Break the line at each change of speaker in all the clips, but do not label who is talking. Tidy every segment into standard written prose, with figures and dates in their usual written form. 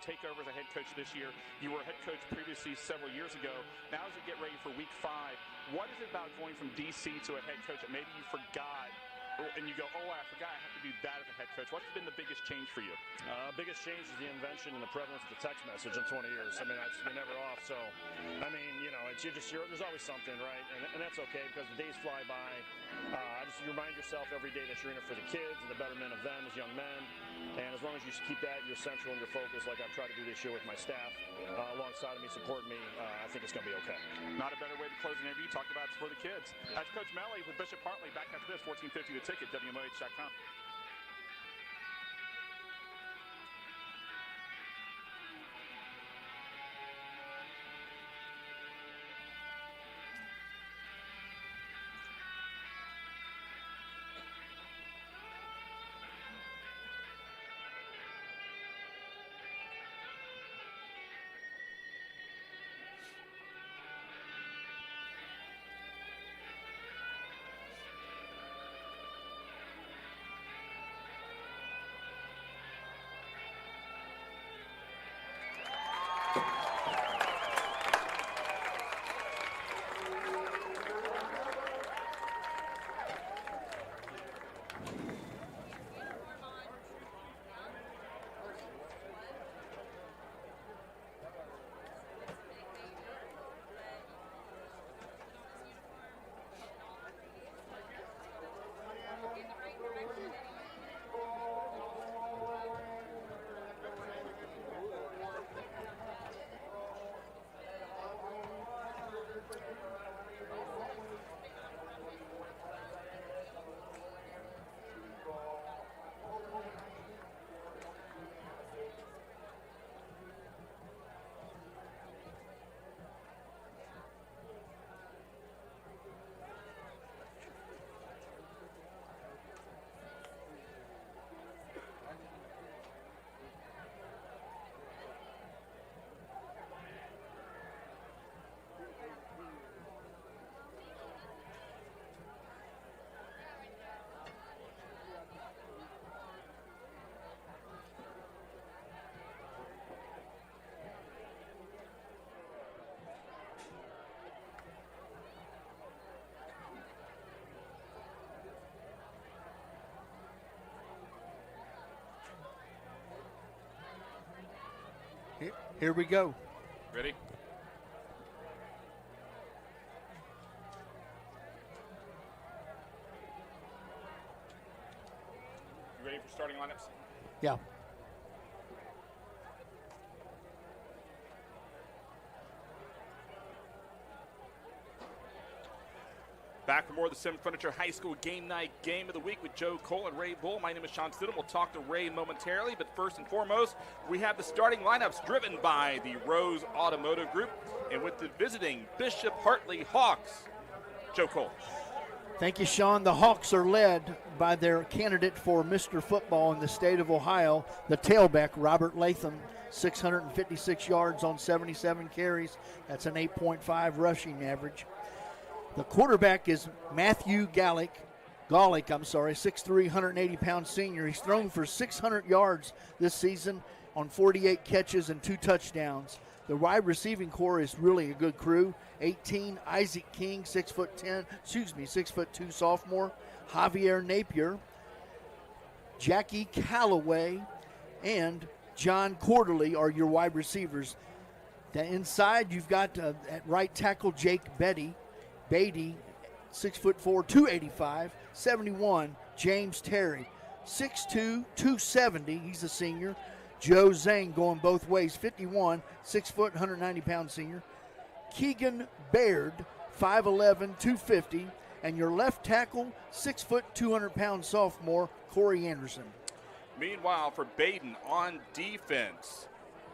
take over as a head coach this year. You were a head coach previously several years ago. Now as you get ready for week 5, what is it about going from DC to a head coach that maybe you forgot and you go, oh, I forgot I have to do that as a head coach? What's been the biggest change for you?
Biggest change is the invention and the prevalence of the text message in 20 years. I mean, you're never off. So, I mean, you know, there's always something, right? And that's okay because the days fly by. You remind yourself every day that you're in it for the kids and the betterment of them as young men. And as long as you keep that your central and your focus, like I've tried to do this year with my staff, alongside of me, supporting me, I think it's going to be okay.
Not a better way to close an interview. Talked about it for the kids. That's Coach Melly with Bishop Hartley. Back after this, 1450 The Ticket, WMOH.com.
Here we go.
Ready? You ready for starting lineups?
Yeah.
Back for more of the Sim Furniture High School Game Night Game of the Week with Joe Cole and Ray Bull. My name is Sean Stidham. We'll talk to Ray momentarily, but first and foremost, we have the starting lineups driven by the Rose Automotive Group and with the visiting Bishop Hartley Hawks. Joe Cole.
Thank you, Sean. The Hawks are led by their candidate for Mr. Football in the state of Ohio, the tailback, Robert Latham, 656 yards on 77 carries. That's an 8.5 rushing average. The quarterback is Matthew Golick, 6'3", 180-pound senior. He's thrown for 600 yards this season on 48 catches and 2 touchdowns. The wide receiving core is really a good crew. 18, Isaac King, 6'2" sophomore. Javier Napier, Jackie Callaway, and John Quarterly are your wide receivers. The inside, you've got at right tackle Jake Beatty, 6'4", 285, 71, James Terry, 6'2", 270, he's a senior. Joe Zhang going both ways, 51, 6 foot, 190-pound senior. Keegan Baird, 5'11", 250, and your left tackle, 6 foot, 200-pound sophomore, Corey Anderson.
Meanwhile, for Badin on defense,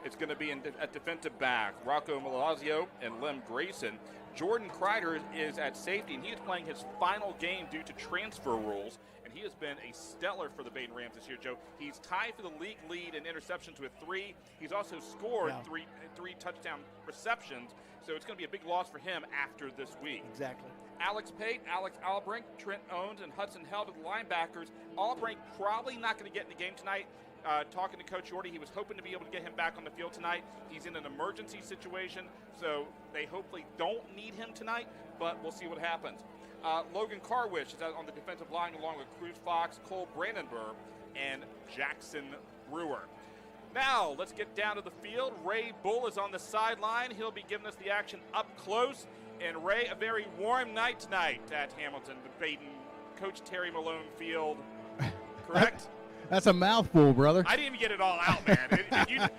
it's going to be at defensive back, Rocco Malazio and Lem Grayson. Jordan Kreider is at safety, and he is playing his final game due to transfer rules, and he has been a stellar for the Badin Rams this year, Joe. He's tied for the league lead in interceptions with 3. He's also scored three touchdown receptions, so it's going to be a big loss for him after this week.
Exactly.
Alex Pate, Alex Albrink, Trent Owens, and Hudson Held at the linebackers. Albrink probably not going to get in the game tonight. talking to Coach Yorty, he was hoping to be able to get him back on the field tonight. He's in an emergency situation, so they hopefully don't need him tonight, but we'll see what happens. Logan Carwish is out on the defensive line along with Cruz Fox, Cole Brandenburg, and Jackson Brewer. Now, let's get down to the field. Ray Bull is on the sideline. He'll be giving us the action up close. And Ray, a very warm night tonight at Hamilton, the Badin, Coach Terry Malone Field, correct?
That's a mouthful, brother.
I didn't even get it all out, man.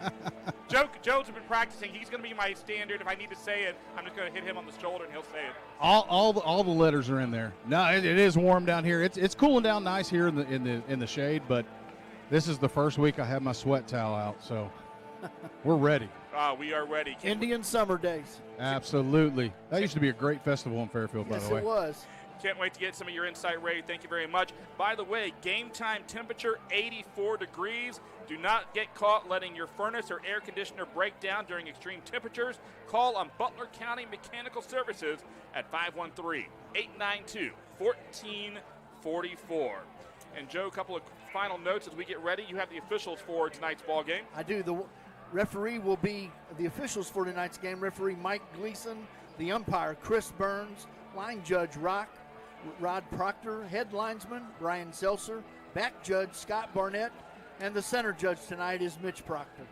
Joe's been practicing. He's going to be my standard. If I need to say it, I'm just going to hit him on the shoulder and he'll say it.
All the letters are in there. No, it is warm down here. It's cooling down nice here in the shade, but this is the first week I have my sweat towel out, so we're ready.
We are ready.
Indian summer days.
Absolutely. That used to be a great festival in Fairfield, by the way.
Yes, it was.
Can't wait to get some of your insight, Ray. Thank you very much. By the way, game time temperature 84 degrees. Do not get caught letting your furnace or air conditioner break down during extreme temperatures. Call on Butler County Mechanical Services at 513-892-1444. And Joe, a couple of final notes as we get ready. You have the officials for tonight's ball game.
I do. The referee will be the officials for tonight's game. Referee Mike Gleason, the umpire Chris Burns, line judge Rod Proctor, head linesman Brian Seltzer, back judge Scott Barnett, and the center judge tonight is Mitch Proctor.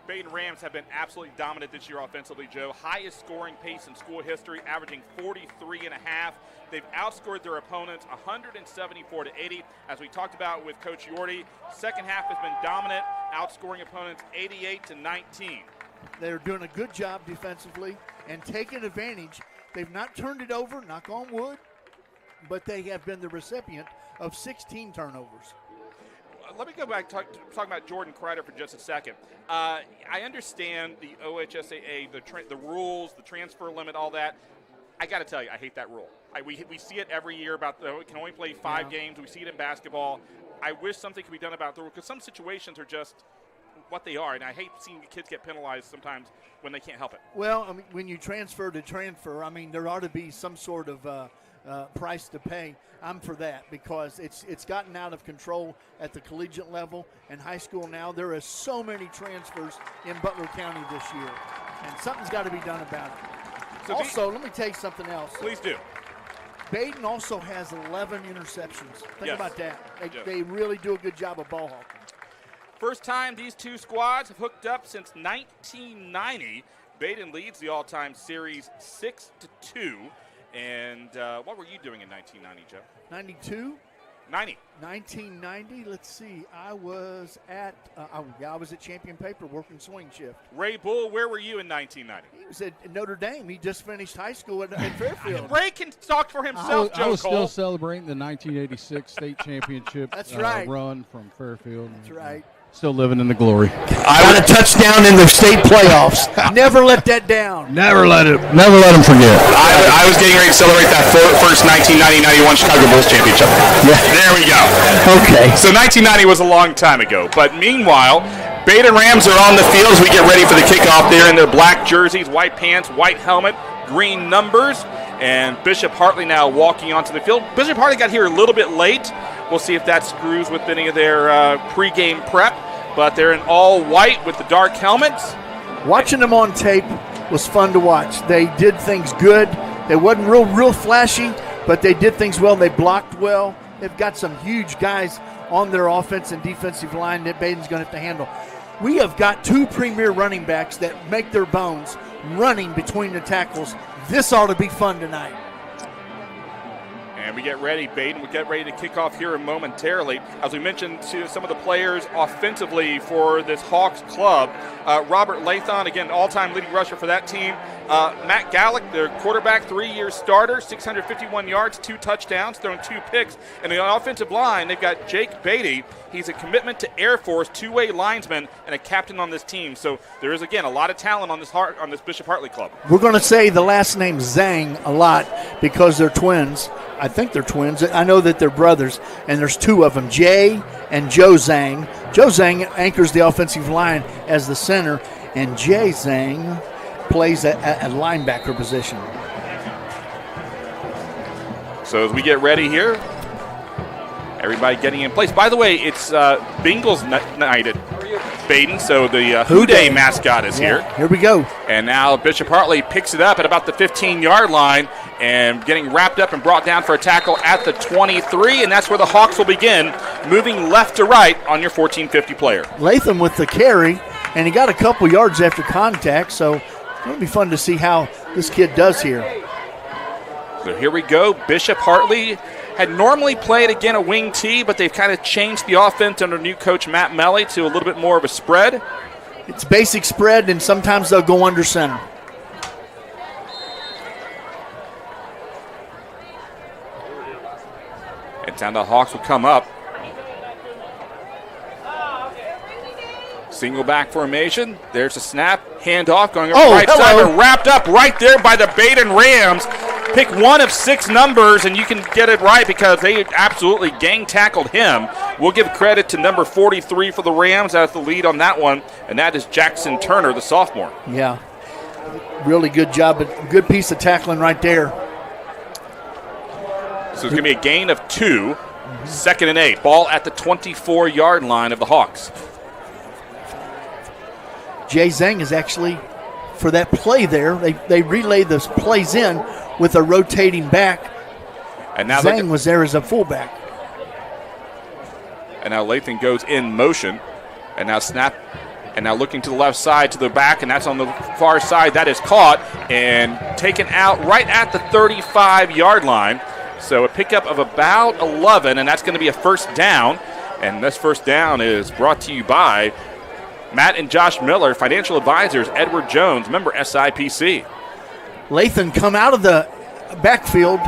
Badin Rams have been absolutely dominant this year offensively, Joe. Highest scoring pace in school history, averaging 43.5. They've outscored their opponents 174-80. As we talked about with Coach Yorty, second half has been dominant, outscoring opponents 88-19.
They're doing a good job defensively and taking advantage. They've not turned it over, knock on wood, but they have been the recipient of 16 turnovers.
Let me go back talk about Jordan Kreider for just a second. I understand the OHSAA, the rules, the transfer limit, all that. I got to tell you, I hate that rule. We see it every year about we can only play 5 games. We see it in basketball. I wish something could be done about the rule because some situations are just what they are, and I hate seeing kids get penalized sometimes when they can't help it.
Well, I mean, when you transfer to transfer, I mean, there ought to be some sort of price to pay. I'm for that because it's gotten out of control at the collegiate level and high school now. There are so many transfers in Butler County this year, and something's got to be done about it. So also, let me tell you something else.
Please do.
Badin also has 11 interceptions. Think about that.
Yes.
They really do a good job of ball hawking.
First time these two squads have hooked up since 1990. Badin leads the all-time series 6-2. And what were you doing in 1990, Joe?
92?
90.
1990, let's see. I was at Champion Paper working swing shift.
Ray Bull, where were you in 1990?
He was at Notre Dame. He just finished high school at Fairfield.
Ray can talk for himself, Joe
I was
Cole.
still celebrating the 1986 state championship
That's right.
run from Fairfield.
That's right.
Still living in the glory.
I got a touchdown in the state playoffs. Never let that down.
Never let him forget.
I was getting ready to celebrate that first 1990-91 Chicago Bulls championship.
Yeah.
There we go.
Okay.
So 1990 was a long time ago. But meanwhile, Badin Rams are on the field as we get ready for the kickoff. They're in their black jerseys, white pants, white helmet, green numbers. And Bishop Hartley now walking onto the field. Bishop Hartley got here a little bit late. We'll see if that screws with any of their pregame prep. But they're in all white with the dark helmets.
Watching them on tape was fun to watch. They did things good. They wasn't real flashy, but they did things well. They blocked well. They've got some huge guys on their offense and defensive line that Badin's going to have to handle. We have got 2 premier running backs that make their bones running between the tackles. This ought to be fun tonight.
And we get ready, Badin. We get ready to kick off here momentarily. As we mentioned to some of the players offensively for this Hawks club, Robert Lathon, again, all-time leading rusher for that team. Matt Gallick, their quarterback, 3-year starter, 651 yards, 2 touchdowns, thrown 2 picks. And the offensive line, they've got Jake Beatty. He's a commitment to Air Force, 2-way linesman, and a captain on this team. So there is, again, a lot of talent on this Bishop Hartley club.
We're going to say the last name Zhang a lot because they're twins. I think they're twins. I know that they're brothers, and there's 2 of them, Jay and Joe Zhang. Joe Zhang anchors the offensive line as the center, and Jay Zhang plays a linebacker position.
So as we get ready here, Everybody getting in place. By the way, it's Bengals night at Badin, so the Who Day mascot is here.
Here we go.
And now Bishop Hartley picks it up at about the 15-yard line and getting wrapped up and brought down for a tackle at the 23, and that's where the Hawks will begin, moving left to right on your 14-50 player.
Latham with the carry, and he got a couple yards after contact, so it'll be fun to see how this kid does here.
So here we go. Bishop Hartley had normally played, again, a wing T, but they've kind of changed the offense under new coach Matt Melly to a little bit more of a spread.
It's basic spread, and sometimes they'll go under center.
And down the Hawks will come up. Single back formation. There's a snap. Handoff going over right side. They're wrapped up right there by the Badin Rams. Pick one of 6 numbers, and you can get it right because they absolutely gang tackled him. We'll give credit to number 43 for the Rams as the lead on that one, and that is Jackson Turner, the sophomore.
Yeah, really good job, but good piece of tackling right there.
So it's going to be a gain of 2, 2nd and 8. Ball at the 24-yard line of the Hawks.
Jay Zhang is actually, for that play there, they relay those plays in with a rotating back. And now Zhang was there as a fullback.
And now Latham goes in motion. And now snap. And now looking to the left side to the back, and that's on the far side. That is caught and taken out right at the 35-yard line. So a pickup of about 11, and that's going to be a first down. And this first down is brought to you by Matt and Josh Miller, financial advisors, Edward Jones, member SIPC.
Latham come out of the backfield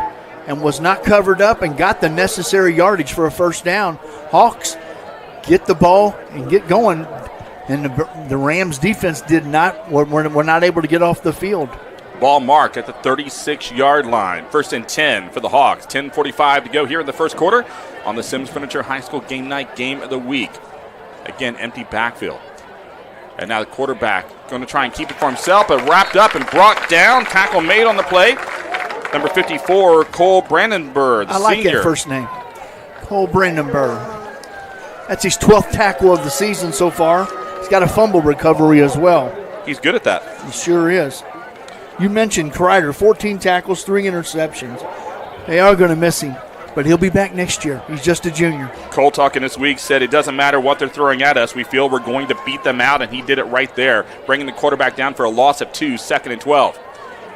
and was not covered up and got the necessary yardage for a first down. Hawks get the ball and get going, and the Rams defense were not able to get off the field.
Ball marked at the 36-yard line. 1st and 10 for the Hawks. 10:45 to go here in the first quarter on the Sims Furniture High School Game Night Game of the Week. Again, empty backfield. And now the quarterback going to try and keep it for himself, but wrapped up and brought down. Tackle made on the play. Number 54, Cole Brandenburg, the
senior. I like that first name, Cole Brandenburg. That's his 12th tackle of the season so far. He's got a fumble recovery as well.
He's good at that.
He sure is. You mentioned Kreider, 14 tackles, 3 interceptions. They are going to miss him, but he'll be back next year. He's just a junior.
Cole talking this week said it doesn't matter what they're throwing at us. We feel we're going to beat them out, and he did it right there, bringing the quarterback down for a loss of 2, 2nd and 12.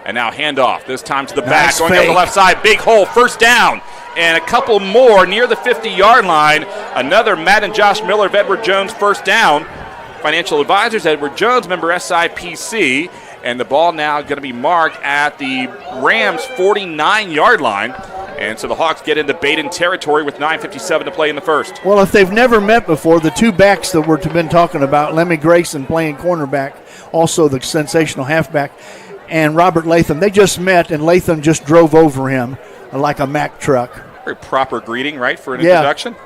And now handoff, this time to the back, going down the left side. Big hole, first down. And a couple more near the 50-yard line. Another Matt and Josh Miller of Edward Jones first down. Financial advisors, Edward Jones, member SIPC. And the ball now going to be marked at the Rams' 49-yard line. And so the Hawks get into Badin territory with 9:57 to play in the first.
Well, if they've never met before, the two backs that we've been talking about, Lemmy Grayson playing cornerback, also the sensational halfback, and Robert Latham, they just met, and Latham just drove over him like a Mack truck.
Very proper greeting, right, for an introduction?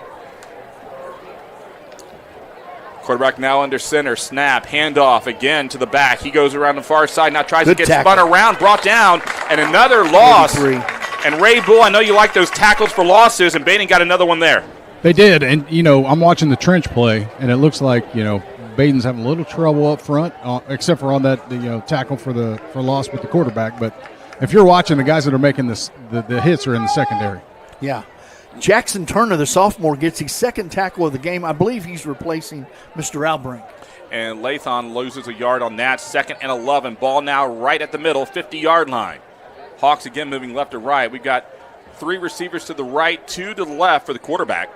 Quarterback now under center, snap, handoff again to the back. He goes around the far side, now tries to get spun around, brought down, and another loss.
83.
And Ray Bull, I know you like those tackles for losses, and Badin got another one there.
They did, and, I'm watching the trench play, and it looks like, Badin's having a little trouble up front, except for on that tackle for loss with the quarterback. But if you're watching, the guys that are making the hits are in the secondary.
Yeah. Jackson Turner, the sophomore, gets his second tackle of the game. I believe he's replacing Mr. Albrink.
And Latham loses a yard on that. 2nd and 11. Ball now right at the middle, 50-yard line. Hawks again moving left to right. We've got 3 receivers to the right, 2 to the left for the quarterback.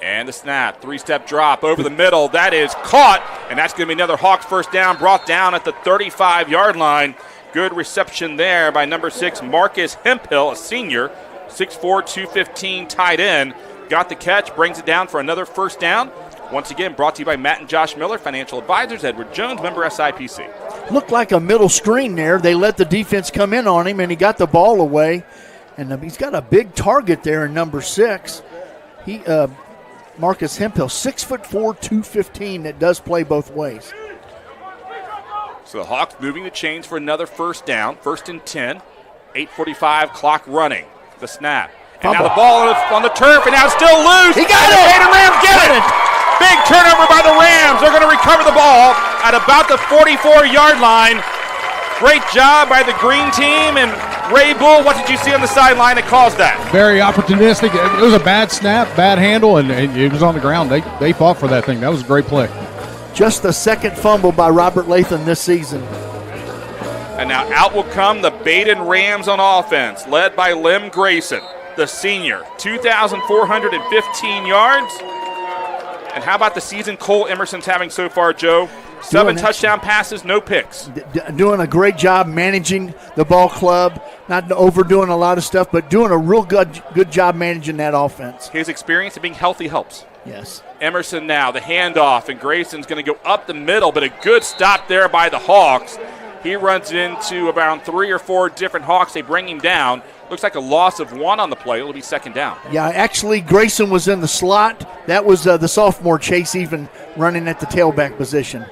And the snap, 3-step drop over the middle. That is caught, and that's going to be another Hawks first down, brought down at the 35-yard line. Good reception there by number 6, Marcus Hemphill, a senior, 6'4", 215, tight end. Got the catch, brings it down for another first down. Once again, brought to you by Matt and Josh Miller, financial advisors, Edward Jones, member SIPC.
Looked like a middle screen there. They let the defense come in on him, and he got the ball away. And he's got a big target there in number 6. Marcus Hemphill, 6'4", 215, that does play both ways.
So the Hawks moving the chains for another first down. 1st and 10, 8:45 clock running. The snap. And now the ball on the turf, and now it's still loose.
He got
and
it.
The Badin Rams get it. Big turnover by the Rams. They're going to recover the ball at about the 44-yard line. Great job by the green team. And Ray Bull, what did you see on the sideline that caused that?
Very opportunistic. It was a bad snap, bad handle, and it was on the ground. They fought for that thing. That was a great play.
Just the second fumble by Robert Latham this season.
And now out will come the Badin Rams on offense, led by Lem Grayson, the senior. 2,415 yards. And how about the season Cole Emerson's having so far, Joe? 7 touchdown passes, no picks.
Doing a great job managing the ball club, not overdoing a lot of stuff, but doing a real good job managing that offense.
His experience of being healthy helps.
Yes.
Emerson now, the handoff, and Grayson's going to go up the middle, but a good stop there by the Hawks. He runs into around 3 or 4 different Hawks. They bring him down. Looks like a loss of 1 on the play. It'll be second down.
Yeah, actually, Grayson was in the slot. That was the sophomore Chase Even running at the tailback position.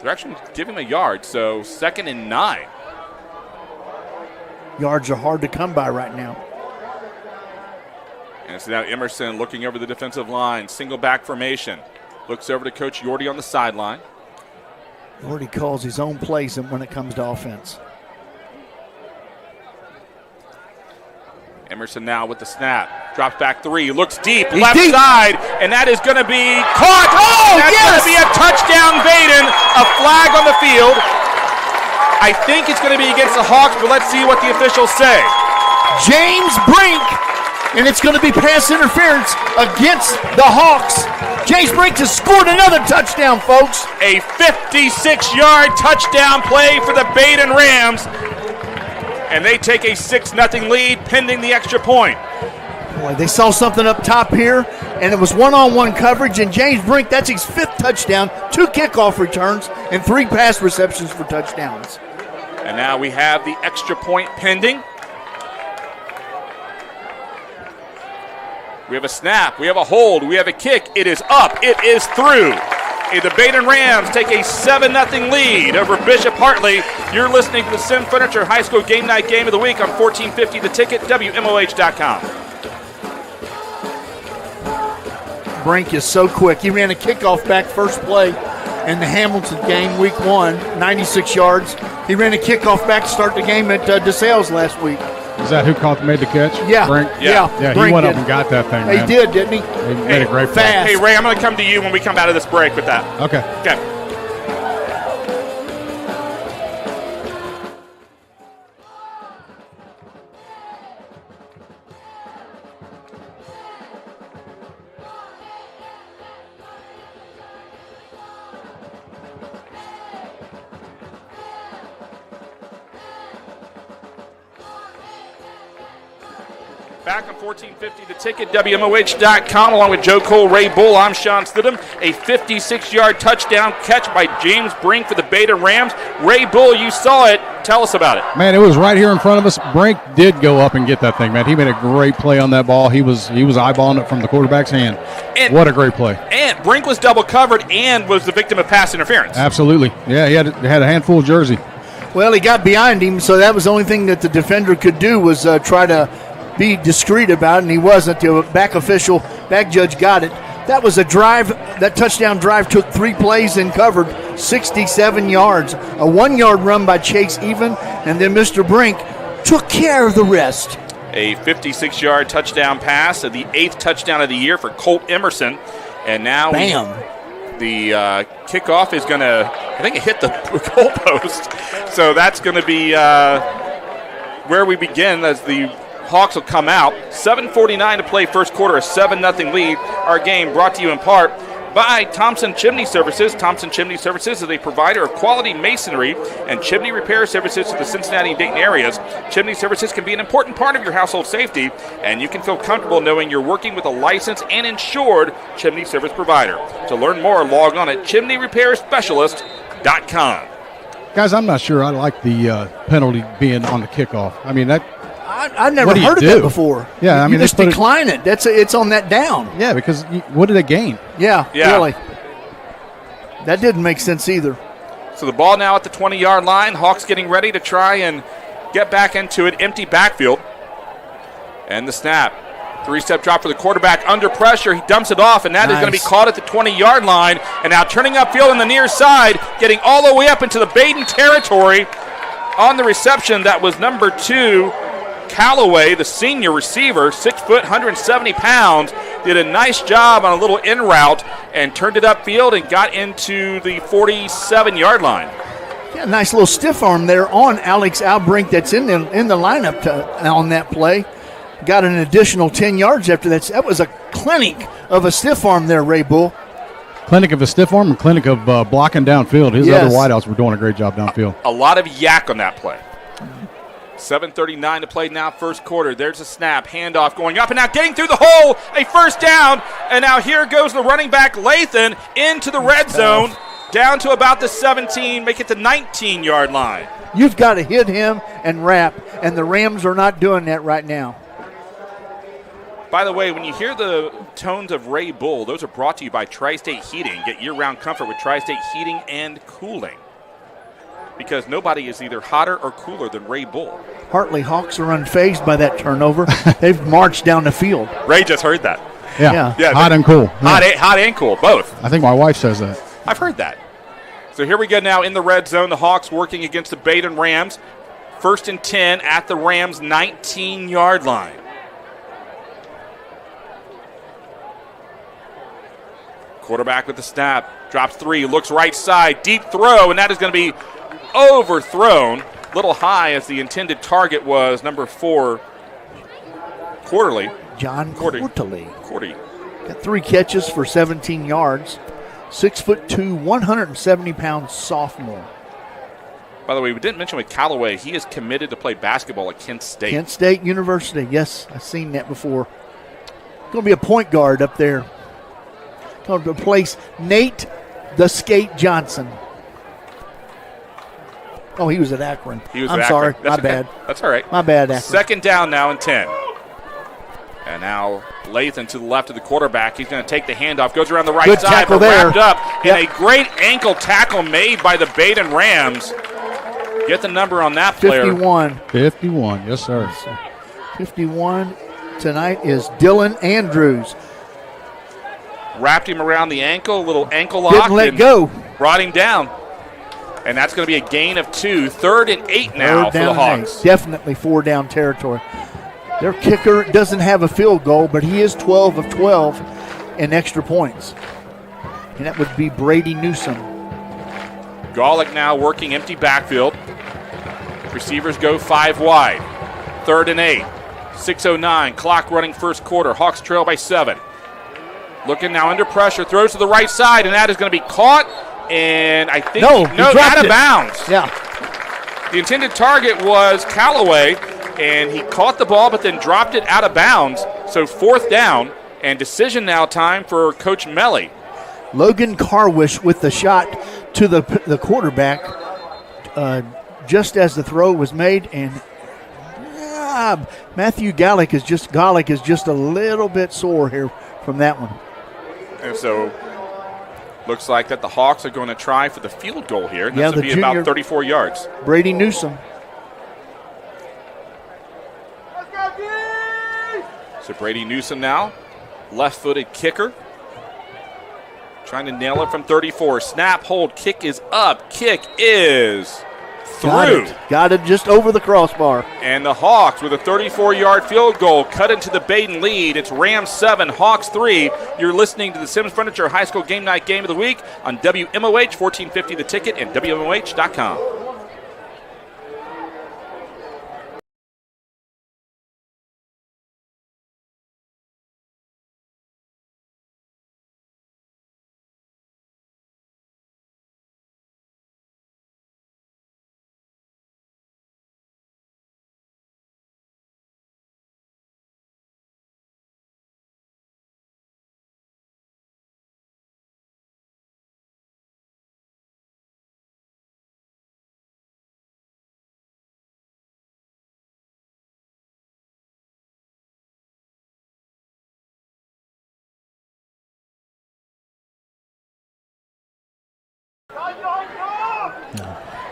They're actually giving him a yard, so 2nd and 9.
Yards are hard to come by right now.
And so now Emerson looking over the defensive line, single back formation. Looks over to Coach Yordi on the sideline.
Yordi calls his own plays when it comes to offense.
Emerson now with the snap. Drops back 3. Looks deep.
He's
left
deep.
side. And that is going to be caught. Oh, that's going to be a touchdown, Badin. A flag on the field. I think it's going to be against the Hawks, but let's see what the officials say.
James Brink, and it's going to be pass interference against the Hawks. James Brink has scored another touchdown, folks.
A 56-yard touchdown play for the Badin Rams. And they take a 6-0 lead pending the extra point.
Boy, they saw something up top here, and it was one-on-one coverage, and James Brink, that's his 5th touchdown, 2 kickoff returns, and 3 pass receptions for touchdowns.
And now we have the extra point pending. We have a snap, we have a hold, we have a kick. It is up, it is through. The Badin Rams take a 7-0 lead over Bishop Hartley. You're listening to the Sim Furniture High School Game Night Game of the Week on 1450 The Ticket, WMOH.com.
Brink is so quick. He ran a kickoff back first play in the Hamilton game, week 1, 96 yards. He ran a kickoff back to start the game at DeSales last week.
Is that who made the catch?
Yeah.
Brink?
Yeah,
he
Brink
went up
did.
and got that thing,
He
man.
did, didn't he?
He made a great play.
Fast.
Hey, Ray, I'm going to come to you when we come out of this break with that.
Okay.
Okay. Back on 1450 The Ticket, WMOH.com, along with Joe Cole, Ray Bull. I'm Sean Stidham. A 56-yard touchdown catch by James Brink for the Badin Rams. Ray Bull, you saw it. Tell us about it.
Man, it was right here in front of us. Brink did go up and get that thing, man. He made a great play on that ball. He was eyeballing it from the quarterback's hand.
And
what a great play.
And Brink was double covered and was the victim of pass interference.
Absolutely. Yeah, he had a handful of jersey.
Well, he got behind him, so that was the only thing that the defender could do was try to be discreet about it, and he wasn't. The back judge got it. That was a drive. That touchdown drive took 3 plays and covered 67 yards. A 1-yard run by Chase Even, and then Mr. Brink took care of the rest.
A 56-yard touchdown pass, the 8th touchdown of the year for Colt Emerson. And now the kickoff is going to, I think it hit the goalpost. So that's going to be where we begin as the Hawks will come out. 7:49 to play first quarter, a 7-0 lead. Our game brought to you in part by Thompson Chimney Services. Thompson Chimney Services is a provider of quality masonry and chimney repair services to the Cincinnati and Dayton areas. Chimney Services can be an important part of your household safety, and you can feel comfortable knowing you're working with a licensed and insured chimney service provider. To learn more, log on at chimneyrepairspecialist.com.
Guys, I'm not sure I like the penalty being on the kickoff. I mean, that.
I've never heard of that before.
Yeah, I mean,
you just decline it. It's on that down.
Yeah, because what did they gain?
Yeah, really. That didn't make sense either.
So the ball now at the 20-yard line. Hawks getting ready to try and get back into an empty backfield. And the snap. 3-step drop for the quarterback under pressure. He dumps it off, and that is going to be caught at the 20-yard line. And now turning upfield on the near side, getting all the way up into the Badin territory on the reception. That was number 2, Callaway, the senior receiver, 6 foot, 170 pounds. Did a nice job on a little in route and turned it upfield and got into the 47-yard line.
Yeah, nice little stiff arm there on Alex Albrink that's in the lineup on that play. Got an additional 10 yards after that. That was a clinic of a stiff arm there, Ray Bull.
Clinic of a stiff arm and clinic of blocking downfield. His other wideouts were doing a great job downfield.
A lot of yak on that play. 7:39 to play now, first quarter. There's a snap, handoff going up, and now getting through the hole, a first down, and now here goes the running back, Lathan, into the red zone, down to about the 17, make it the 19-yard line.
You've got to hit him and wrap, and the Rams are not doing that right now.
By the way, when you hear the tones of Ray Bull, those are brought to you by Tri-State Heating. Get year-round comfort with Tri-State Heating and Cooling, because nobody is either hotter or cooler than Ray Bull.
Hartley Hawks are unfazed by that turnover. They've marched down the field.
Ray just heard that.
Yeah. Hot and cool.
Hot and cool, both.
I think my wife says that.
I've heard that. So here we go now in the red zone. The Hawks working against the Badin Rams. 1st and 10 at the Rams' 19-yard line. Quarterback with the snap. Drops 3, looks right side, deep throw, and that is going to be overthrown. Little high as the intended target was number 4, Quarterly.
John Quarterly. Got 3 catches for 17 yards. 6'2", 170-pound sophomore.
By the way, we didn't mention with Callaway, he is committed to play basketball at Kent State.
Kent State University, yes, I've seen that before. Going to be a point guard up there. Going to replace Nate the Skate Johnson. Oh, he was at Akron. I'm sorry, my bad.
That's all right.
My bad, Akron.
2nd down now and 10. And now Lathan to the left of the quarterback. He's going to take the handoff. Goes around the right
Good
side,
tackle
but
there.
wrapped up in a great ankle tackle made by the Badin Rams. Get the number on that player.
51,
yes, sir.
51 tonight is Dylan Andrews.
Wrapped him around the ankle, a little ankle lock.
Didn't let go.
Brought him down. And that's going to be a gain of 2. 3rd and 8 now for the Hawks.
Definitely 4-down territory. Their kicker doesn't have a field goal, but he is 12 of 12 in extra points. And that would be Brady Newsom.
Golick now working empty backfield. Receivers go 5 wide. 3rd and 8. 6:09. Clock running first quarter. Hawks trail by 7. Looking now under pressure. Throws to the right side, and that is going to be caught. And I think out of bounds.
Yeah.
The intended target was Callaway, and he caught the ball but then dropped it out of bounds. So 4th down, and decision now time for Coach Melly.
Logan Carwish with the shot to the quarterback just as the throw was made, and Matthew Gallick is just a little bit sore here from that one.
And so looks like that the Hawks are going to try for the field goal here. This would be about 34 yards.
Brady Newsom.
So Brady Newsom now, left-footed kicker. Trying to nail it from 34. Snap, hold, kick is up. Kick is through.
Got it just over the crossbar.
And the Hawks with a 34-yard field goal cut into the Badin lead. It's Rams 7, Hawks 3. You're listening to the Sims Furniture High School Game Night Game of the Week on WMOH 1450 The Ticket and WMOH.com.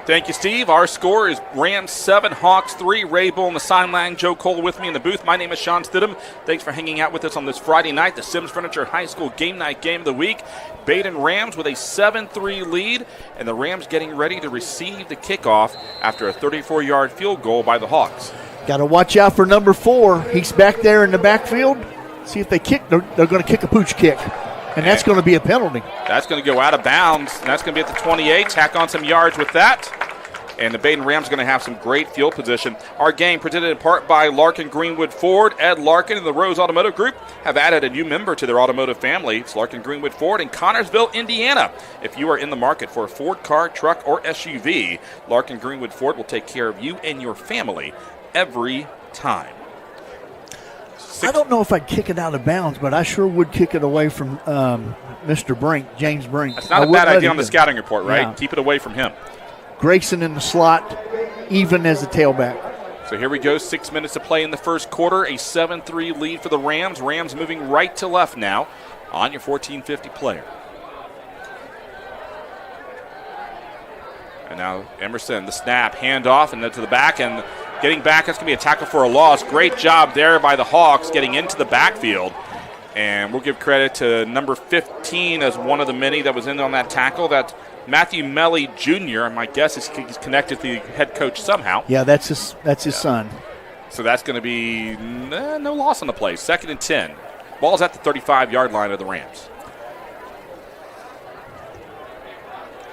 Thank you, Steve. Our score is Rams 7, Hawks 3. Ray Bull on the sideline, Joe Cole with me in the booth. My name is Sean Stidham. Thanks for hanging out with us on this Friday night, the Sims Furniture High School Game Night Game of the Week. Badin Rams with a 7-3 lead, and the Rams getting ready to receive the kickoff after a 34-yard field goal by the Hawks.
Got to watch out for number 4. He's back there in the backfield. See if they kick. They're going to kick a pooch kick, and that's going to be a penalty.
That's going to go out of bounds, and that's going to be at the 28. Tack on some yards with that. And the Badin Rams are going to have some great field position. Our game presented in part by Larkin Greenwood Ford. Ed Larkin and the Rose Automotive Group have added a new member to their automotive family. It's Larkin Greenwood Ford in Connorsville, Indiana. If you are in the market for a Ford car, truck, or SUV, Larkin Greenwood Ford will take care of you and your family every time.
I don't know if I'd kick it out of bounds, but I sure would kick it away from Mr. Brink, James Brink.
That's not a bad idea on the scouting report, right?
Yeah.
Keep it away from him.
Grayson in the slot, even as a tailback.
So here we go, 6 minutes to play in the first quarter, a 7-3 lead for the Rams. Rams moving right to left now on your 1450 player. And now Emerson, the snap, handoff, and then to the back, and getting back, that's going to be a tackle for a loss. Great job there by the Hawks getting into the backfield. And we'll give credit to number 15 as one of the many that was in on that tackle. That's Matthew Melly Jr. My guess is he's connected to the head coach somehow.
Yeah, that's his son.
So that's going to be no loss on the play. 2nd and 10. Ball's at the 35-yard line of the Rams.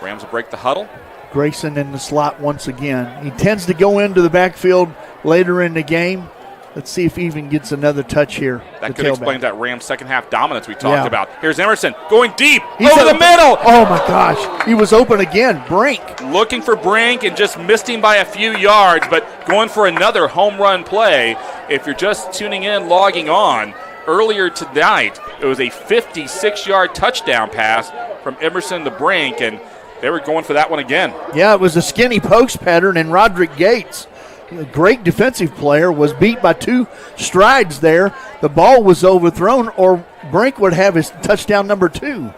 Rams will break the huddle.
Grayson in the slot once again. He tends to go into the backfield later in the game. Let's see if he even gets another touch here.
That could explain that Rams second half dominance we talked about. Here's Emerson going deep
He's
over the middle.
Oh, my gosh. He was open again. Brink.
Looking for Brink and just missed him by a few yards, but going for another home run play. If you're just tuning in, logging on, earlier tonight, it was a 56-yard touchdown pass from Emerson to Brink, and they were going for that one again.
Yeah, it was a skinny post pattern, and Roderick Gates, a great defensive player, was beat by 2 strides there. The ball was overthrown, or Brink would have his touchdown number 2.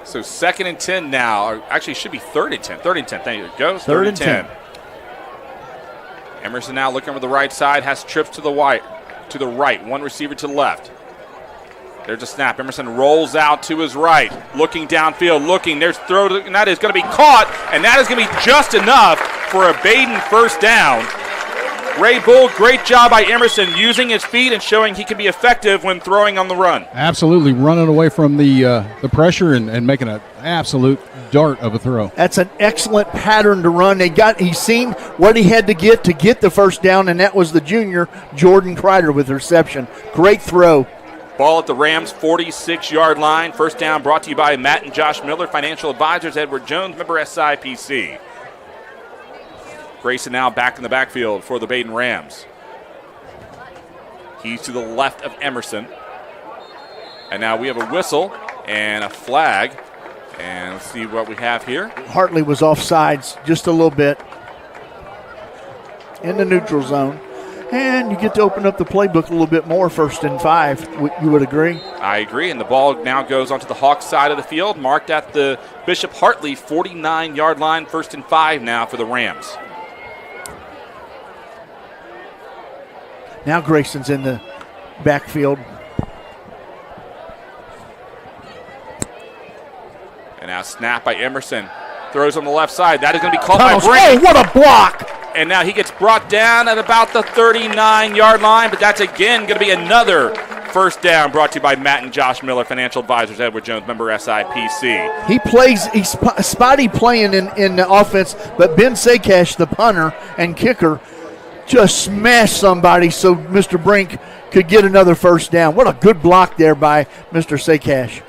So 2nd and 10 now. Or actually, it should be 3rd and 10. 3rd and 10. There you go.
3rd and 10.
Emerson now looking over the right side, has trips to the right. One receiver to the left. There's a snap. Emerson rolls out to his right, looking downfield, looking. There's throw, and that is going to be caught, and that is going to be just enough for a Badin first down. Ray Bull, great job by Emerson using his feet and showing he can be effective when throwing on the run.
Absolutely, running away from the pressure and making an absolute dart of a throw.
That's an excellent pattern to run. He's seen what he had to get the first down, and that was the junior Jordan Kreider with the reception. Great throw.
Ball at the Rams' 46-yard line. First down brought to you by Matt and Josh Miller, financial advisors, Edward Jones, member SIPC. Grayson now back in the backfield for the Badin Rams. He's to the left of Emerson. And now we have a whistle and a flag. And let's see what we have here.
Hartley was offsides just a little bit in the neutral zone. And you get to open up the playbook a little bit more, 1st and 5. You would agree?
I agree, and the ball now goes onto the Hawks side of the field, marked at the Bishop Hartley 49-yard line, 1st and 5 now for the Rams.
Now Grayson's in the backfield.
And now snap by Emerson. Throws on the left side. That is going to be caught by Brink.
Oh, what a block!
And now he gets brought down at about the 39-yard line, but that's again going to be another first down brought to you by Matt and Josh Miller, financial advisors, Edward Jones, member SIPC.
He's spotty playing in the offense, but Ben Sakash, the punter and kicker, just smashed somebody so Mr. Brink could get another first down. What a good block there by Mr. Sakash.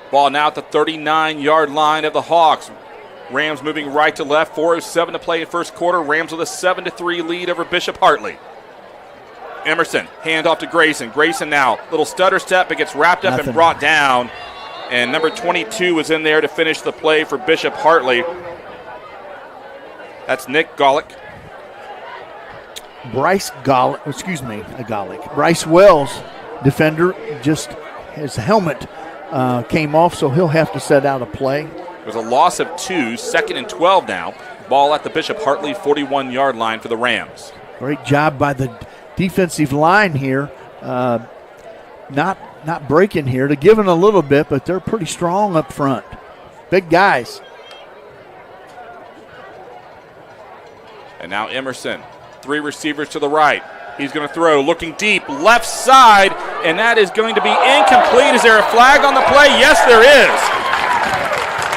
Ball now at the 39-yard line of the Hawks. Rams moving right to left, 4:07 to play in first quarter. Rams with a 7-3 lead over Bishop Hartley. Emerson, handoff to Grayson. Grayson now, little stutter step, but gets wrapped up and brought down. And number 22 was in there to finish the play for Bishop Hartley. That's Nick Golick.
Bryce Wells, defender, just his helmet came off, so he'll have to set out a play.
It was a loss of 2, 2nd and 12 now. Ball at the Bishop Hartley 41-yard line for the Rams.
Great job by the defensive line here. Not breaking here. They're giving a little bit, but they're pretty strong up front. Big guys.
And now Emerson, 3 receivers to the right. He's going to throw, looking deep, left side, and that is going to be incomplete. Is there a flag on the play? Yes, there is.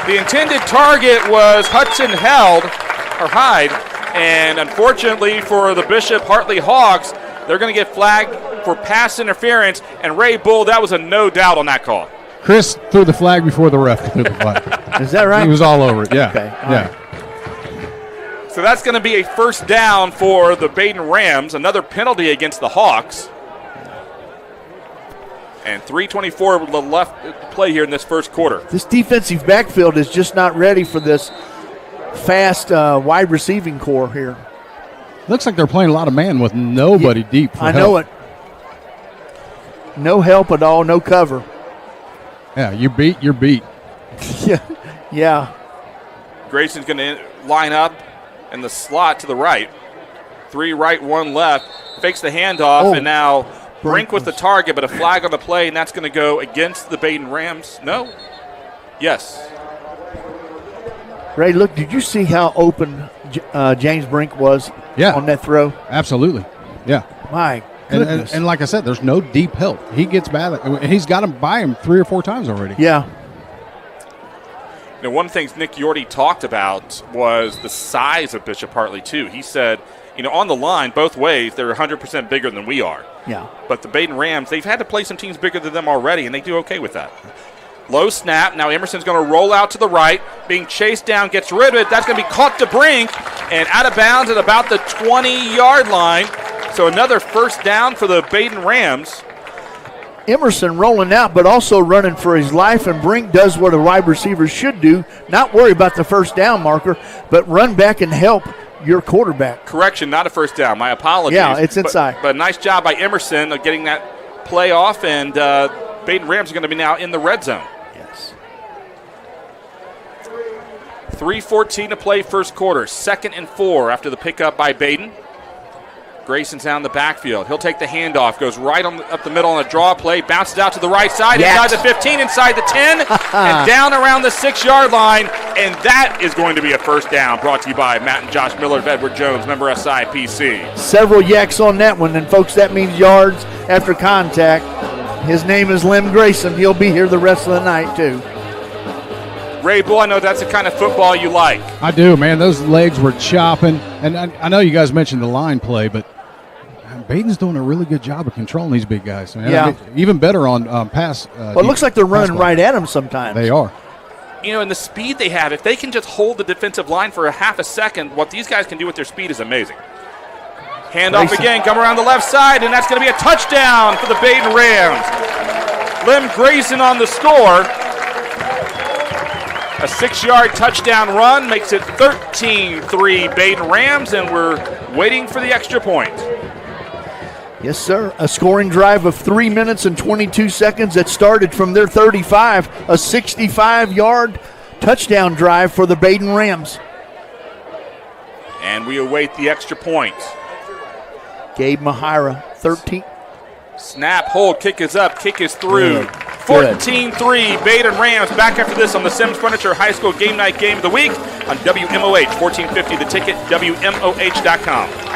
The intended target was Hudson Hyde, and unfortunately for the Bishop Hartley Hawks, they're going to get flagged for pass interference, and Ray Bull, that was a no doubt on that call.
Chris threw the flag before the ref threw the flag.
Is that right?
He was all over it, yeah.
Okay,
yeah.
right.
So that's going to be a first down for the Badin Rams, another penalty against the Hawks. And 3:24 left to play here in this first quarter.
This defensive backfield is just not ready for this fast wide receiving core here.
Looks like they're playing a lot of man with nobody deep for
I
help.
know it. No help at all, no cover.
Yeah, you're beat.
Yeah.
Grayson's going to line up in the slot to the right. 3 right, 1 left. Fakes the handoff, and now Brink with the target, but a flag on the play, and that's going to go against the Badin Rams. No? Yes.
Ray, look, did you see how open James Brink was on that throw?
Absolutely. Yeah.
My goodness.
And like I said, there's no deep help. He gets by. He's got him by him 3 or 4 times already.
Yeah.
Now, one of the things Nick Yorty talked about was the size of Bishop Hartley, too. He said, on the line, both ways, they're 100% bigger than we are.
Yeah.
But the Badin Rams, they've had to play some teams bigger than them already, and they do okay with that. Low snap. Now Emerson's going to roll out to the right, being chased down, gets rid of it. That's going to be caught to Brink and out of bounds at about the 20-yard line. So another first down for the Badin Rams.
Emerson rolling out, but also running for his life, and Brink does what a wide receiver should do, not worry about the first down marker, but run back and help your quarterback.
Correction, not a first down. My apologies.
Yeah, it's inside.
But nice job by Emerson of getting that play off, and Badin Rams are going to be now in the red zone.
Yes.
3:14 to play first quarter. 2nd and 4 after the pickup by Badin. Grayson's down the backfield. He'll take the handoff, goes right up the middle on a draw play, bounces out to the right side, inside the 15, inside the 10, and down around the 6-yard line, and that is going to be a first down, brought to you by Matt and Josh Miller of Edward Jones, member SIPC.
Several yaks on that one, and folks, that means yards after contact. His name is Lem Grayson. He'll be here the rest of the night, too.
Ray Bull, I know that's the kind of football you like.
I do, man. Those legs were chopping, and I know you guys mentioned the line play, but Badin's doing a really good job of controlling these big guys. Man.
Yeah.
I mean, even better on pass.
Well, it looks like they're running right at him sometimes.
They are.
And the speed they have, if they can just hold the defensive line for a half a second, what these guys can do with their speed is amazing. Handoff again, come around the left side, and that's going to be a touchdown for the Badin Rams. Lem Grayson on the score. A 6-yard touchdown run makes it 13-3 Badin Rams, and we're waiting for the extra point.
Yes, sir. A scoring drive of 3 minutes and 22 seconds that started from their 35. A 65-yard touchdown drive for the Badin Rams.
And we await the extra point.
Gabe Mahira, 13.
Snap, hold, kick is up, kick is through. 14-3 Badin Rams. Back after this on the Sims Furniture High School Game Night Game of the Week on WMOH 1450 The Ticket, WMOH.com.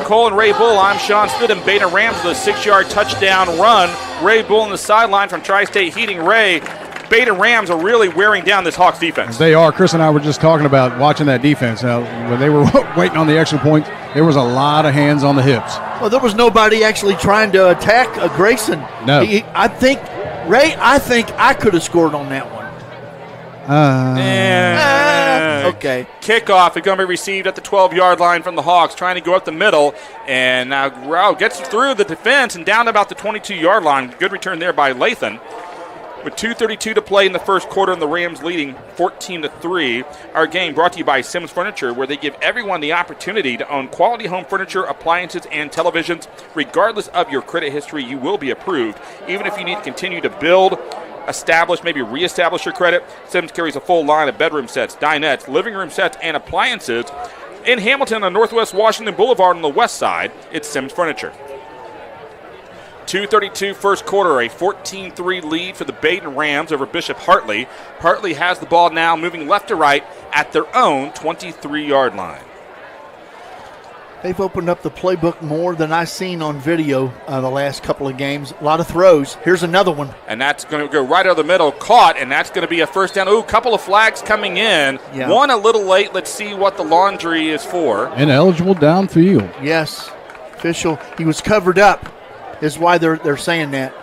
Cole and Ray Bull, I'm Sean Stidham. Badin Rams with a 6-yard touchdown run. Ray Bull on the sideline from Tri-State Heating. Ray, Badin Rams are really wearing down this Hawks defense.
They are. Chris and I were just talking about watching that defense. Now, when they were waiting on the extra point, there was a lot of hands on the hips.
Well, there was nobody actually trying to attack Grayson.
No.
I think I could have scored on that one. Okay.
Kickoff is going to be received at the 12-yard line from the Hawks, trying to go up the middle, and now Rao gets through the defense and down about the 22-yard line. Good return there by Lathan. With 2:32 to play in the first quarter, and the Rams leading 14-3. Our game brought to you by Sims Furniture, where they give everyone the opportunity to own quality home furniture, appliances, and televisions. Regardless of your credit history, you will be approved. Even if you need to continue to build, establish, maybe reestablish your credit, Sims carries a full line of bedroom sets, dinettes, living room sets, and appliances. In Hamilton on Northwest Washington Boulevard on the west side, it's Sims Furniture. 2:32 first quarter, a 14-3 lead for the Badin Rams over Bishop Hartley. Hartley has the ball now, moving left to right at their own 23-yard line.
They've opened up the playbook more than I've seen on video the last couple of games. A lot of throws. Here's another one.
And that's going to go right over the middle, caught, and that's going to be a first down. Ooh, couple of flags coming in.
Yeah.
One a little late. Let's see what the laundry is for.
Ineligible downfield.
Yes. Official. He was covered up is why they're saying that.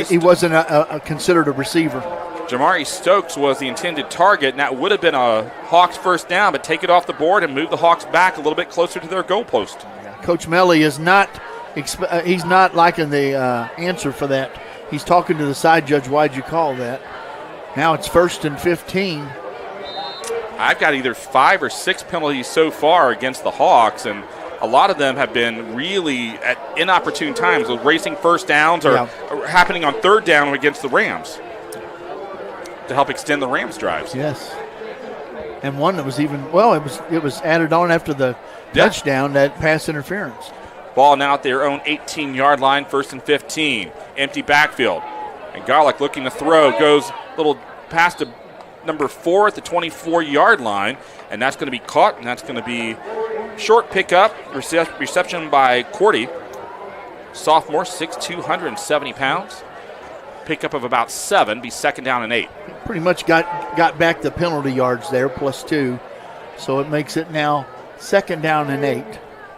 He wasn't considered a receiver.
Jamari Stokes was the intended target, and that would have been a Hawks first down, but take it off the board and move the Hawks back a little bit closer to their goalpost.
Coach Melly is not he's not liking the answer for that. He's talking to the side judge, why'd you call that? Now it's 1st and 15.
I've got either 5 or 6 penalties so far against the Hawks, and a lot of them have been really at inopportune times. Those racing first downs are happening on 3rd down against the Rams to help extend the Rams' drives.
Yes. And one that was even, it was added on after the touchdown, that pass interference.
Ball now at their own 18-yard line, 1st and 15. Empty backfield. And Garlic looking to throw, goes a little past to number 4 at the 24-yard line, and that's going to be caught, and that's going to be short pickup, reception by Cordy. Sophomore, 6'2", 170 pounds. Pickup of about 7, be 2nd down and 8.
Pretty much got back the penalty yards there, +2. So it makes it now 2nd down and 8.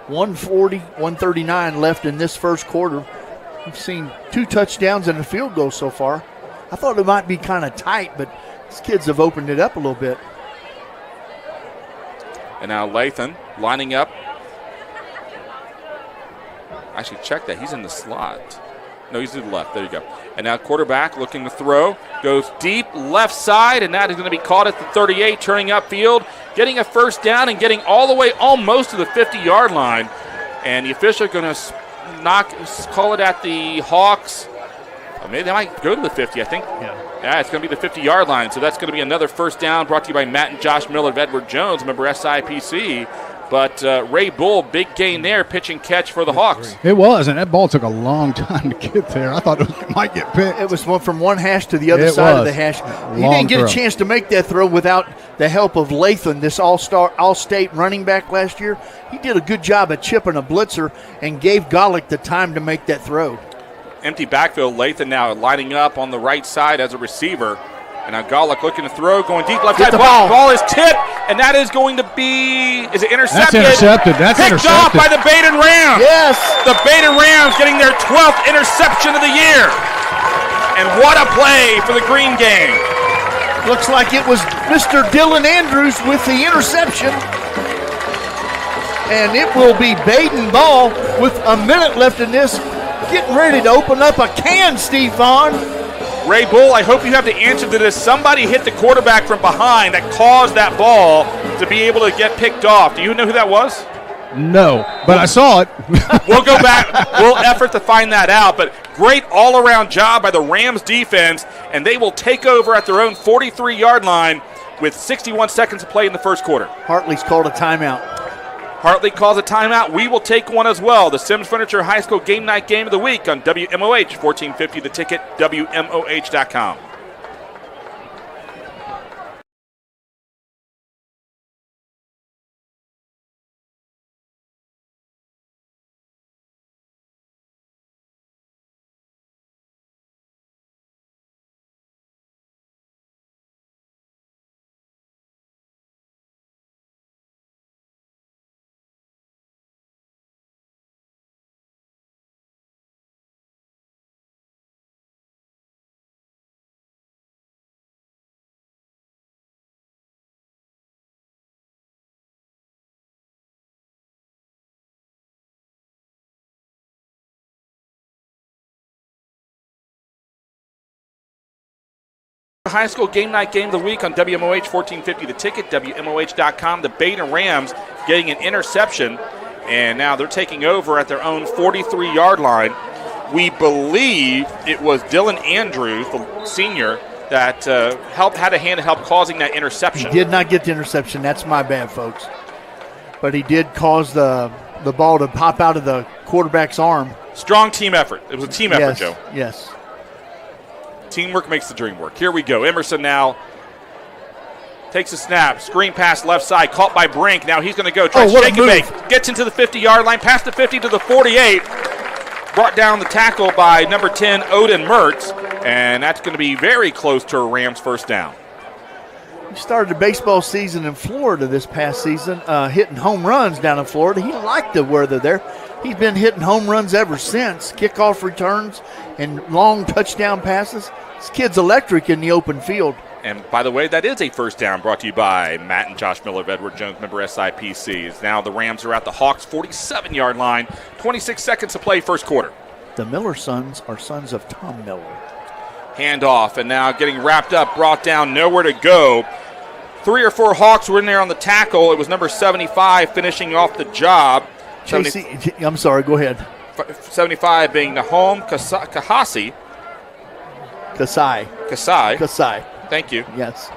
140, 139 left in this first quarter. We've seen 2 touchdowns and a field goal so far. I thought it might be kind of tight, but these kids have opened it up a little bit.
And now Lathan lining up. Actually, check that. He's in the slot. No, he's to the left. There you go. And now quarterback looking to throw. Goes deep left side, and that is going to be caught at the 38, turning upfield, getting a first down and getting all the way almost to the 50-yard line. And the official going to call it at the Hawks. Maybe they might go to the 50, I think. Yeah, it's going to be the 50-yard line. So that's going to be another first down brought to you by Matt and Josh Miller of Edward Jones, member SIPC. But Ray Bull, big gain there, pitch and catch for the Hawks.
It was, and that ball took a long time to get there. I thought it might get picked.
It was from one hash to the other side of the hash. He didn't get a chance to make that throw without the help of Lathan, this all-state running back last year. He did a good job of chipping a blitzer and gave Golick the time to make that throw.
Empty backfield, Lathan now lining up on the right side as a receiver. And now Golick looking to throw, going deep left side. Ball is tipped, and that is going to be, is it intercepted?
That's intercepted.
Picked off by the Badin Rams.
Yes.
The Badin Rams getting their 12th interception of the year. And what a play for the Green Gang.
Looks like it was Mr. Dylan Andrews with the interception. And it will be Badin ball with a minute left in this. Getting ready to open up a can, Steve Vaughn.
Ray Bull, I hope you have the answer to this. Somebody hit the quarterback from behind that caused that ball to be able to get picked off. Do you know who that was?
No, but I saw it.
We'll go back. We'll effort to find that out. But great all-around job by the Rams defense, and they will take over at their own 43-yard line with 61 seconds to play in the first quarter.
Hartley's called a timeout.
Hartley calls a timeout. We will take one as well. The Sims Furniture High School Game Night Game of the Week on WMOH, 1450 The Ticket, WMOH.com. High school game night game of the week on WMOH 1450 The Ticket, WMOH.com. The Badin Rams getting an interception, and now they're taking over at their own 43-yard line. We believe it was Dylan Andrews, the senior, that had a hand to help causing that interception.
He did not get the interception. That's my bad, folks. But he did cause the ball to pop out of the quarterback's arm.
Strong team effort. It was a team effort, Joe.
Yes.
Teamwork makes the dream work. Here we go. Emerson now takes a snap. Screen pass left side. Caught by Brink. Now he's going to go. Tries to shake and bake. Gets into the 50-yard line. Past the 50 to the 48. Brought down the tackle by number 10, Odin Mertz. And that's going to be very close to a Rams first down.
He started the baseball season in Florida this past season, hitting home runs down in Florida. He liked the weather there. He's been hitting home runs ever since. Kickoff returns and long touchdown passes. This kid's electric in the open field.
And by the way, that is a first down brought to you by Matt and Josh Miller of Edward Jones, member SIPCs. Now the Rams are at the Hawks' 47-yard line. 26 seconds to play first quarter.
The Miller sons are sons of Tom Miller.
Handoff, and now getting wrapped up, brought down, nowhere to go. 3 or 4 Hawks were in there on the tackle. It was number 75 finishing off the job.
I'm sorry, go ahead.
75 being Nahom Kasai.
Kasai.
Thank you.
Yes.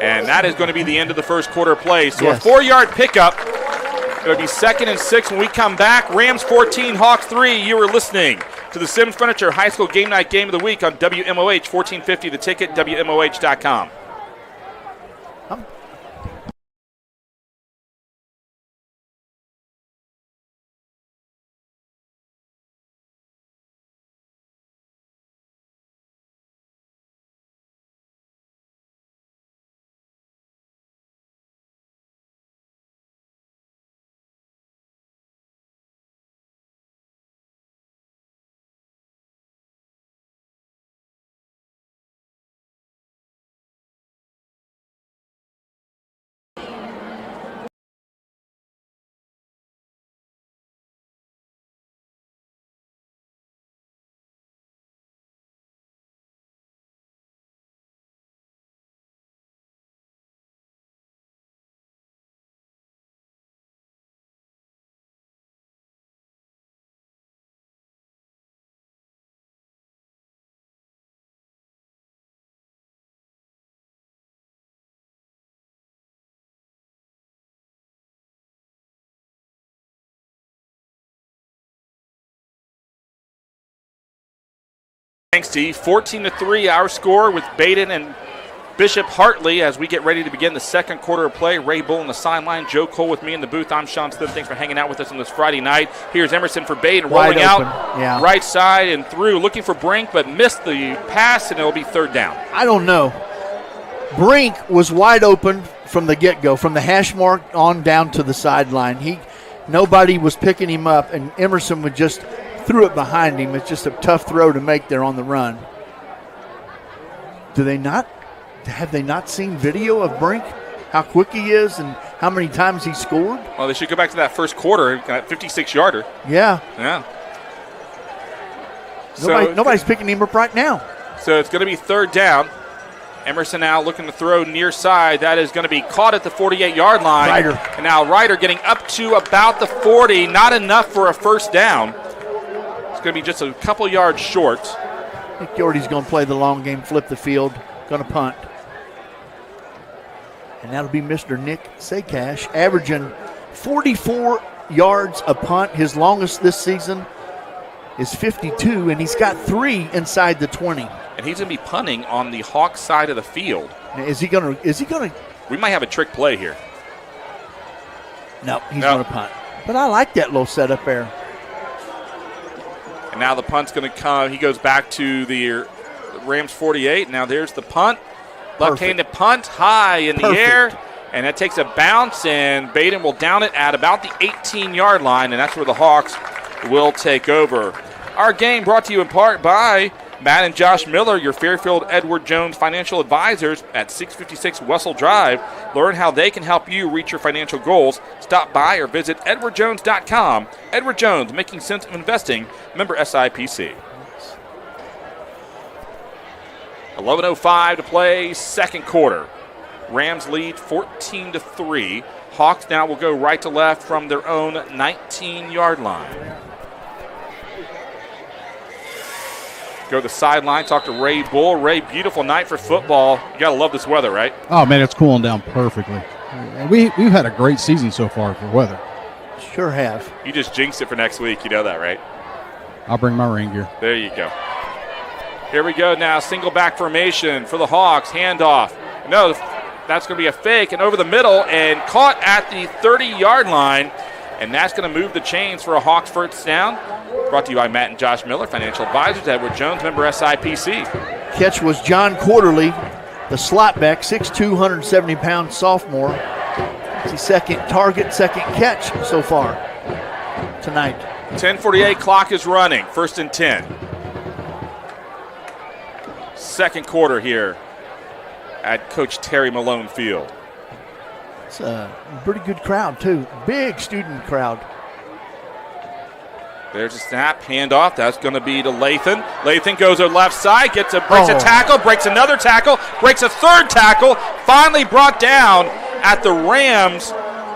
And that is going to be the end of the first quarter play. So
yes.
A 4-yard pickup. It'll be 2nd and 6 when we come back. Rams 14, Hawks 3. You are listening to the Sims Furniture High School Game Night Game of the Week on WMOH 1450 The Ticket, WMOH.com. Thanks, Steve. 14-3, our score with Badin and Bishop Hartley as we get ready to begin the second quarter of play. Ray Bull on the sideline, Joe Cole with me in the booth. I'm Sean Smith. Thanks for hanging out with us on this Friday night. Here's Emerson for Badin, rolling out right side and through, looking for Brink, but missed the pass, and it'll be third down.
I don't know. Brink was wide open from the get-go, from the hash mark on down to the sideline. Nobody was picking him up, and Emerson would just threw it behind him. It's just a tough throw to make there on the run. Have they not seen video of Brink, how quick he is and how many times he scored?
Well, they should go back to that first quarter, 56-yarder.
Yeah. Nobody's picking him up right now.
So it's going to be third down. Emerson now looking to throw near side. That is going to be caught at the 48-yard line.
Ryder.
And now Ryder getting up to about the 40. Not enough for a first down. It's going to be just a couple yards short.
I think Geordie's going to play the long game, flip the field, going to punt. And that'll be Mr. Nick Sakash, averaging 44 yards a punt. His longest this season is 52, and he's got 3 inside the 20.
And he's going to be punting on the Hawks side of the field.
Now, is he going to?
We might have a trick play here.
No, he's going to punt. But I like that little setup there.
And now the punt's going to come. He goes back to the Rams 48. Now there's the punt. Left-handed punt high in the air. And that takes a bounce, and Badin will down it at about the 18-yard line, and that's where the Hawks will take over. Our game brought to you in part by Matt and Josh Miller, your Fairfield Edward Jones financial advisors at 656 Wessel Drive. Learn how they can help you reach your financial goals. Stop by or visit edwardjones.com. Edward Jones, making sense of investing. Member SIPC. 11:05 to play, second quarter. Rams lead 14-3. Hawks now will go right to left from their own 19-yard line. Go to the sideline, talk to Ray Bull. Ray, beautiful night for football. You got to love this weather, right?
Oh, man, it's cooling down perfectly. We've had a great season so far for weather.
Sure have.
You just jinxed it for next week. You know that, right?
I'll bring my rain gear.
There you go. Here we go now. Single back formation for the Hawks. Handoff. No, that's going to be a fake and over the middle and caught at the 30-yard line. And that's going to move the chains for a Hawks first down. Brought to you by Matt and Josh Miller, financial advisors. Edward Jones, member SIPC.
Catch was John Quarterly, the slot back, 6'2", 170-pound sophomore. It's his second target, second catch so far tonight.
10:48 clock is running. First and 10. Second quarter here at Coach Terry Malone Field.
It's a pretty good crowd, too. Big student crowd.
There's a snap, handoff. That's going to be to Lathan. Lathan goes to the left side, breaks a tackle, breaks another tackle, breaks a third tackle. Finally brought down at the Rams.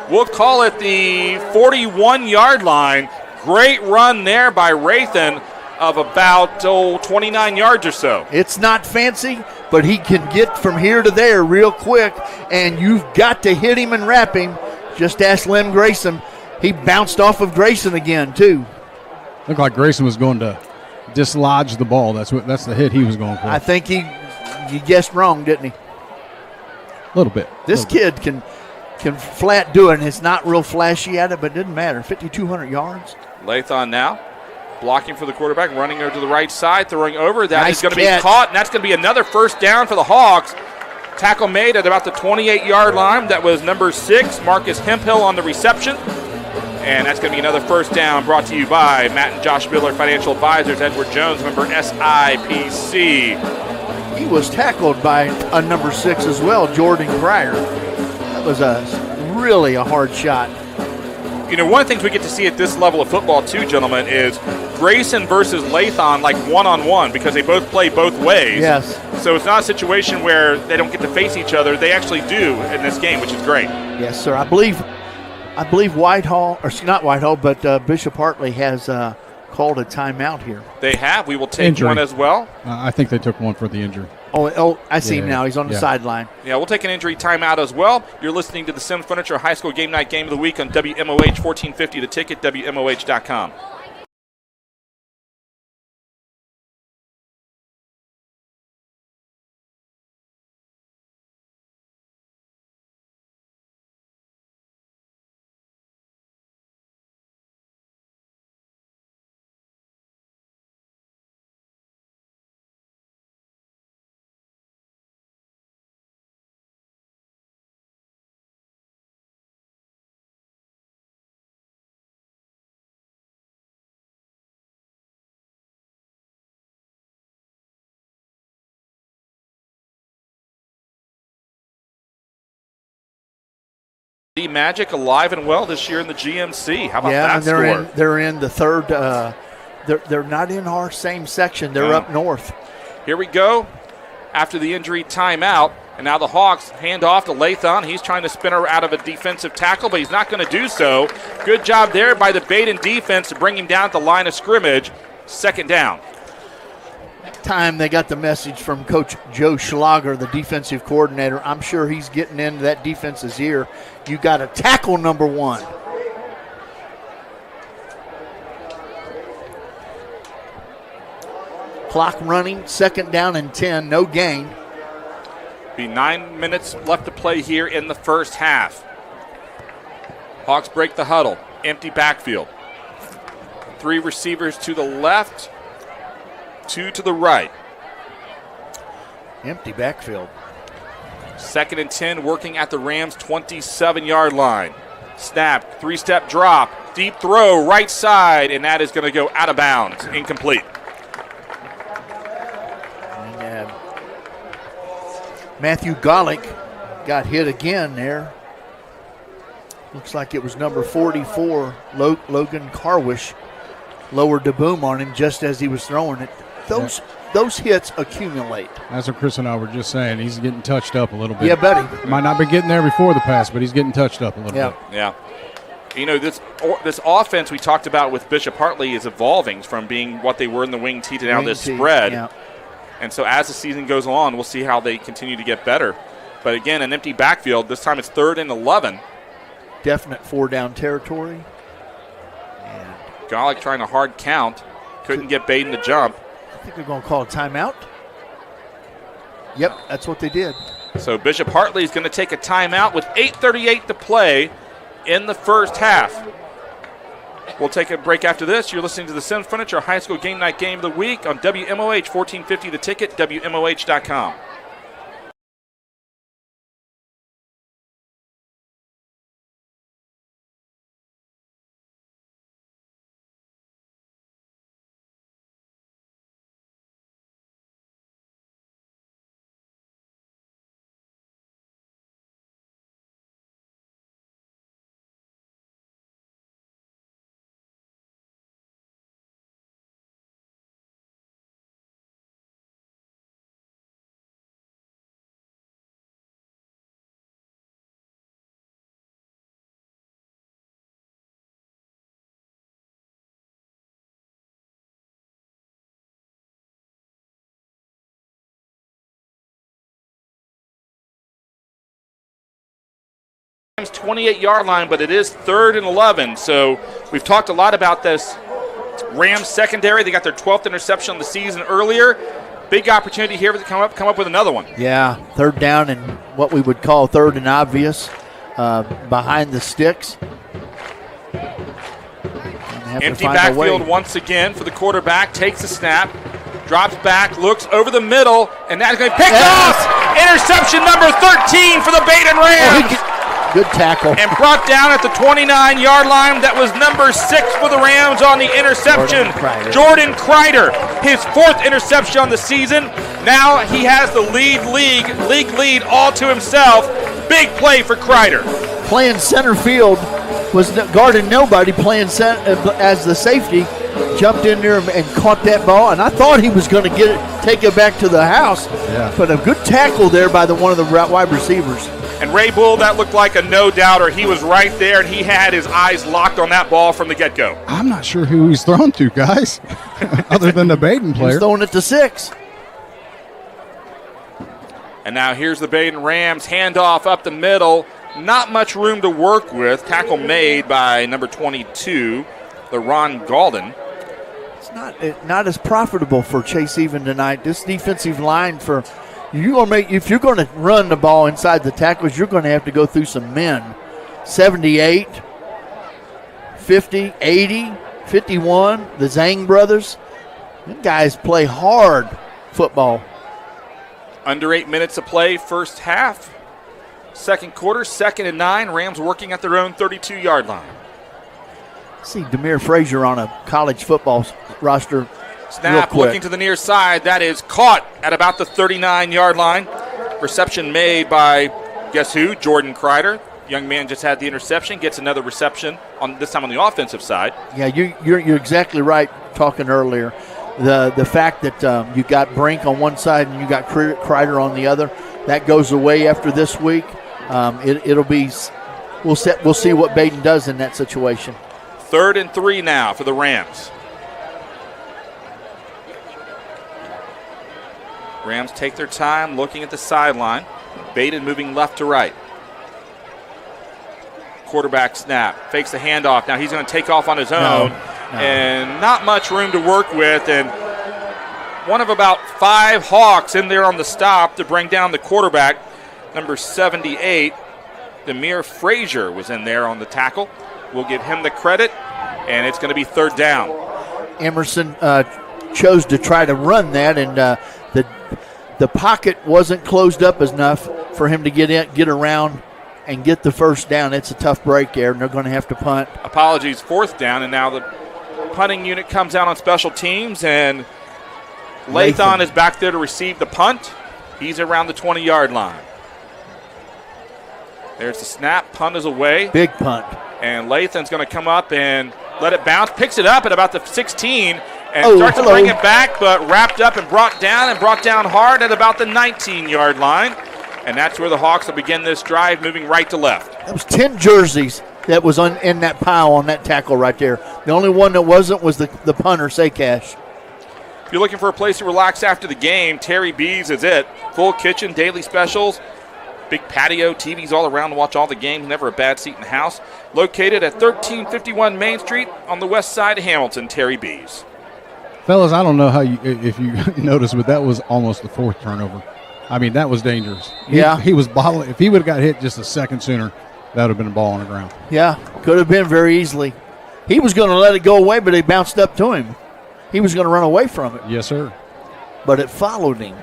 We'll call it the 41-yard line. Great run there by Lathan of about 29 yards or so.
It's not fancy, but he can get from here to there real quick, and you've got to hit him and wrap him. Just ask Lem Grayson. He bounced off of Grayson again, too.
Looked like Grayson was going to dislodge the ball. That's the hit he was going for.
I think he guessed wrong, didn't he?
A little bit.
This kid can flat do it, and it's not real flashy at it, but it doesn't matter. 5,200 yards.
Lathan now blocking for the quarterback, running over to the right side, throwing over. That is going to be
catch.
Caught, and that's going to be another first down for the Hawks. Tackle made at about the 28-yard line. That was number 6, Marcus Hemphill on the reception. And that's going to be another first down brought to you by Matt and Josh Miller, financial advisors. Edward Jones, member SIPC.
He was tackled by a number 6 as well, Jordan Cryer. That was really a hard shot.
You know, one of the things we get to see at this level of football, too, gentlemen, is Grayson versus Lathan like one-on-one because they both play both ways.
Yes.
So it's not a situation where they don't get to face each other. They actually do in this game, which is great.
Yes, sir. I believe Whitehall, or not Whitehall, but Bishop Hartley has called a timeout here.
They have. We will take one as well.
I think they took one for the injury.
Oh, I see him now. He's on the sideline.
Yeah, we'll take an injury timeout as well. You're listening to the Sims Furniture High School Game Night Game of the Week on WMOH 1450, the ticket, WMOH.com. Magic alive and well this year in the GMC. How about that score?
Yeah, they're in the third. They're not in our same section. They're up north.
Here we go after the injury timeout. And now the Hawks hand off to Lathan. He's trying to spin her out of a defensive tackle, but he's not going to do so. Good job there by the Badin defense to bring him down at the line of scrimmage. Second down.
Time they got the message from Coach Joe Schlager, the defensive coordinator. I'm sure he's getting into that defense's ear. You got to tackle number 1. Clock running, second down and 10, no gain.
Be 9 minutes left to play here in the first half. Hawks break the huddle, empty backfield. 3 receivers to the left, 2 to the right.
Empty backfield.
Second and 10, working at the Rams' 27-yard line. Snap, 3-step drop, deep throw, right side, and that is going to go out of bounds, incomplete.
And Matthew Golick got hit again there. Looks like it was number 44, Logan Carwish, lowered the boom on him just as he was throwing it. those hits accumulate.
That's what Chris and I were just saying. He's getting touched up a little bit.
Yeah, buddy.
Might not be getting there before the pass, but he's getting touched up a little bit.
Yeah. You know, this offense we talked about with Bishop Hartley is evolving from being what they were in the wing tee to now this spread.
Yeah.
And so as the season goes on, we'll see how they continue to get better. But again, an empty backfield. This time it's 3rd and 11.
Definite 4-down territory. And
Golick trying a hard count. Couldn't get Badin to jump.
I think they're going to call a timeout. Yep, that's what they did.
So Bishop Hartley is going to take a timeout with 8:38 to play in the first half. We'll take a break after this. You're listening to the Sims Furniture High School Game Night Game of the Week on WMOH 1450 The Ticket, WMOH.com. Rams 28-yard line, but it is 3rd and 11. So we've talked a lot about this Rams secondary. They got their 12th interception of the season earlier. Big opportunity here to come up with another one.
Yeah, 3rd down and what we would call 3rd and obvious, behind the sticks.
Empty backfield once again for the quarterback. Takes the snap, drops back, looks over the middle, and that's going to be picked off. Interception number 13 for the Badin Rams.
Good tackle.
And brought down at the 29-yard line. That was number 6 for the Rams on the interception. Jordan Kreider, his 4th interception on the season. Now he has the league lead all to himself. Big play for Kreider.
Playing center field, was guarding nobody, playing as the safety. Jumped in there and caught that ball, and I thought he was going to take it back to the house.
Yeah.
But a good tackle there by one of the wide receivers.
And Ray Bull, that looked like a no-doubter. He was right there, and he had his eyes locked on that ball from the get-go.
I'm not sure who he's thrown to, guys, other than the Badin player.
He's throwing it to 6.
And now here's the Badin Rams. Handoff up the middle. Not much room to work with. Tackle made by number 22, the Ron Galden.
It's not as profitable for Chase Even tonight. This defensive line if you're going to run the ball inside the tackles, you're going to have to go through some men. 78, 50, 80, 51, the Zhang brothers. Them guys play hard football.
Under 8 minutes of play, first half. Second quarter, 2nd and 9. Rams working at their own 32-yard line.
See Demir Frazier on a college football roster.
Snap looking to the near side. That is caught at about the 39-yard line. Reception made by, guess who? Jordan Kreider. Young man just had the interception. Gets another reception, this time on the offensive side.
Yeah, you're exactly right talking earlier. The fact that you got Brink on one side and you got Kreider on the other, that goes away after this week. It'll be we'll see what Badin does in that situation.
3rd and 3 now for the Rams. Rams take their time looking at the sideline. Badin moving left to right. Quarterback snap. Fakes the handoff. Now he's going to take off on his own. And not much room to work with. And one of about 5 Hawks in there on the stop to bring down the quarterback. Number 78, Demir Frazier, was in there on the tackle. We'll give him the credit. And it's going to be 3rd down.
Emerson chose to try to run that, and the pocket wasn't closed up enough for him to get around and get the first down. It's a tough break there, and they're going to have to punt.
Apologies, 4th down, and now the punting unit comes out on special teams, and Lathon is back there to receive the punt. He's around the 20-yard line. There's the snap. Punt is away.
Big punt.
And Lathon's going to come up and let it bounce. Picks it up at about the 16, and starts to bring it back, but wrapped up and brought down hard at about the 19-yard line. And that's where the Hawks will begin this drive, moving right to left.
That was 10 jerseys that was in that pile on that tackle right there. The only one that wasn't was the punter, Saycash.
If you're looking for a place to relax after the game, Terry B's is it. Full kitchen, daily specials, big patio, TVs all around to watch all the games, never a bad seat in the house. Located at 1351 Main Street on the west side of Hamilton, Terry B's.
Fellas, I don't know if you noticed, but that was almost the 4th turnover. I mean, that was dangerous. He was bottling. If he would have got hit just a second sooner, that would have been a ball on the ground.
Yeah, could have been very easily. He was going to let it go away, but it bounced up to him. He was going to run away from it.
Yes, sir.
But it followed him.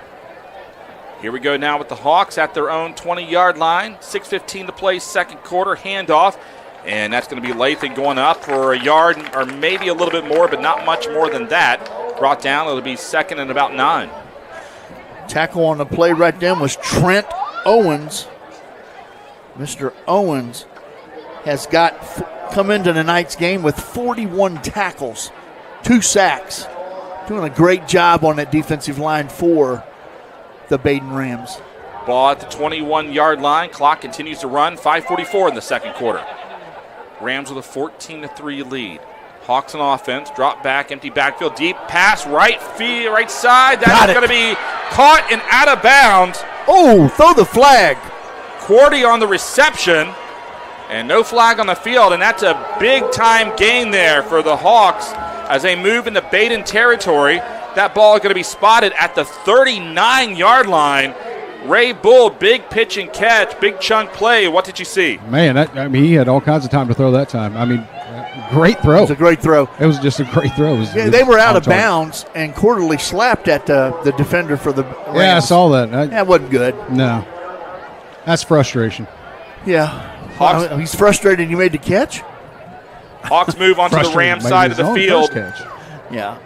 Here we go now with the Hawks at their own 20-yard line. 6:15 to play, second quarter, handoff. And that's going to be Lathan going up for a yard or maybe a little bit more, but not much more than that. Brought down, it'll be second and about 9.
Tackle on the play right then was Trent Owens. Mr. Owens has come into tonight's game with 41 tackles, 2 sacks. Doing a great job on that defensive line for the Badin Rams.
Ball at the 21-yard line. Clock continues to run. 5:44 in the second quarter. Rams with a 14-3 lead. Hawks on offense, drop back, empty backfield, deep pass, right side. That is going to be caught and out of bounds.
Oh, throw the flag.
Quarty on the reception, and no flag on the field, and that's a big-time gain there for the Hawks as they move into Badin territory. That ball is going to be spotted at the 39-yard line. Ray Bull, big pitch and catch, big chunk play. What did you see?
Man, he had all kinds of time to throw that time. I mean, great throw.
It was a great throw.
It was just a great throw.
They were out of bounds, and Quarterly slapped at the defender for the Rams.
Yeah, I saw that.
That wasn't good.
No. That's frustration.
Yeah.
Hawks.
He's frustrated he made the catch.
Hawks move onto the Rams side of the field.
Yeah.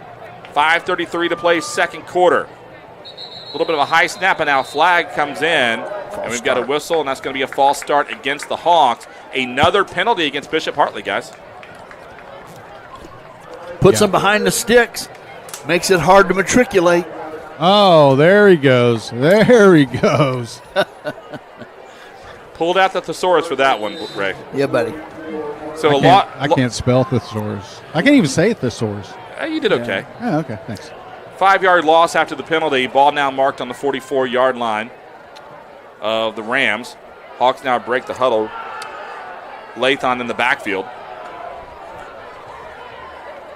5:33 to play, second quarter. A little bit of a high snap, and now flag comes in, and we've got a whistle, and that's going to be a false start against the Hawks. Another penalty against Bishop Hartley, guys.
Puts them behind the sticks. Makes it hard to matriculate.
Oh, there he goes. There he goes.
Pulled out the thesaurus for that one, Ray.
Yeah, buddy.
So
I can't spell thesaurus. I can't even say thesaurus.
You did okay.
Yeah, okay, thanks.
5-yard loss after the penalty. Ball now marked on the 44-yard line of the Rams. Hawks now break the huddle. Lathan in the backfield.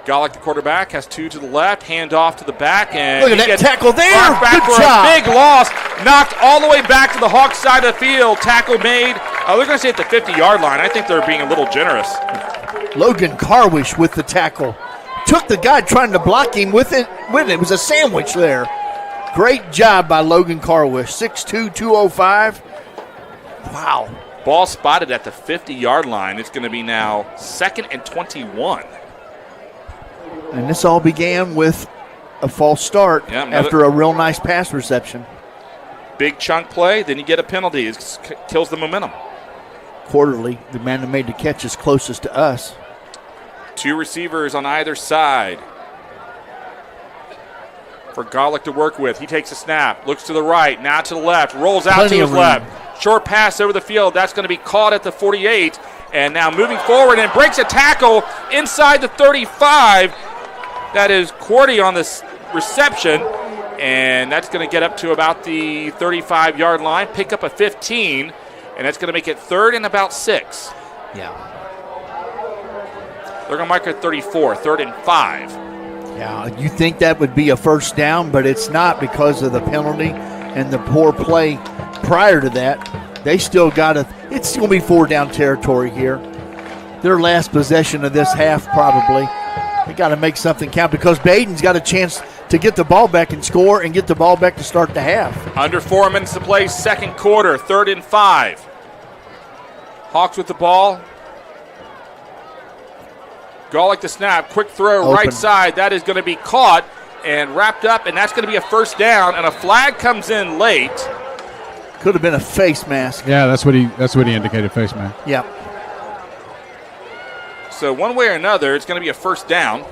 Golick, the quarterback, has 2 to the left. Hand off to the back. And
look at that tackle there.
Good job. A big loss. Knocked all the way back to the Hawks side of the field. Tackle made. They're going to say at the 50-yard line. I think they're being a little generous.
Logan Carwish with the tackle. Took the guy trying to block him with it. It was a sandwich there. Great job by Logan Carwish. 6'2", 205. Wow.
Ball spotted at the 50-yard line. It's going to be now second and 21.
And this all began with a false start after a real nice pass reception.
Big chunk play, then you get a penalty. It kills the momentum.
Quarterly, the man that made the catch is closest to us.
2 receivers on either side for Golick to work with. He takes a snap, looks to the right, now to the left, rolls out to his left. Short pass over the field. That's going to be caught at the 48. And now moving forward and breaks a tackle inside the 35. That is Quarty on this reception. And that's going to get up to about the 35-yard line, pick up a 15. And that's going to make it third and about 6.
Yeah.
They're going to mark it 34, 3rd and 5.
Yeah, you think that would be a first down, but it's not because of the penalty and the poor play prior to that. They still got it's going to be 4-down territory here. Their last possession of this half probably. They got to make something count because Badin's got a chance to get the ball back and score and get the ball back to start the half.
Under 4 minutes to play, second quarter, 3rd and 5. Hawks with the ball. Golick the snap, quick throw,
Open.
right side. That is going to be caught and wrapped up, and that's going to be a first down, and a flag comes in late.
Could have been a face mask.
Yeah, that's what he indicated, face mask.
Yeah.
So one way or another, it's going to be a first down.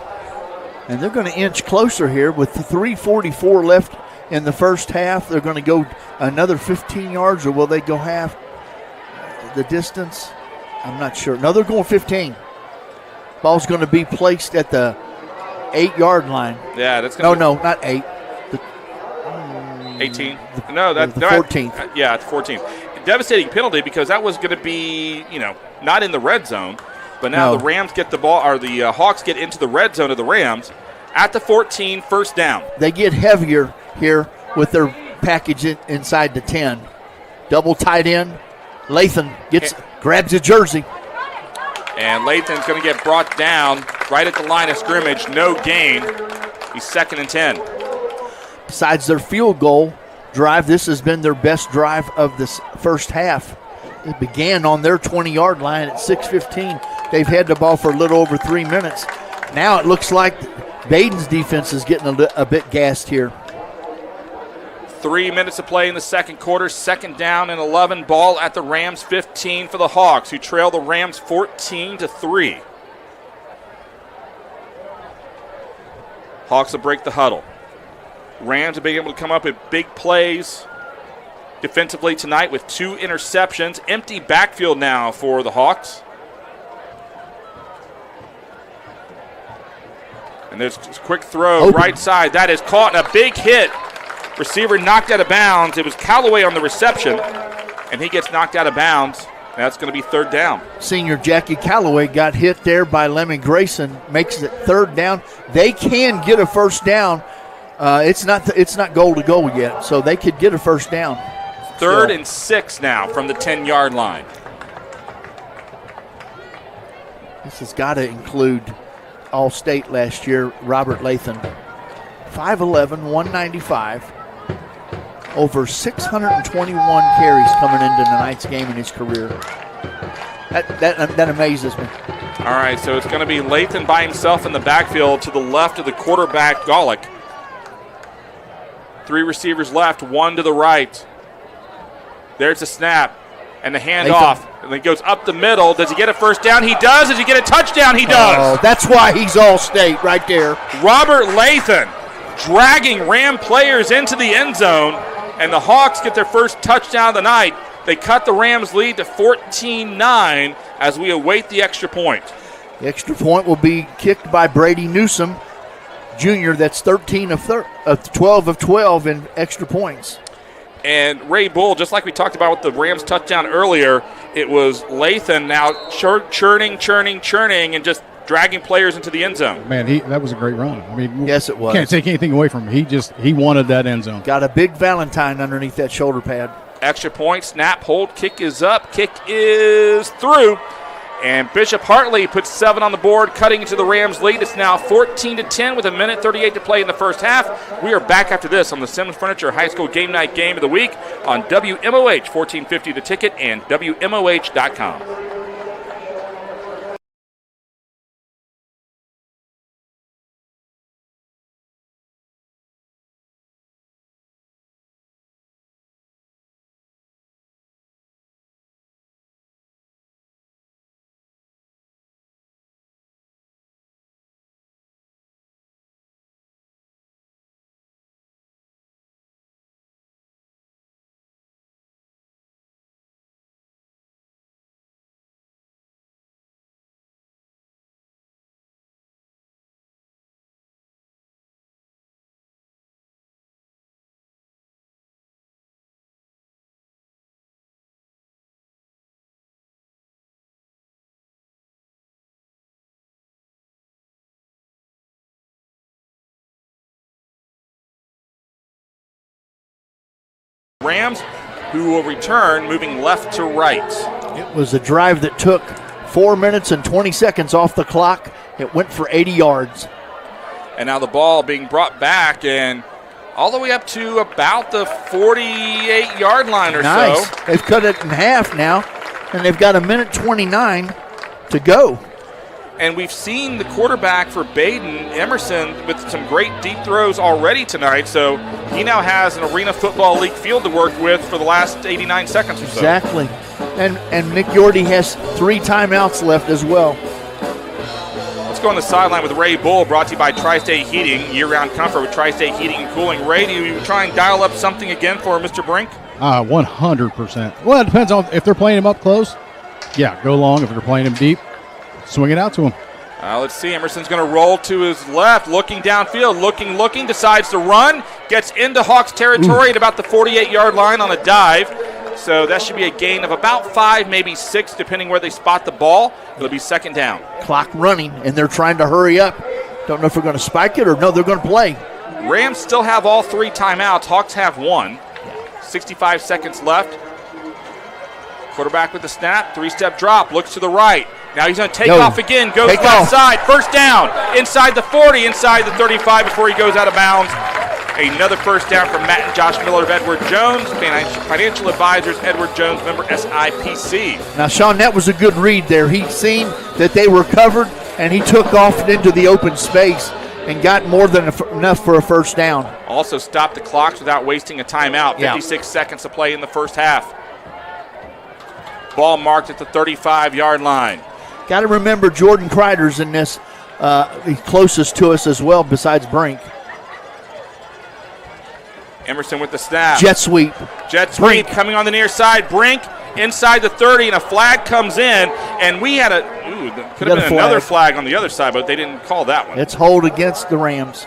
And they're going to inch closer here with 3:44 left in the first half. They're going to go another 15 yards, or will they go half the distance? I'm not sure. No, they're going 15. Ball's going to be placed at the 8-yard line.
Yeah, that's going to
No, not 8.
18? No, that's
the 14th.
Yeah, it's 14. Devastating penalty because that was going to be, not in the red zone. But now the Rams get the ball, or the Hawks get into the red zone of the Rams at the 14, first down.
They get heavier here with their package inside the 10. Double tight end. Lathan grabs his jersey.
And Lathan's going to get brought down right at the line of scrimmage. No gain. He's 2nd and 10.
Besides their field goal drive, this has been their best drive of this first half. It began on their 20-yard line at 6:15. They've had the ball for a little over 3 minutes. Now it looks like Badin's defense is getting a bit gassed here.
3 minutes to play in the second quarter. 2nd down and 11. Ball at the Rams 15 for the Hawks, who trail the Rams 14-3. Hawks will break the huddle. Rams have been able to come up with big plays defensively tonight with 2 interceptions. Empty backfield now for the Hawks. And there's a quick throw right side. That is caught in a big hit. Receiver knocked out of bounds. It was Callaway on the reception, and he gets knocked out of bounds. That's going to be 3rd down.
Senior Jackie Callaway got hit there by Lemon Grayson, makes it 3rd down. They can get a first down. It's not goal to goal yet, so they could get a first down.
3rd and 6 now from the 10-yard line.
This has got to include All-State last year, Robert Lathan. 5'11", 195. Over 621 carries coming into tonight's game in his career. That amazes me.
All right, so it's going to be Lathan by himself in the backfield to the left of the quarterback, Golick. 3 receivers left, 1 to the right. There's the snap and the handoff. And then goes up the middle. Does he get a first down? He does. Does he get a touchdown? He does.
Oh, that's why he's All-State right there.
Robert Lathan dragging Ram players into the end zone, and the Hawks get their first touchdown of the night. They cut the Rams' lead to 14-9 as we await the extra point.
The extra point will be kicked by Brady Newsom, Jr. That's 13 of 12 of 12 in extra points.
And Ray Bull, just like we talked about with the Rams touchdown earlier, it was Lathan now churning, and just dragging players into the end zone.
Man, that was a great run. I mean,
yes, it was.
Can't take anything away from him. He wanted that end zone.
Got a big Valentine underneath that shoulder pad.
Extra point, snap, hold, kick is up, kick is through. And Bishop Hartley puts 7 on the board, cutting into the Rams' lead. It's now 14-10 with 1:38 to play in the first half. We are back after this on the Sims Furniture High School Game Night Game of the Week on WMOH 1450 The Ticket and WMOH.com. Rams, who will return moving left to right.
It was a drive that took 4 minutes and 20 seconds off the clock. It went for 80 yards.
And now the ball being brought back and all the way up to about the 48-yard line or
nice.
so.
They've cut it in half now, and they've got 1:29 to go.
And we've seen the quarterback for Badin, Emerson, with some great deep throws already tonight. So he now has an Arena Football League field to work with for the last 89 seconds or so.
Exactly. And Nick Yorty has 3 timeouts left as well.
Let's go on the sideline with Ray Bull, brought to you by Tri-State Heating, year-round comfort with Tri-State Heating and Cooling. Ray, do you try and dial up something again for Mr. Brink?
100%. Well, it depends on if they're playing him up close. Yeah, go long. If they're playing him deep, swing it out to him.
Let's see. Emerson's going to roll to his left, looking downfield, looking, decides to run, gets into Hawks territory at about the 48-yard line on a dive. So that should be a gain of about 5, maybe 6, depending where they spot the ball. It'll be second down.
Clock running, and they're trying to hurry up. Don't know if they're going to spike it or no, they're going to play.
Rams still have all 3 timeouts. Hawks have 1. 65 seconds left. Quarterback with the snap, 3-step drop, looks to the right. Now he's going to take off again, goes left side, first down, inside the 40, inside the 35 before he goes out of bounds. Another first down from Matt and Josh Miller of Edward Jones, financial advisors, Edward Jones, member SIPC.
Now, Sean, that was a good read there. He'd seen that they were covered, and he took off into the open space and got more than enough for a first down.
Also stopped the clocks without wasting a timeout. 56 seconds to play in the first half. Ball marked at the 35-yard line.
Got to remember Jordan Kreider's in this. He's closest to us as well besides Brink.
Emerson with the snap.
Jet sweep.
Brink coming on the near side. Brink inside the 30, and a flag comes in. And we had could have been another flag on the other side, but they didn't call that one.
It's hold against the Rams.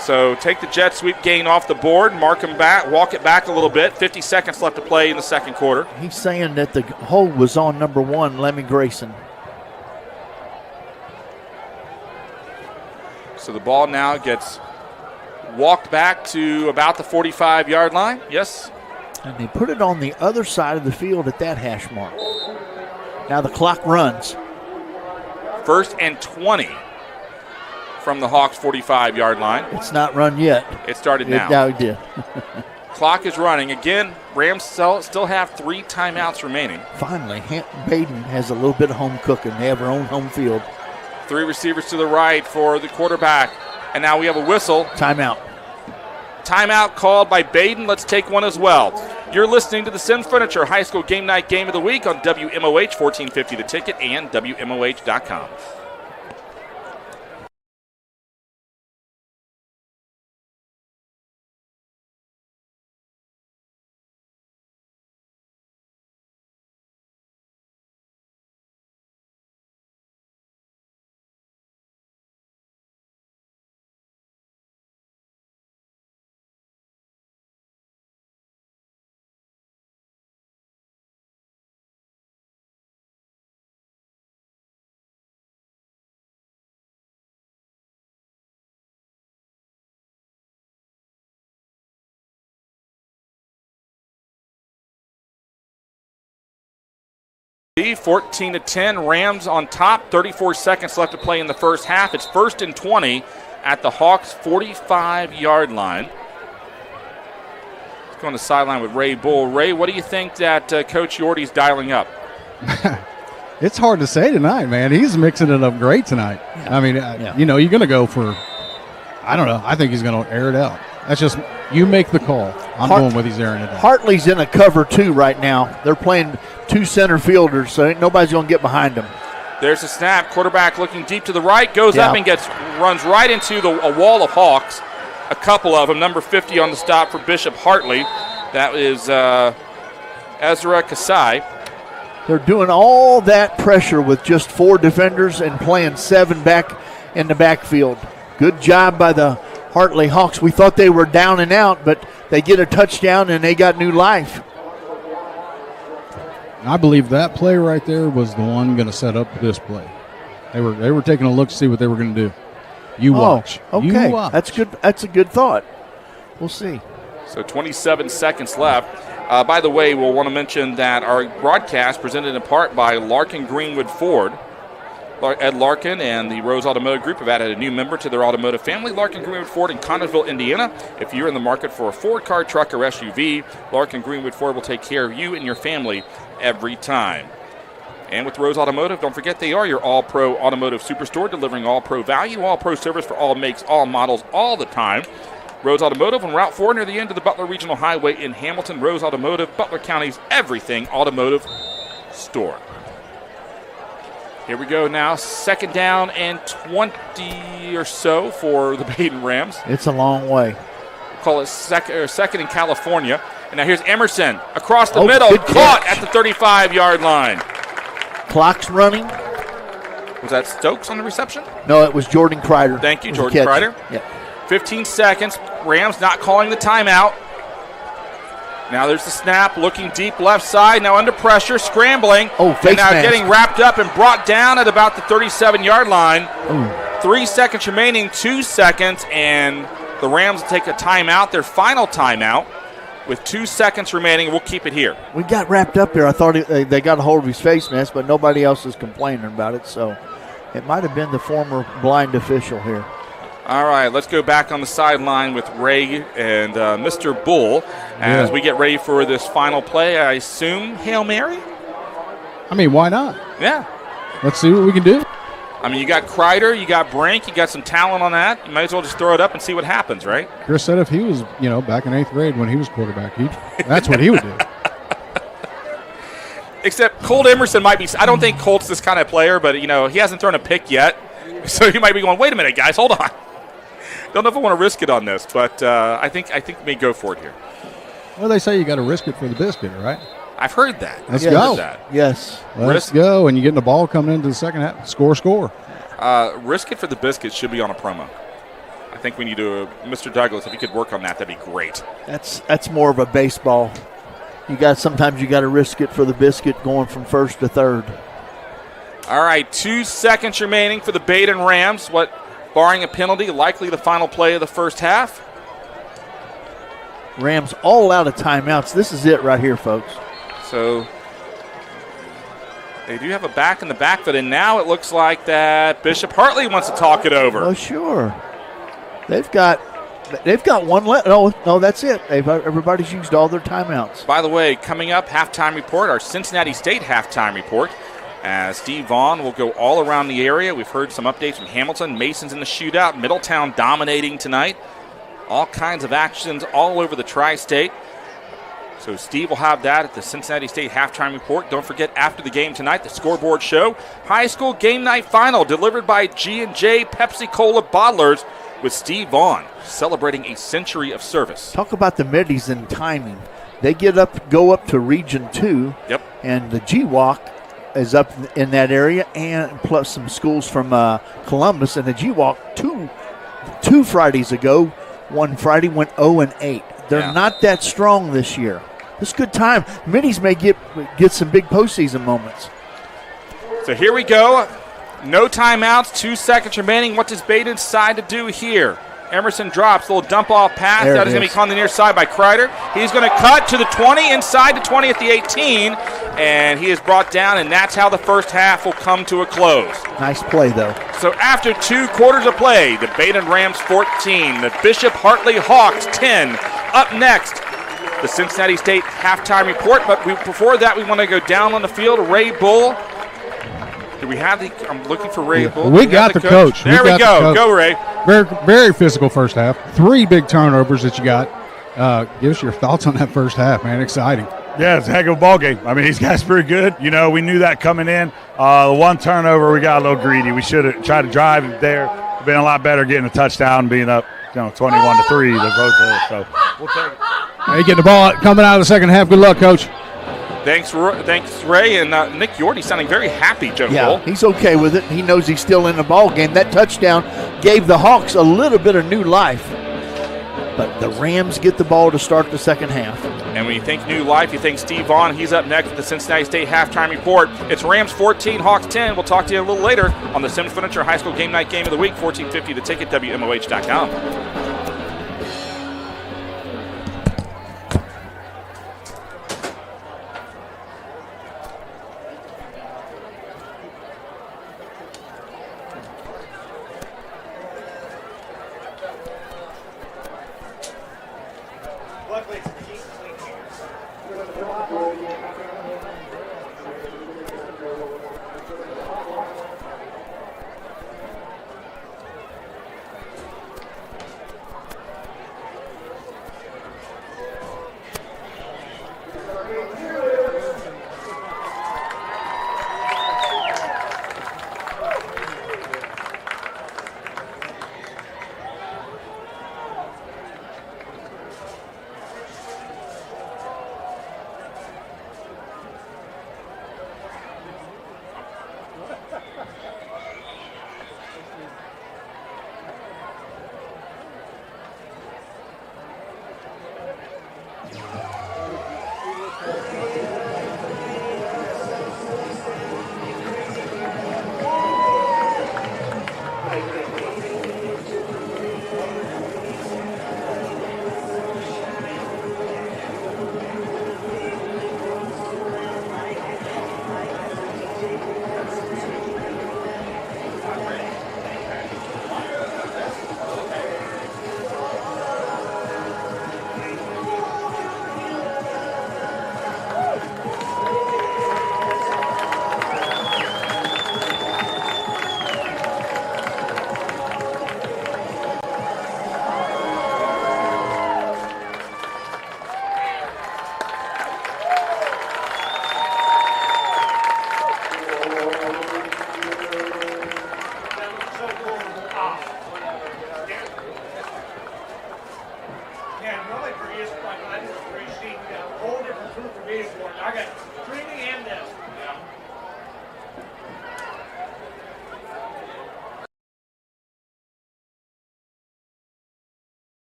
So take the jet sweep gain off the board, mark him back, walk it back a little bit. 50 seconds left to play in the second quarter.
He's saying that the hold was on number 1, Lemmy Grayson.
So the ball now gets walked back to about the 45-yard line. Yes?
And they put it on the other side of the field at that hash mark. Now the clock runs.
1st and 20 from the Hawks' 45-yard line.
It's not run yet.
It started now.
Now it did.
Clock is running. Again, Rams still have 3 timeouts remaining.
Finally, Badin has a little bit of home cooking. They have their own home field.
3 receivers to the right for the quarterback. And now we have a whistle.
Timeout.
Timeout called by Badin. Let's take one as well. You're listening to the Sims Furniture High School Game Night Game of the Week on WMOH 1450 The Ticket and WMOH.com. Tennessee, 14-10. Rams on top. 34 seconds left to play in the first half. It's 1st and 20 at the Hawks' 45-yard line. Let's go on the sideline with Ray Bull. Ray, what do you think that Coach Yordy's dialing up?
It's hard to say tonight, man. He's mixing it up great tonight. Yeah. I mean, you know, you're going to go for, I don't know, I think he's going to air it out. That's just, you make the call. I'm going with he's airing it out.
Hartley's in a cover 2 right now. They're playing 2 center fielders, so ain't nobody's going to get behind them.
There's a snap. Quarterback looking deep to the right, goes up and runs right into a wall of Hawks. A couple of them. Number 50 on the stop for Bishop Hartley. That is Ezra Kasai.
They're doing all that pressure with just 4 defenders and playing 7 back in the backfield. Good job by the Hartley Hawks. We thought they were down and out, but they get a touchdown and they got new life.
I believe that play right there was the one going to set up this play. They were taking a look to see what they were going to do. You watch.
Okay,
you watch.
That's good. That's a good thought. We'll see.
So 27 seconds left. By the way, we'll want to mention that our broadcast presented in part by Larkin Greenwood Ford. Ed Larkin and the Rose Automotive Group have added a new member to their automotive family, Larkin Greenwood Ford in Connersville, Indiana. If you're in the market for a Ford car, truck, or SUV, Larkin Greenwood Ford will take care of you and your family every time. And with Rose Automotive, don't forget they are your all-pro automotive superstore, delivering all-pro value, all-pro service for all makes, all models, all the time. Rose Automotive on Route 4 near the end of the Butler Regional Highway in Hamilton. Rose Automotive, Butler County's everything automotive store. Here we go now, 2nd down and 20 or so for the Badin Rams.
It's a long way.
Call it second in California. And now here's Emerson across the middle,
good
caught
catch.
at the 35-yard line.
Clock's running.
Was that Stokes on the reception?
No, it was Jordan Kreider.
Thank you,
It was a
Jordan
catch.
Kreider.
Yeah.
15 seconds. Rams not calling the timeout. Now there's the snap, looking deep left side. Now under pressure, scrambling.
Oh, face
and now
mask.
getting wrapped up and brought down at about the 37-yard line.
Ooh.
3 seconds remaining, 2 seconds, and the Rams will take a timeout, their final timeout. With 2 seconds remaining, we'll keep it here.
We got wrapped up here. I thought they got a hold of his face mask, but nobody else is complaining about it. So it might have been the former blind official here.
All right, let's go back on the sideline with Ray and Mr. Bull as we get ready for this final play. I assume Hail Mary?
I mean, why not?
Yeah.
Let's see what we can do.
I mean, you got Kreider, you got Brink, you got some talent on that. You might as well just throw it up and see what happens, right?
Chris said if he was, back in 8th grade when he was quarterback, that's what he would do.
Except Colt Emerson might be – I don't think Colt's this kind of player, but, he hasn't thrown a pick yet. So you might be going, wait a minute, guys, hold on. Don't know if I want to risk it on this, but I think we may go for it here.
Well, they say you got to risk it for the biscuit, right?
I've heard that.
Let's
Yes.
go.
That.
Yes.
Let's go. And you get the ball coming into the second half. Score.
Risk it for the biscuit should be on a promo. I think we need to Mr. Douglas, if you could work on that, that'd be great.
That's more of a baseball. Sometimes you got to risk it for the biscuit going from first to third.
All right, 2 seconds remaining for the Badin Rams. Barring a penalty, likely the final play of the first half.
Rams all out of timeouts. This is it right here, folks.
So they do have a back in the backfield, and now it looks like that Bishop Hartley wants to talk it over.
Oh, sure. They've got one left. No, that's it. Everybody's used all their timeouts.
By the way, coming up, halftime report, our Cincinnati State halftime report. As Steve Vaughn will go all around the area. We've heard some updates from Hamilton. Mason's in the shootout. Middletown dominating tonight. All kinds of actions all over the tri-state. So Steve will have that at the Cincinnati State halftime report. Don't forget, after the game tonight, the scoreboard show. High school game night final delivered by G&J Pepsi-Cola Bottlers with Steve Vaughn celebrating a century of service.
Talk about the middies and timing. They go up to Region 2.
Yep.
And the GWalk is up in that area, and plus some schools from Columbus. And the GWalk two Fridays ago, one Friday went 0-8. They're not that strong this year. It's a good time. Middies may get some big postseason moments.
So here we go. No timeouts, 2 seconds remaining. What does Badin decide to do here? Emerson drops, a little dump off pass. That is going to be on the near side by Kreider. He's going to cut to the 20, inside the 20 at the 18, and he is brought down, and that's how the first half will come to a close.
Nice play, though.
So after 2 quarters of play, the Badin Rams 14, the Bishop Hartley Hawks 10. Up next, the Cincinnati State halftime report, but before that, we want to go down on the field. Ray Bull. Do we have I'm looking for Ray Bull.
We got the coach.
There we go. Go, Ray.
Very, very physical first half. 3 big turnovers that you got. Give us your thoughts on that first half, man. Exciting.
Yeah, it's a heck of a ball game. I mean, these guys are pretty good. We knew that coming in. The one turnover, we got a little greedy. We should have tried to drive it there. Been a lot better getting a touchdown and being up, 21-3. So we'll take it.
Hey, getting the ball coming out of the second half. Good luck, Coach.
Thanks, Ray. And Nick Yorty sounding very happy, Joe Bull.
He's okay with it. He knows he's still in the ball game. That touchdown gave the Hawks a little bit of new life. But the Rams get the ball to start the second half.
And when you think new life, you think Steve Vaughn. He's up next with the Cincinnati State halftime report. It's Rams 14, Hawks 10. We'll talk to you a little later on the Sims Furniture High School Game Night Game of the Week, 1450 The Ticket, WMOH.com.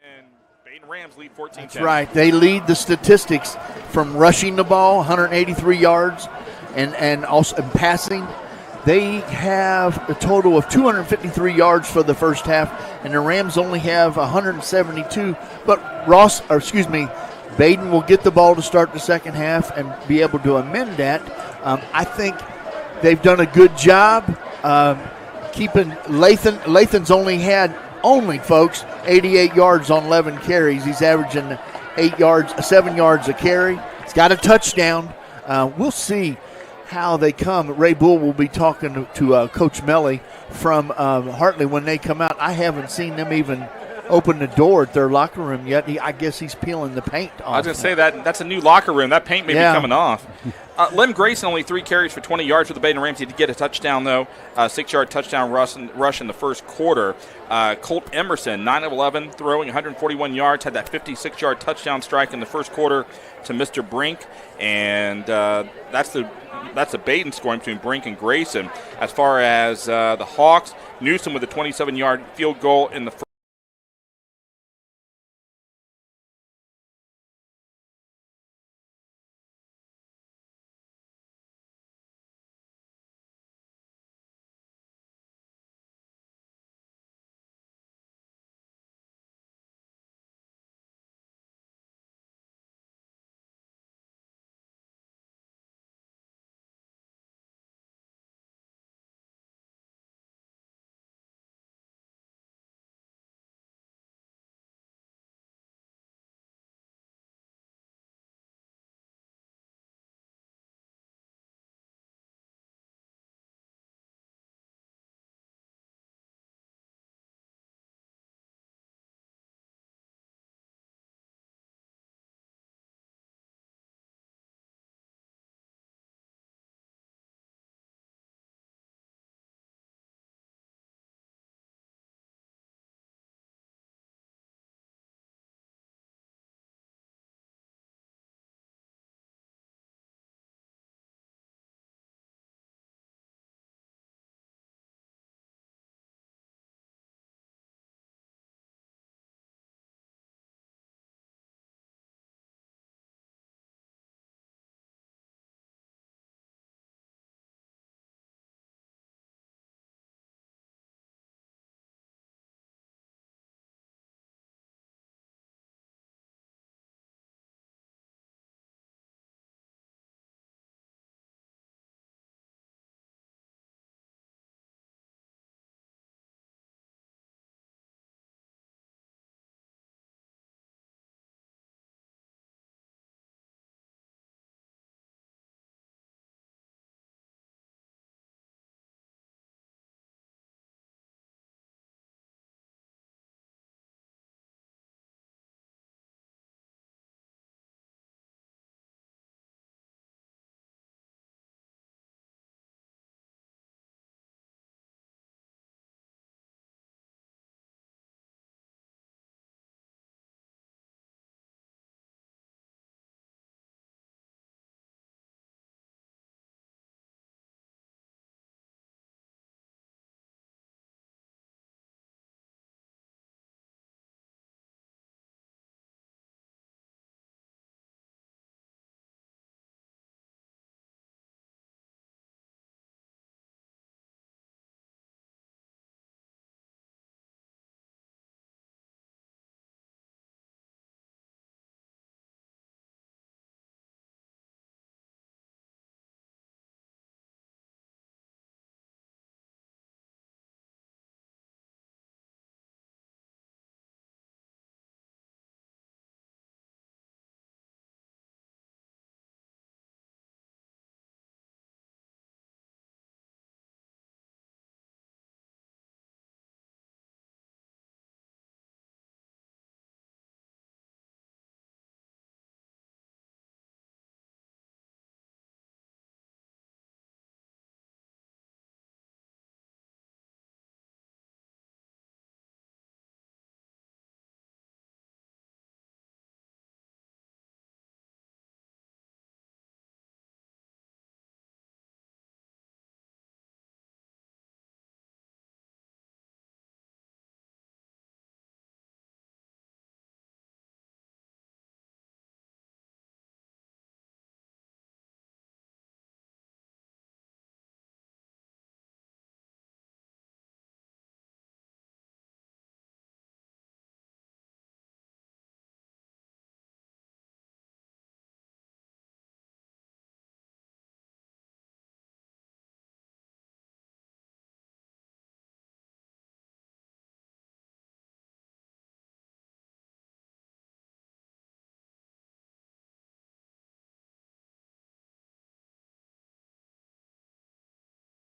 And Badin Rams lead 14-10.
That's right. They lead the statistics from rushing the ball, 183 yards, and also passing. They have a total of 253 yards for the first half, and the Rams only have 172. But Badin will get the ball to start the second half and be able to amend that. I think they've done a good job keeping Lathan. Lathan's only, folks, 88 yards on 11 carries. He's averaging 7 yards a carry. He's got a touchdown. We'll see how they come. Ray Bull will be talking to Coach Melly from Hartley when they come out. I haven't seen them even open the door at their locker room yet. I guess he's peeling the paint off.
I was going to say that's a new locker room. That paint may be coming off. Lem Grayson only 3 carries for 20 yards for the Badin Rams. He did get a touchdown, though, 6-yard touchdown rush in the first quarter. Colt Emerson, 9 of 11, throwing 141 yards, had that 56-yard touchdown strike in the first quarter to Mr. Brink. And that's the Badin scoring between Brink and Grayson. As far as the Hawks, Newsom with a 27-yard field goal in the first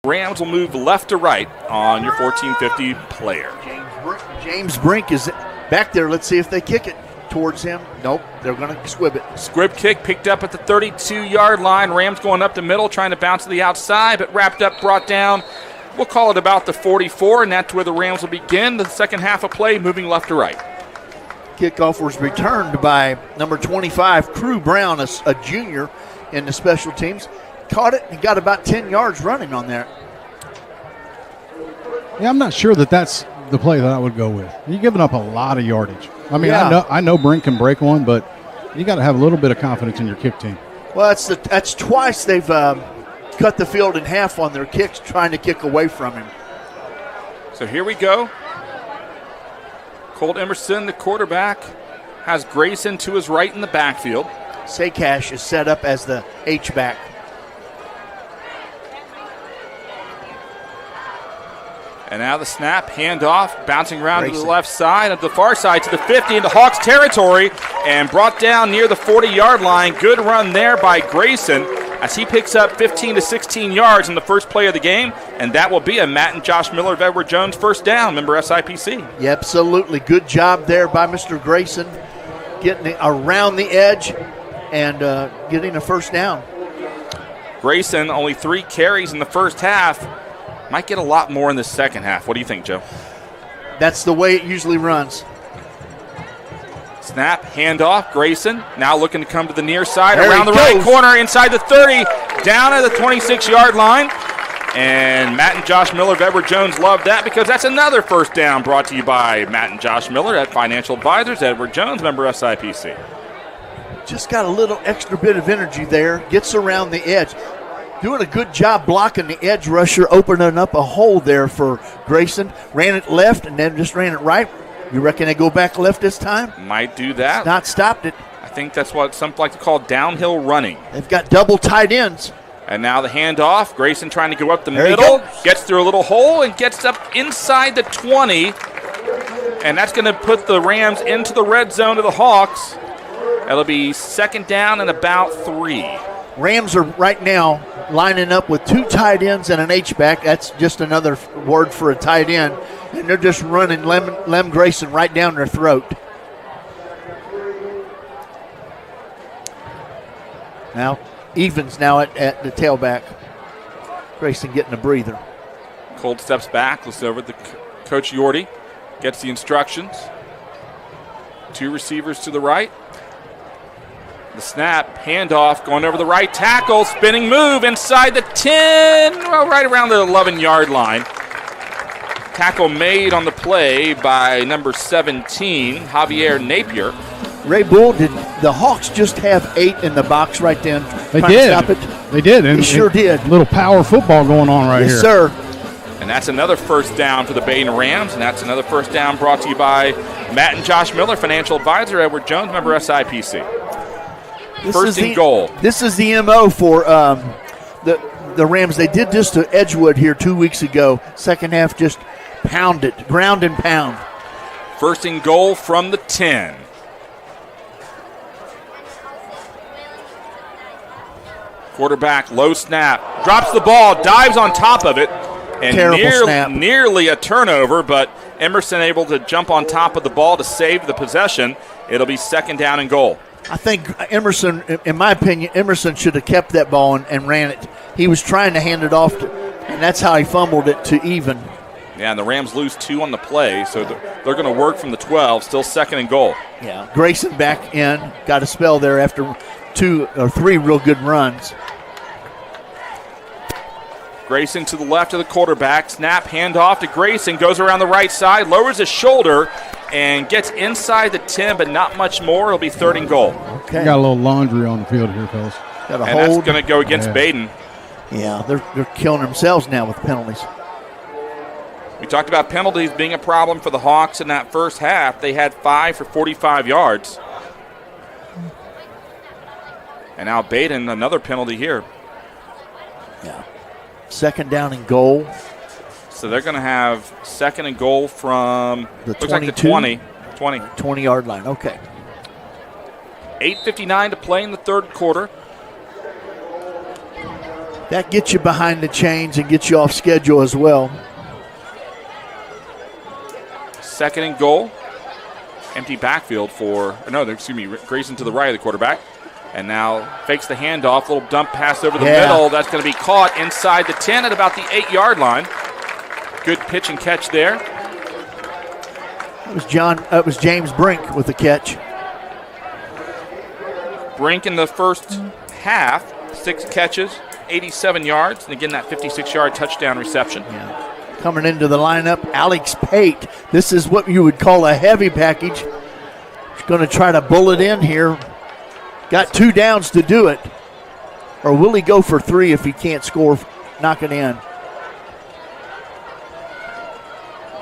Rams will move left to right on your 1450 player.
James Brink is back there. Let's see if they kick it towards him. Nope, they're going to squib it.
Squib kick picked up at the 32-yard line. Rams going up the middle, trying to bounce to the outside, but wrapped up, brought down. We'll call it about the 44, and that's where the Rams will begin the second half of play, moving left to right.
Kickoff was returned by number 25, Crew Brown, a junior in the special teams. Caught it and got about 10 yards running on there.
Yeah, I'm not sure that's the play that I would go with. You're giving up a lot of yardage. I mean,
Yeah.
I know Brink can break one, but you got to have a little bit of confidence in your kick team.
Well, that's twice they've cut the field in half on their kicks, trying to kick away from him.
So here we go. Colt Emerson, the quarterback, has Grayson to his right in the backfield.
Sakash is set up as the H-back.
And now the snap, handoff, bouncing around to the left side, of the far side to the 50 into Hawks territory, and brought down near the 40-yard line. Good run there by Grayson as he picks up 15 to 16 yards in the first play of the game, and that will be a Matt and Josh Miller of Edward Jones first down, member SIPC.
Yeah, absolutely. Good job there by Mr. Grayson, getting around the edge and getting a first down.
Grayson, only 3 carries in the first half. Might get a lot more in the second half. What do you think, Joe?
That's the way it usually runs.
Snap, handoff, Grayson now looking to come to the near side,
There
around
he
the right
goes.
corner, inside the 30, down at the 26-yard line. And Matt and Josh Miller of Edward Jones love that because that's another first down brought to you by Matt and Josh Miller at Financial Advisors, Edward Jones, member SIPC.
Just got a little extra bit of energy there, gets around the edge. Doing a good job blocking the edge rusher, opening up a hole there for Grayson. Ran it left and then just ran it right. You reckon they go back left this time?
Might do that.
Not stopped it.
I think that's what some like to call downhill running.
They've got double tight ends.
And now the handoff. Grayson trying to go up the
There he
middle.
goes.
Gets through a little hole and gets up inside the 20. And that's going to put the Rams into the red zone of the Hawks. It'll be second down and about 3.
Rams are right now lining up with 2 tight ends and an H-back. That's just another word for a tight end. And they're just running Lem Grayson right down their throat. Now, Evans now at the tailback. Grayson getting a breather.
Colt steps back, looks over at the Coach Yorty, gets the instructions. 2 receivers to the right. The snap, handoff, going over the right tackle, spinning move inside the 10, well, right around the 11-yard line. Tackle made on the play by number 17, Javier Napier.
Ray Bull, did the Hawks just have 8 in the box right then?
They
trying to
did.
Stop it?
They did. And
They sure did.
Little power football going on right
Yes,
here.
sir.
And that's another first down for the Badin Rams, and that's another first down brought to you by Matt and Josh Miller, Financial Advisor, Edward Jones, member SIPC. First and goal.
This is the MO for the Rams. They did this to Edgewood here 2 weeks ago. Second half, just pound it, ground and pound.
First and goal from the 10. Quarterback, low snap, drops the ball, dives on top of it, and
Terrible snap.
nearly a turnover, but Emerson able to jump on top of the ball to save the possession. It'll be second down and goal.
I think Emerson, in my opinion, Emerson should have kept that ball and ran it. He was trying to hand it off, and that's how he fumbled it to even.
Yeah, and the Rams lose 2 on the play, so they're going to work from the 12, still second and goal.
Yeah, Grayson back in, got a spell there after 2 or 3 real good runs.
Grayson to the left of the quarterback. Snap, handoff to Grayson. Goes around the right side, lowers his shoulder, and gets inside the 10, but not much more. It'll be third and goal.
Okay.
Got a little laundry on the field here, fellas.
Got a
And
hold.
that's going to go against
Yeah.
Badin.
Yeah, they're killing themselves now with penalties.
We talked about penalties being a problem for the Hawks in that first half. They had 5 for 45 yards. And now Badin, another penalty here.
Yeah. Second down and goal.
So they're going to have second and goal from
The
looks like the
22?
20.
20-yard line. Okay.
8:59 to play in the third quarter.
That gets you behind the chains and gets you off schedule as well.
2nd and goal. Empty backfield Grayson to the right of the quarterback. And now fakes the handoff, little dump pass over the middle. That's going to be caught inside the 10 at about the 8-yard line. Good pitch and catch there.
That was James Brink with the catch.
Brink in the first half, 6 catches, 87 yards, and again that 56-yard touchdown reception.
Yeah. Coming into the lineup, Alex Pate. This is what you would call a heavy package. He's going to try to bull it in here. Got 2 downs to do it. Or will he go for 3 if he can't score, knock it in?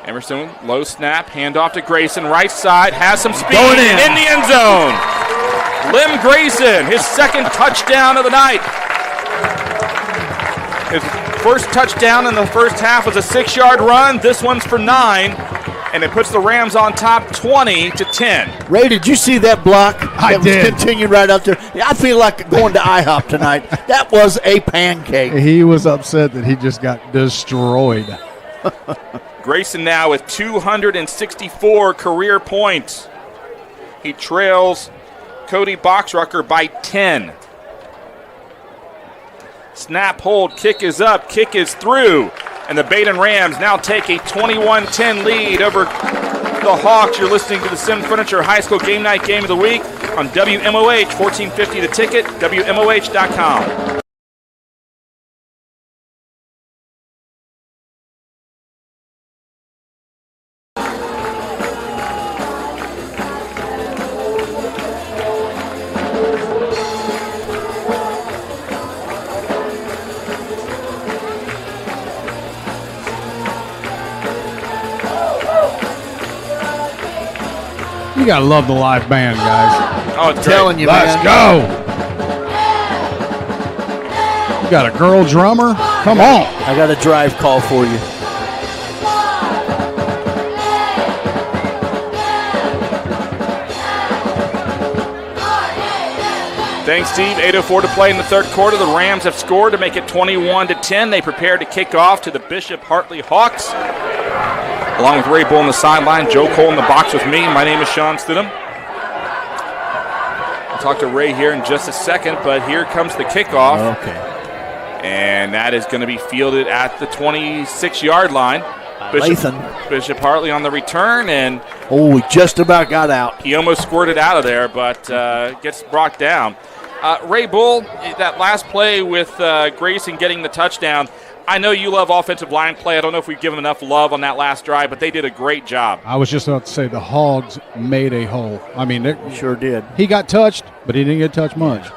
Emerson, low snap, handoff to Grayson, right side, has some speed,
going in
the end zone. Lim Grayson, his 2nd touchdown of the night. His first touchdown in the first half was a 6-yard run. This one's for 9, and it puts the Rams on top 20-10.
Ray, did you see that block?
I did.
Continued right out there. I feel like going to IHOP tonight. That was a pancake.
He was upset that he just got destroyed.
Grayson now with 264 career points. He trails Cody Boxrucker by 10. Snap, hold, kick is up, kick is through. And the Badin Rams now take a 21-10 lead over the Hawks. You're listening to the Sim Furniture High School Game Night Game of the Week on WMOH, 1450 The Ticket, WMOH.com.
You got to love the live band, guys.
Oh, it's
telling you,
Let's go. You got a girl drummer? Come on.
I got a drive call for you.
Thanks, Steve. 8:04 to play in the 3rd quarter. The Rams have scored to make it 21-10. They prepare to kick off to the Bishop Hartley Hawks. Along with Ray Bull on the sideline, Joe Cole in the box with me. My name is Sean Stidham. I'll talk to Ray here in just a second, but here comes the kickoff.
Okay.
And that is going to be fielded at the 26-yard line. Bishop Hartley on the return, and
he just about got out.
He almost squirted out of there, but gets brought down. Ray Bull, that last play with Grayson getting the touchdown, I know you love offensive line play. I don't know if we've given enough love on that last drive, but they did a great job.
I was just about to say the Hogs made a hole. I mean, they
sure did.
He got touched, but he didn't get touched much.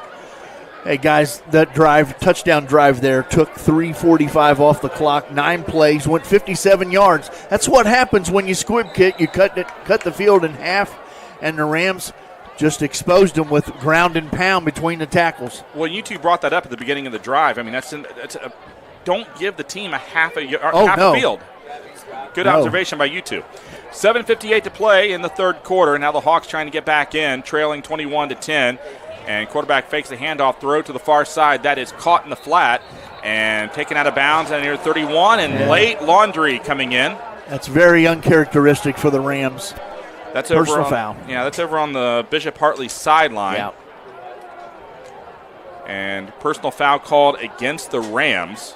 Hey, guys, that touchdown drive there, took 3:45 off the clock, 9 plays, went 57 yards. That's what happens when you squib kick. You cut the field in half, and the Rams just exposed them with ground and pound between the tackles.
Well, you two brought that up at the beginning of the drive. I mean, don't give the team half a field. Good observation by you two. 7:58 to play in the 3rd quarter. Now the Hawks trying to get back in, trailing 21-10. And quarterback fakes the handoff throw to the far side. That is caught in the flat and taken out of bounds at near 31. And late Laundry coming in.
That's very uncharacteristic for the Rams.
That's
personal foul.
Yeah, that's over on the Bishop Hartley sideline.
Yeah.
And personal foul called against the Rams.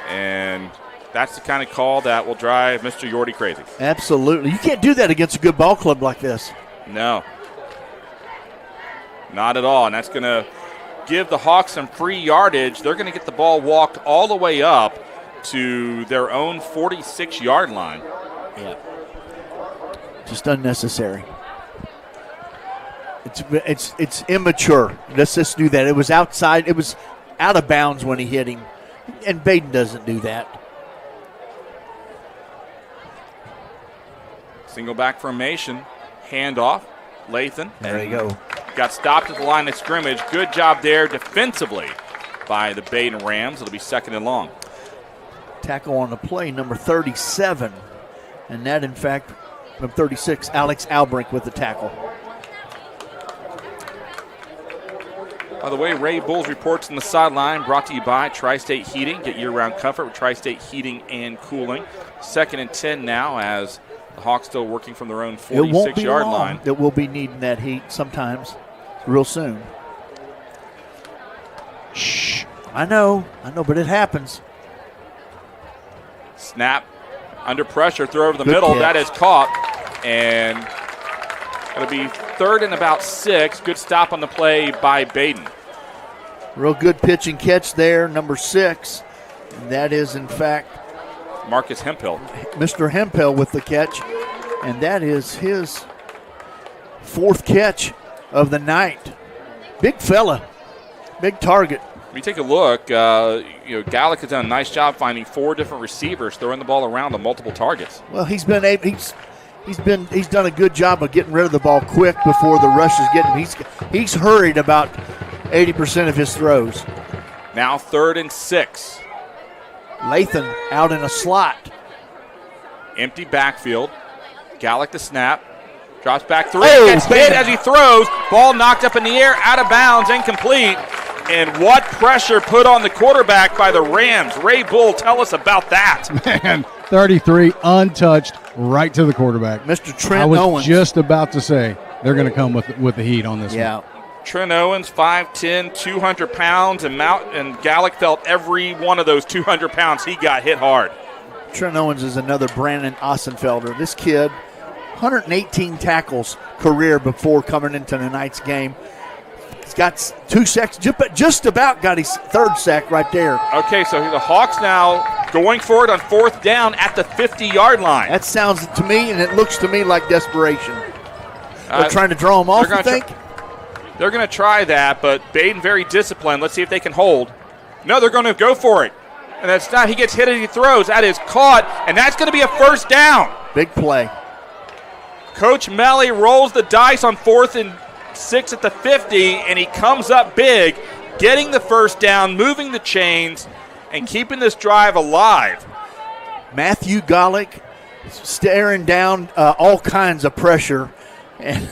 And that's the kind of call that will drive Mr. Yordy crazy.
Absolutely. You can't do that against a good ball club like this.
No. Not at all. And that's going to give the Hawks some free yardage. They're going to get the ball walked all the way up to their own 46-yard line.
Yeah. Just unnecessary. It's immature. Let's just do that. It was outside. It was out of bounds when he hit him. And Badin doesn't do that.
Single back formation. Handoff. Lathan.
There you go.
Got stopped at the line of scrimmage. Good job there defensively by the Badin Rams. It'll be 2nd and long.
Tackle on the play, number 37. And that, in fact, number 36, Alex Albrink with the tackle.
By the way, Ray Bull's reports on the sideline brought to you by Tri-State Heating. Get year-round comfort with Tri-State Heating and Cooling. 2nd and 10 now as the Hawks still working from their own 46-yard line.
That we'll be needing that heat sometimes, real soon. Shh. I know, but it happens.
Snap, under pressure, throw over the
Good
middle.
catch.
That is caught, and it'll be 3rd and about 6. Good stop on the play by Badin.
Real good pitch and catch there, number 6. And that is, in fact,
Marcus Hemphill.
Mr. Hemphill with the catch. And that is his 4th catch of the night. Big fella, big target.
When you take a look, Gallic has done a nice job finding 4 different receivers, throwing the ball around on multiple targets.
Well, he's done a good job of getting rid of the ball quick before the rushes get him. He's hurried about 80% of his throws.
Now 3rd and 6.
Lathan out in a slot.
Empty backfield. Gallic the snap. Drops back 3.
Oh,
Gets hit as he throws. Ball knocked up in the air, out of bounds, incomplete. And what pressure put on the quarterback by the Rams. Ray Bull, tell us about that.
Man, 33 untouched right to the quarterback.
Mr. Trent
I was
Owens.
just about to say they're going to come with the heat on this
Yeah.
one.
Trent Owens, 5'10", 200 pounds, and Gallic felt every one of those 200 pounds. He got hit hard.
Trent Owens is another Brandon Ossenfelder. This kid, 118 tackles career before coming into tonight's game. He's got 2 sacks, just about got his 3rd sack right there.
Okay, so the Hawks now going for it on 4th down at the 50-yard line.
That sounds to me, and it looks to me like desperation. They're trying to draw him off, you think?
They're going to try that, but Badin very disciplined. Let's see if they can hold. No, they're going to go for it. And that's not. He gets hit as he throws. That is caught, and that's going to be a 1st down.
Big play.
Coach Melly rolls the dice on 4th and 6 at the 50, and he comes up big, getting the 1st down, moving the chains, and keeping this drive alive.
Matthew Gallic staring down all kinds of pressure, and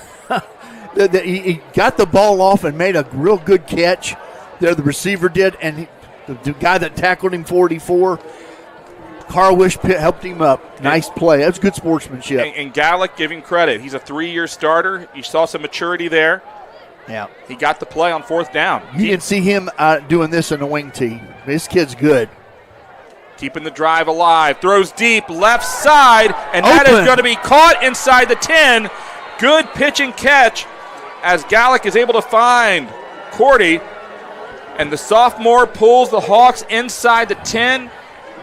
he got the ball off and made a real good catch there. The receiver did, and the guy that tackled him 44, Carwish helped him up. Nice play. That's good sportsmanship.
And Gallic, give him credit. He's a 3-year starter. You saw some maturity there.
Yeah.
He got the play on 4th down.
You can see him doing this in the wing tee. This kid's good.
Keeping the drive alive. Throws deep, left side, and that is going to be caught inside the 10. Good pitch and catch as Gallic is able to find Cordy. And the sophomore pulls the Hawks inside the 10.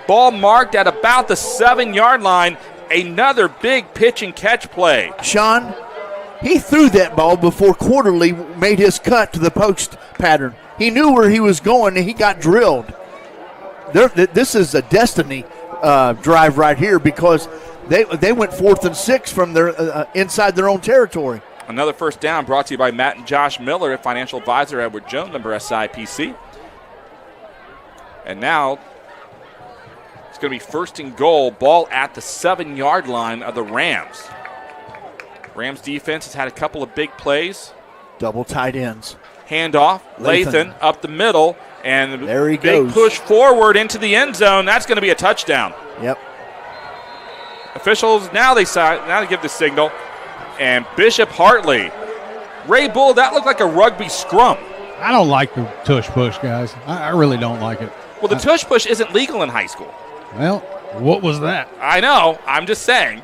Ball marked at about the 7-yard line. Another big pitch and catch play.
Sean, he threw that ball before Quarterly made his cut to the post pattern. He knew where he was going, and he got drilled. This is a destiny drive right here because they went 4th and 6 from their inside their own territory.
Another 1st down brought to you by Matt and Josh Miller, financial advisor Edward Jones, member SIPC. And now it's going to be 1st and goal, ball at the 7-yard line of the Rams. Rams defense has had a couple of big plays.
Double tight ends.
Handoff, Lathan up the middle, and
there he
big
goes.
Push forward into the end zone. That's going to be a touchdown.
Yep.
Officials, now they give the signal. And Bishop Hartley. Ray Bull, that looked like a rugby scrum.
I don't like the tush push, guys. I really don't like it.
Well, the tush push isn't legal in high school.
Well, what was that?
I know. I'm just saying.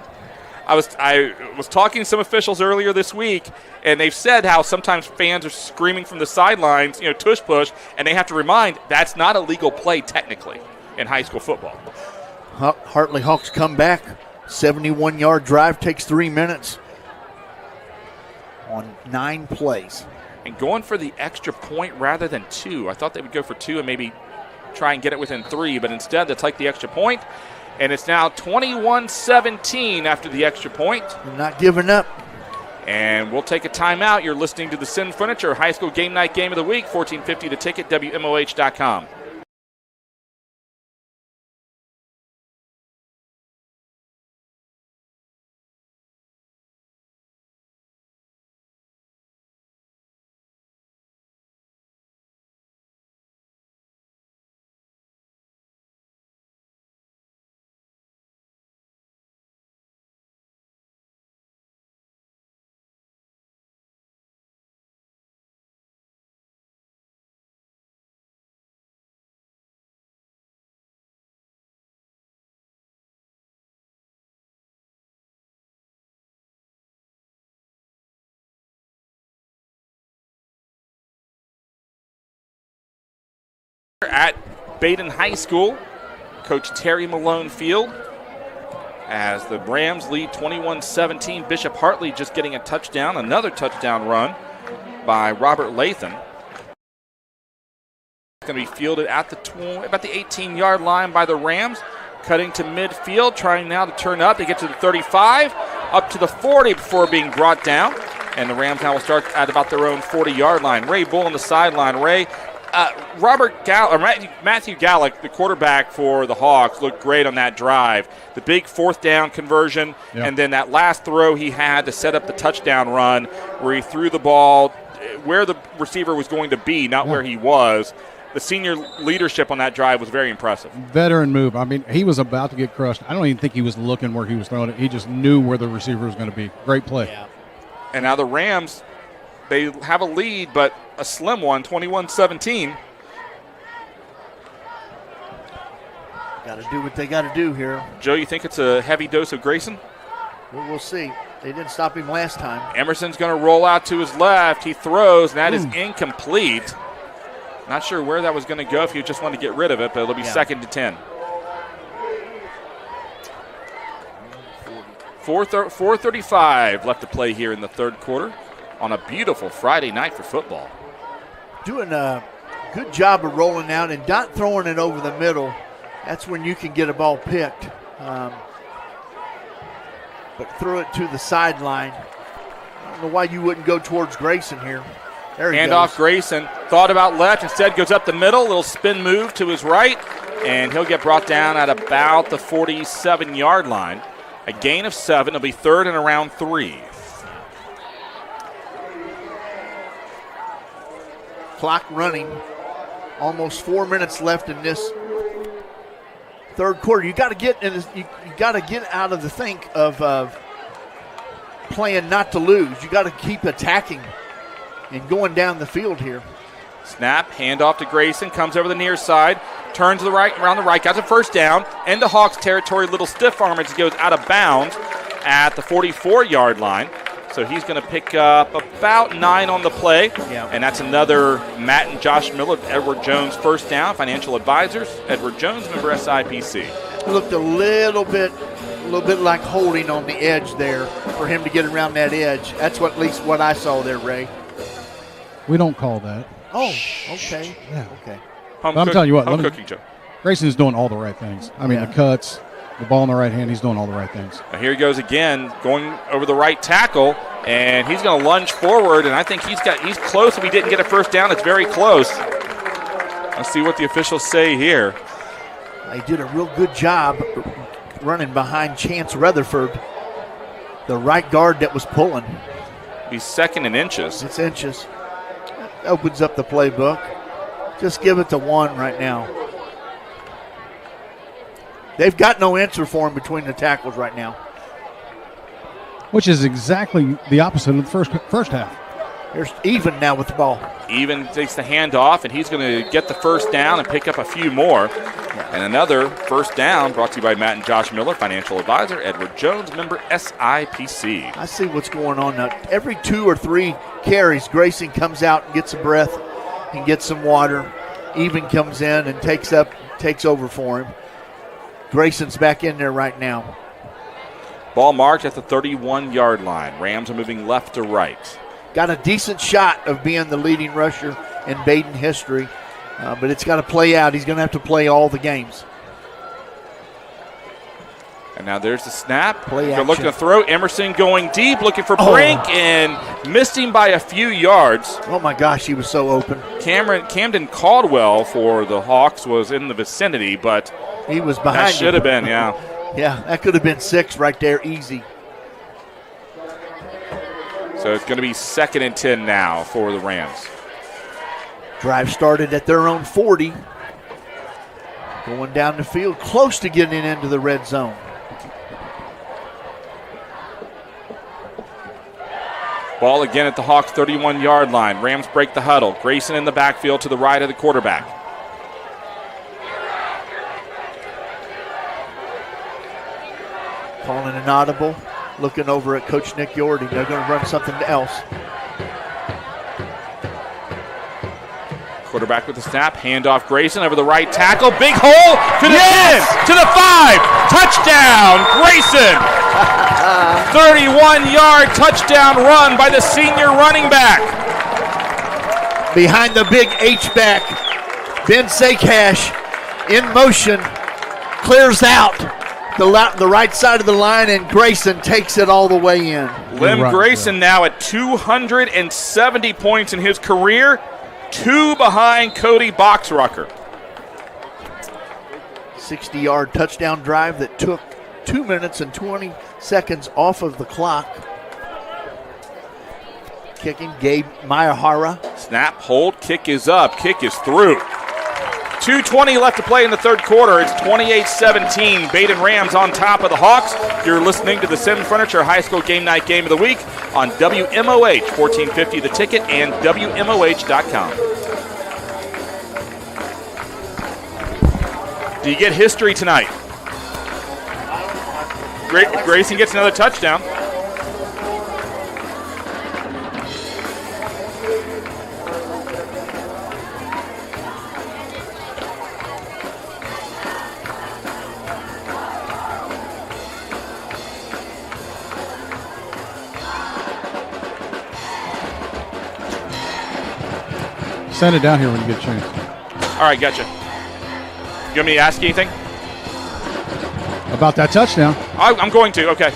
I was talking to some officials earlier this week, and they've said how sometimes fans are screaming from the sidelines, tush push, and they have to remind that's not a legal play technically in high school football.
Hartley Hawks come back. 71-yard drive takes 3 minutes on 9 plays.
And going for the extra point rather than 2. I thought they would go for 2 and maybe try and get it within 3, but instead they take the extra point. And it's now 21-17 after the extra point.
They're not giving up.
And we'll take a timeout. You're listening to the Sin Furniture High School Game Night Game of the Week, 1450 to ticket, WMOH.com. At Badin High School, Coach Terry Malone Field, as the Rams lead 21-17. Bishop Hartley just getting a touchdown, another touchdown run by Robert Lathan. It's going to be fielded at about the 18-yard line by the Rams, cutting to midfield, trying now to turn up. They get to the 35, up to the 40 before being brought down, and the Rams now will start at about their own 40-yard line. Ray Bull on the sideline. Ray, Matthew Gallick, the quarterback for the Hawks, looked great on that drive. The big fourth down conversion, and then that last throw he had to set up the touchdown run where he threw the ball where the receiver was going to be, not where he was. The senior leadership on that drive was very impressive. Veteran move. I mean, he was about to get crushed. I don't even think he was looking where he was throwing it. He just knew where the receiver was going to be. Great play. Yeah. And now the Rams, they have a lead, but a slim one, 21-17.
Got to do what they got to do here.
Joe, you think it's a heavy dose of Grayson?
Well, we'll see. They didn't stop him last time.
Emerson's going to roll out to his left. He throws, and that is incomplete. Not sure where that was going to go if you just wanted to get rid of it, but it'll be 2nd and 10. 4:35 left to play here in the third quarter on a beautiful Friday night for football.
Doing a good job of rolling out and not throwing it over the middle. That's when you can get a ball picked. But threw it to the sideline. I don't know why you wouldn't go towards Grayson here. There he goes.
Handoff Grayson. Thought about left. Instead goes up the middle. Little spin move to his right. And he'll get brought down at about the 47-yard line. A gain of 7. It'll be 3rd and around 3.
Clock running. Almost 4 minutes left in this third quarter. You got to get out of the think of playing not to lose. You got to keep attacking and going down the field here.
Snap, handoff to Grayson, comes over the near side, turns to the right, around the right, got the first down, into Hawks territory, little stiff arm as he goes out of bounds at the 44-yard line. So he's going to pick up about 9 on the play, and that's another Matt and Josh Miller, Edward Jones first down, financial advisors, Edward Jones, member SIPC.
Looked a little bit like holding on the edge there for him to get around that edge. That's at least what I saw there, Ray.
We don't call that.
Oh, okay.
Yeah.
Okay.
I'm telling you what,
cooking, Joe.
Grayson's doing all the right things. I mean, the cuts, the ball in the right hand, he's doing all the right things.
Now here he goes again, going over the right tackle, and he's going to lunge forward, and I think he's close. If he didn't get a first down, it's very close. Let's see what the officials say here.
They did a real good job running behind Chance Rutherford, the right guard that was pulling.
He's 2nd in inches.
It's inches. That opens up the playbook. Just give it to 1 right now. They've got no answer for him between the tackles right now.
Which is exactly the opposite of the first half.
There's Even now with the ball.
Even takes the handoff, and he's going to get the first down and pick up a few more. And another first down brought to you by Matt and Josh Miller, financial advisor, Edward Jones, member SIPC.
I see what's going on now. Every 2 or 3 carries, Grayson comes out and gets a breath and gets some water. Even comes in and takes over for him. Grayson's back in there right now.
Ball marked at the 31-yard line. Rams are moving left to right.
Got a decent shot of being the leading rusher in Badin history, but it's got to play out. He's going to have to play all the games.
And now there's the snap.
They're
looking to throw. Emerson going deep, looking for Brink, and missed him by a few yards.
Oh, my gosh, he was so open.
Camden Caldwell for the Hawks was in the vicinity, but
he was behind
that should have been, yeah.
Yeah, that could have been 6 right there, easy.
So it's going to be 2nd and 10 now for the Rams.
Drive started at their own 40. Going down the field, close to getting into the red zone.
Ball again at the Hawks' 31-yard line. Rams break the huddle. Grayson in the backfield to the right of the quarterback.
Calling an audible. Looking over at Coach Nick Yordy. They're going to run something else.
Quarterback with the snap, handoff Grayson over the right tackle, big hole to the 10, to the 5, touchdown Grayson! 31-yard touchdown run by the senior running back.
Behind the big H-back, Ben Sakash in motion, clears out the right side of the line, and Grayson takes it all the way in.
Lim Grayson now at 270 points in his career, 2 behind Cody Boxrucker.
60-yard touchdown drive that took 2 minutes and 20 seconds off of the clock. Kicking, Gabe Mayahara.
Snap, hold, kick is up, kick is through. 2:20 left to play in the third quarter. It's 28-17. Badin Rams on top of the Hawks. You're listening to the Sims Furniture High School Game Night Game of the Week on WMOH 1450 The Ticket and WMOH.com. Do you get history tonight? Grayson gets another touchdown.
Send it down here when you get a chance.
All right, gotcha. You want me to ask you anything?
About that touchdown.
I'm going to, okay.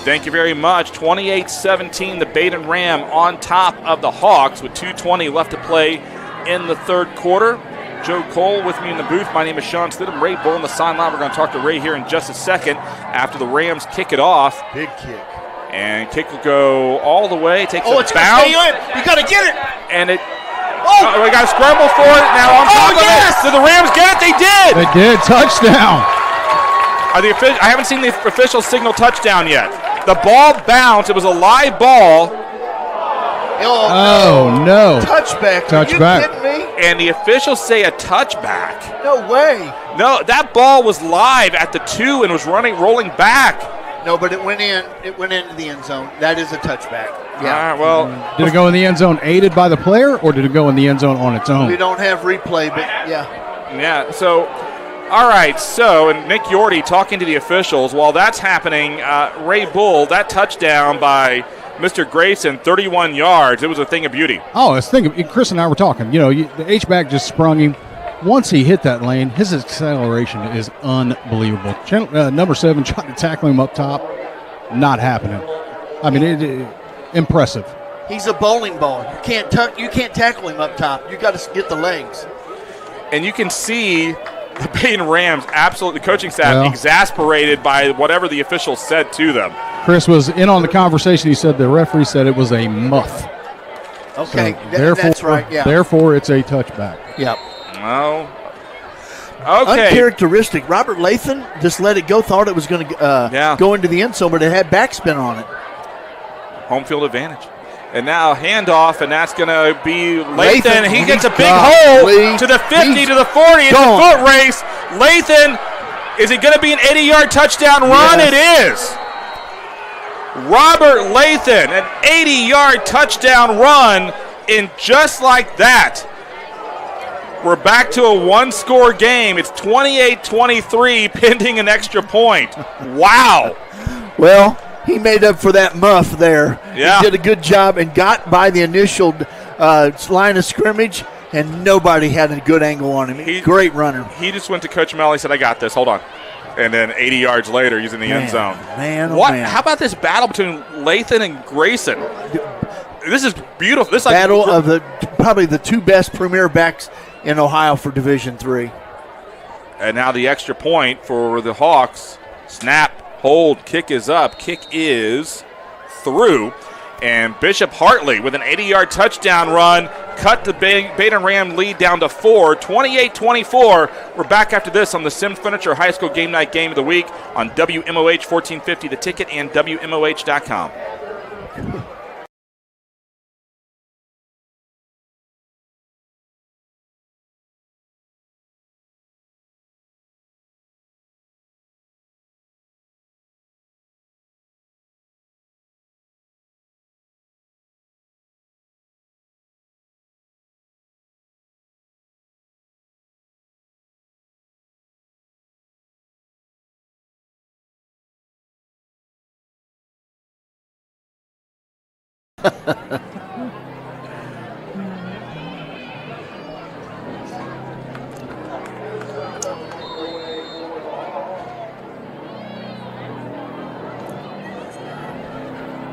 Thank you very much. 28-17, the Badin Ram on top of the Hawks with 2:20 left to play in the third quarter. Joe Cole with me in the booth. My name is Sean Stidham. Ray Bull on the sideline. We're going to talk to Ray here in just a second after the Rams kick it off.
Big kick.
And kick will go all the way. Takes
it's
a bounce.
You got to get it.
And it. We got to scramble for it now on top of it. Did the Rams get it? They did.
They did. Touchdown.
I haven't seen the official signal touchdown yet. The ball bounced. It was a live ball.
Oh, no.
Touchback.
Touchback.
Are you kidding me?
And the officials say a touchback.
No way.
No, that ball was live at the 2 and was rolling back.
No, but it went in. It went into the end zone. That is a touchback. Yeah.
Well,
did it go in the end zone aided by the player, or did it go in the end zone on its own?
We don't have replay, but yeah.
Yeah. So, all right. So, and Nick Yorty talking to the officials while that's happening. Ray Bull, that touchdown by Mr. Grayson, 31 yards. It was a thing of beauty.
Oh, I was thinking, Chris and I were talking. You know, the H-back just sprung him. Once he hit that lane, his acceleration is unbelievable. Number 7 trying to tackle him up top, not happening. I mean, impressive.
He's a bowling ball. You can't tackle him up top. You got to get the legs.
And you can see the Badin Rams, absolutely, the coaching staff, exasperated by whatever the officials said to them.
Chris was in on the conversation. He said the referee said it was a muff.
Okay,
so
that's right. Yeah.
Therefore, it's a touchback.
Yep.
Oh. Okay.
Uncharacteristic. Robert Lathan just let it go. Thought it was going to go into the end zone, but it had backspin on it.
Home field advantage. And now handoff, and that's going to be Lathan. He gets a big hole to the 50, to the 40. It's a foot race. Lathan, is it going to be an 80-yard touchdown run? Yes. It is. Robert Lathan, an 80-yard touchdown run, and just like that, we're back to a one-score game. It's 28-23, pending an extra point. Wow.
Well, he made up for that muff there.
Yeah.
He did a good job and got by the initial line of scrimmage, and nobody had a good angle on him. Great runner.
He just went to Coach Mel. He said, I got this. Hold on. And then 80 yards later, he's in the end zone.
Man,
what?
Man.
How about this battle between Lathan and Grayson? This is beautiful. This
battle of probably the 2 best premier backs in Ohio for Division III.
And now the extra point for the Hawks. Snap, hold, kick is up. Kick is through. And Bishop Hartley with an 80-yard touchdown run cut the Badin Ram lead down to 4, 28-24. We're back after this on the Sims Furniture High School Game Night Game of the Week on WMOH 1450 The Ticket and WMOH.com.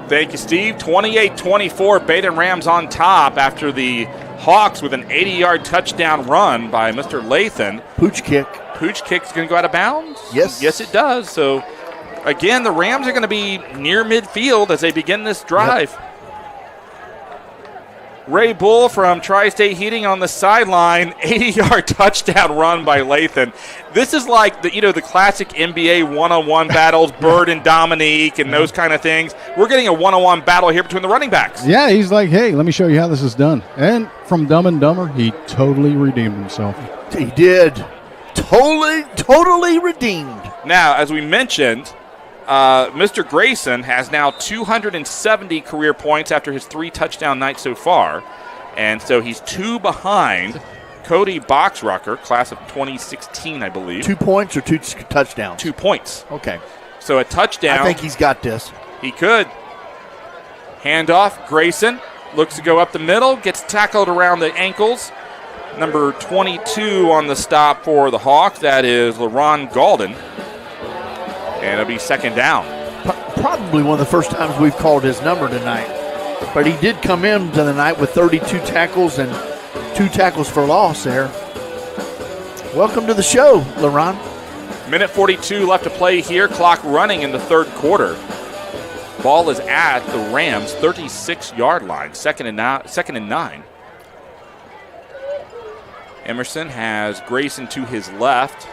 Thank you, Steve. 28-24, Badin Rams on top after the Hawks with an 80-yard touchdown run by Mr. Lathan.
Pooch kick.
Pooch kick's going to go out of bounds?
Yes.
Yes, it does. So, again, the Rams are going to be near midfield as they begin this drive.
Yep.
Ray Bull from Tri-State Heating on the sideline, 80-yard touchdown run by Lathan. This is like the classic NBA one-on-one battles, Bird and Dominique and those kind of things. We're getting a one-on-one battle here between the running backs.
Yeah, he's like, hey, let me show you how this is done. And from Dumb and Dumber, he totally redeemed himself.
He did. Totally redeemed.
Now, as we mentioned, Mr. Grayson has now 270 career points after his 3 touchdown nights so far. And so he's 2 behind Cody Boxrucker, class of 2016, I believe.
2 points or 2 touchdowns?
2 points.
Okay.
So a touchdown.
I think he's got this.
He could. Handoff, Grayson looks to go up the middle, gets tackled around the ankles. Number 22 on the stop for the Hawks, that is LaRon Galden. And it'll be second down.
Probably one of the first times we've called his number tonight. But he did come into the night with 32 tackles and 2 tackles for loss there. Welcome to the show, LaRon.
Minute 42 left to play here. Clock running in the third quarter. Ball is at the Rams' 36-yard line. Second and 9. Emerson has Grayson to his left.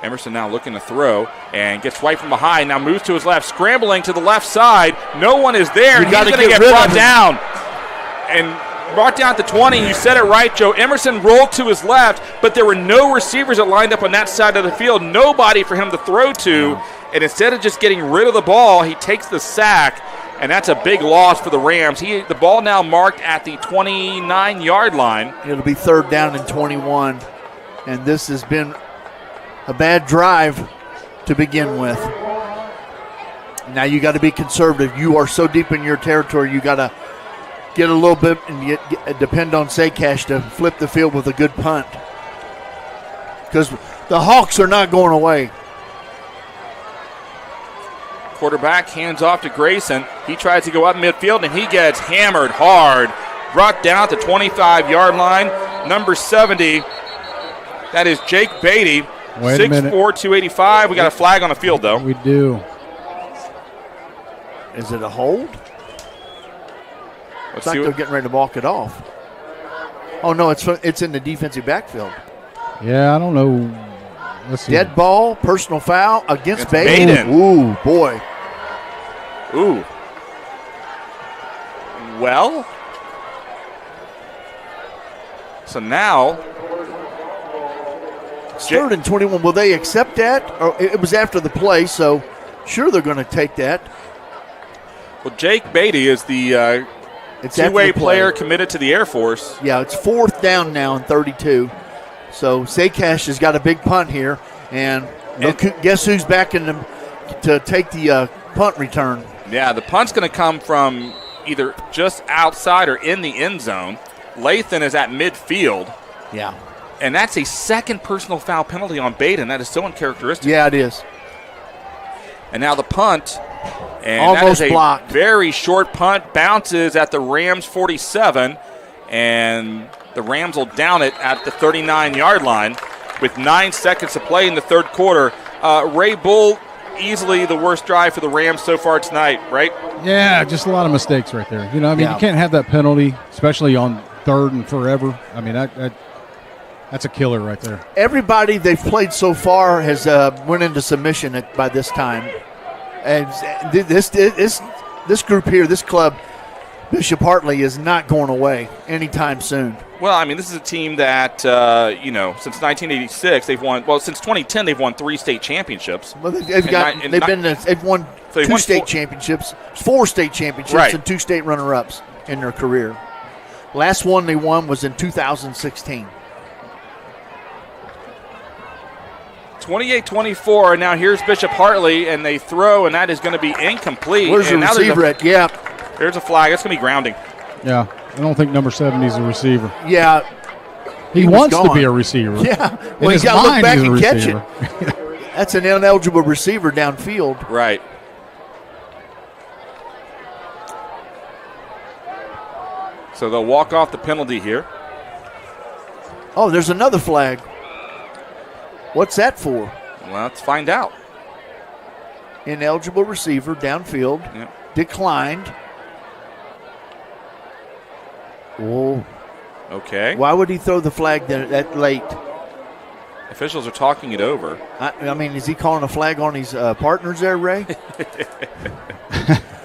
Emerson now looking to throw and gets swiped from behind. Now moves to his left, scrambling to the left side. No one is there. He's going to get brought down. And brought down at the 20. You said it right, Joe. Emerson rolled to his left, but there were no receivers that lined up on that side of the field. Nobody for him to throw to. And instead of just getting rid of the ball, he takes the sack. And that's a big loss for the Rams. The ball now marked at the 29-yard line.
It'll be third down and 21. And this has been a bad drive to begin with. Now you got to be conservative. You are so deep in your territory, you got to get a little bit and depend on Saycash to flip the field with a good punt. Because the Hawks are not going away.
Quarterback hands off to Grayson. He tries to go up midfield, and he gets hammered hard. Brought down at the 25-yard line. Number 70, that is Jake Beatty. 6'4", 285. We got a flag on the field, though.
We do.
Is it a hold?
Let's
It's like they're getting ready to walk it off. Oh, no, it's in the defensive backfield.
Yeah, I don't know. Let's see.
Dead ball, personal foul against
Badin.
Ooh, boy.
Ooh. Well. So now.
Third and 21. Will they accept that? Or it was after the play, so sure they're going to take that.
Well, Jake Beatty is the two-way player committed to the Air Force.
Yeah, it's fourth down now and 32. So Saycash has got a big punt here, and guess who's back in to take the punt return?
Yeah, the punt's going to come from either just outside or in the end zone. Lathan is at midfield.
Yeah.
And that's a second personal foul penalty on Badin. That is so uncharacteristic.
Yeah, it is.
And now the punt. And
almost
that is
blocked.
A very short punt. Bounces at the Rams 47. And the Rams will down it at the 39-yard line with 9 seconds to play in the third quarter. Ray Bull, easily the worst drive for the Rams so far tonight, right?
Yeah, just a lot of mistakes right there. You know, you can't have that penalty, especially on third and forever. I mean, that's a killer right there.
Everybody they've played so far has went into submission by this time. And this group here, this club, Bishop Hartley, is not going away anytime soon.
Well, I mean, this is a team that, since 1986, they've won, since 2010, they've won 3 state championships.
Well, they've won 2 state championships, 4 state championships,
right,
and 2 state runner-ups in their career. Last one they won was in 2016.
28-24, and now here's Bishop Hartley, and they throw, and that is going to be incomplete.
Where's the receiver at? Yeah.
There's a flag. That's going to be grounding.
Yeah, I don't think number 70 is a receiver.
Yeah.
He wants to be a receiver.
Yeah. Well, he's got to look back and catch it. That's an ineligible receiver downfield.
Right. So they'll walk off the penalty here.
Oh, there's another flag. What's that for?
Well, let's find out.
Ineligible receiver downfield.
Yep.
Declined. Oh.
Okay.
Why would he throw the flag that late?
Officials are talking it over.
I mean, is he calling a flag on his partners there, Ray?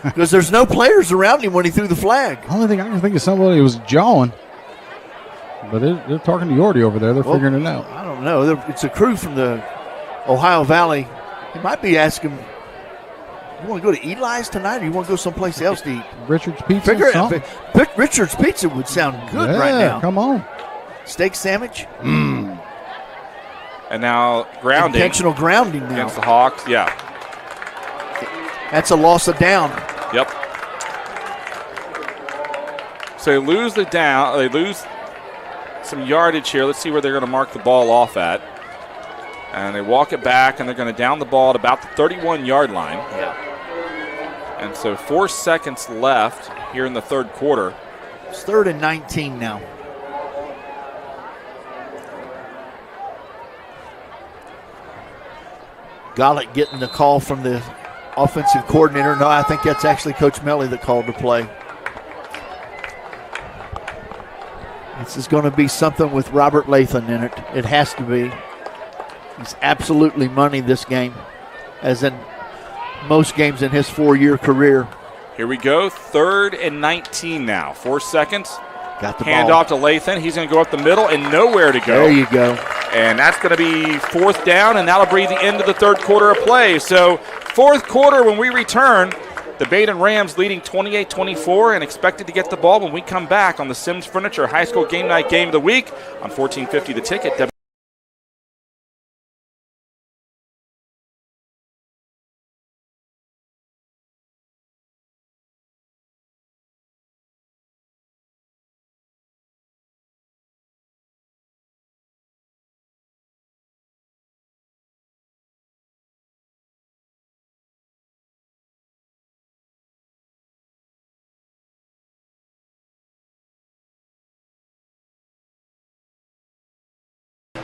Because there's no players around him when he threw the flag.
Only thing I can think of somebody was jawing. But they're talking to Yordi over there. They're figuring it out.
I don't know. It's a crew from the Ohio Valley. He might be asking, you want to go to Eli's tonight or you want to go someplace else to eat?
Richard's Pizza?
Richard's Pizza would sound good right now.
Come on.
Steak sandwich?
And now grounding.
Intentional grounding now.
Against the Hawks, yeah.
That's a loss of down.
Yep. So they lose the down. They lose some yardage here. Let's see where they're going to mark the ball off at. And they walk it back, and they're going to down the ball at about the 31-yard line.
Yeah.
And so 4 seconds left here in the third quarter.
It's 3rd and 19 now. Gollett getting the call from the offensive coordinator. No, I think that's actually Coach Melly that called the play. This is going to be something with Robert Lathan in it. It has to be. He's absolutely money this game, as in most games in his 4-year career.
Here we go, 3rd and 19 now. 4 seconds.
Got the
Hand
ball.
off to Lathan. He's going to go up the middle and nowhere to go.
There you go.
And that's going to be 4th down, and that'll be the end of the third quarter of play. So 4th quarter when we return, the Badin Rams leading 28-24 and expected to get the ball when we come back on the Sims Furniture High School Game Night Game of the Week on 1450 The Ticket.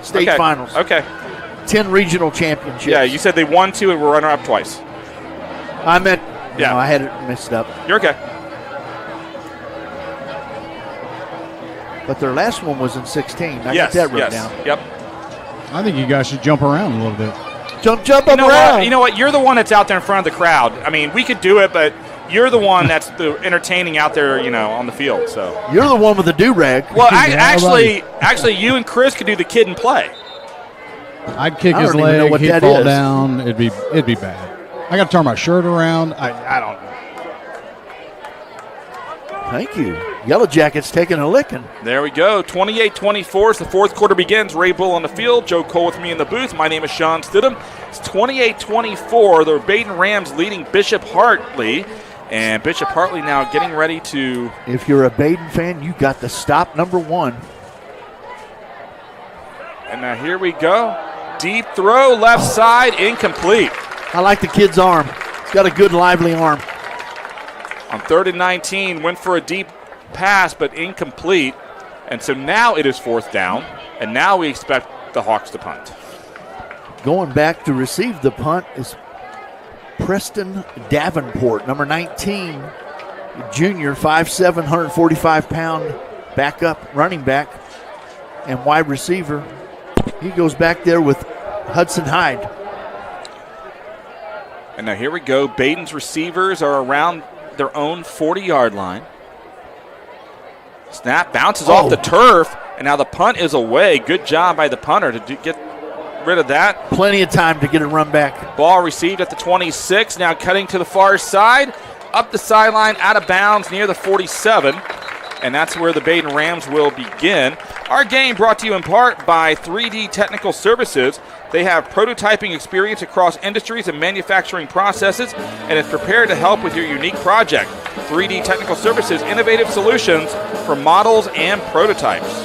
State finals.
Okay.
10 regional championships.
Yeah, you said they won 2 and were runner-up twice.
I meant,
yeah.
No, I had it mixed up.
You're okay.
But their last one was in 16. I
Yes,
got that written
yes.
down.
Yep.
I think you guys should jump around a little bit.
Jump up around.
You know what? You're the one that's out there in front of the crowd. I mean, we could do it, but you're the one that's the entertaining out there, on the field. So
you're the one with the do-rag.
Well, actually, you and Chris could do the kid and play.
I'd kick his leg, he'd fall down. It'd be bad. I got to turn my shirt around. I don't know.
Thank you. Yellow Jackets taking a licking.
There we go. 28-24 as the fourth quarter begins. Ray Bull on the field. Joe Cole with me in the booth. My name is Sean Stidham. It's 28-24. The Badin Rams leading Bishop Hartley. And Bishop Hartley now getting ready to...
If you're a Badin fan, you got the stop number 1.
And now here we go. Deep throw, left side, incomplete.
I like the kid's arm. He's got a good, lively arm.
On 3rd and 19, went for a deep pass, but incomplete. And so now it is 4th down, and now we expect the Hawks to punt.
Going back to receive the punt is Preston Davenport, number 19, junior, 5'7", 145-pound backup running back and wide receiver. He goes back there with Hudson Hyde.
And now here we go. Badin's receivers are around their own 40-yard line. Snap bounces off the turf, and now the punt is away. Good job by the punter to get rid of that.
Plenty of time to get a run back.
Ball received at the 26, now cutting to the far side, up the sideline, out of bounds near the 47, and that's where the Badin Rams will begin. Our game brought to you in part by 3D Technical Services. They have prototyping experience across industries and manufacturing processes and is prepared to help with your unique project. 3D Technical Services, innovative solutions for models and prototypes.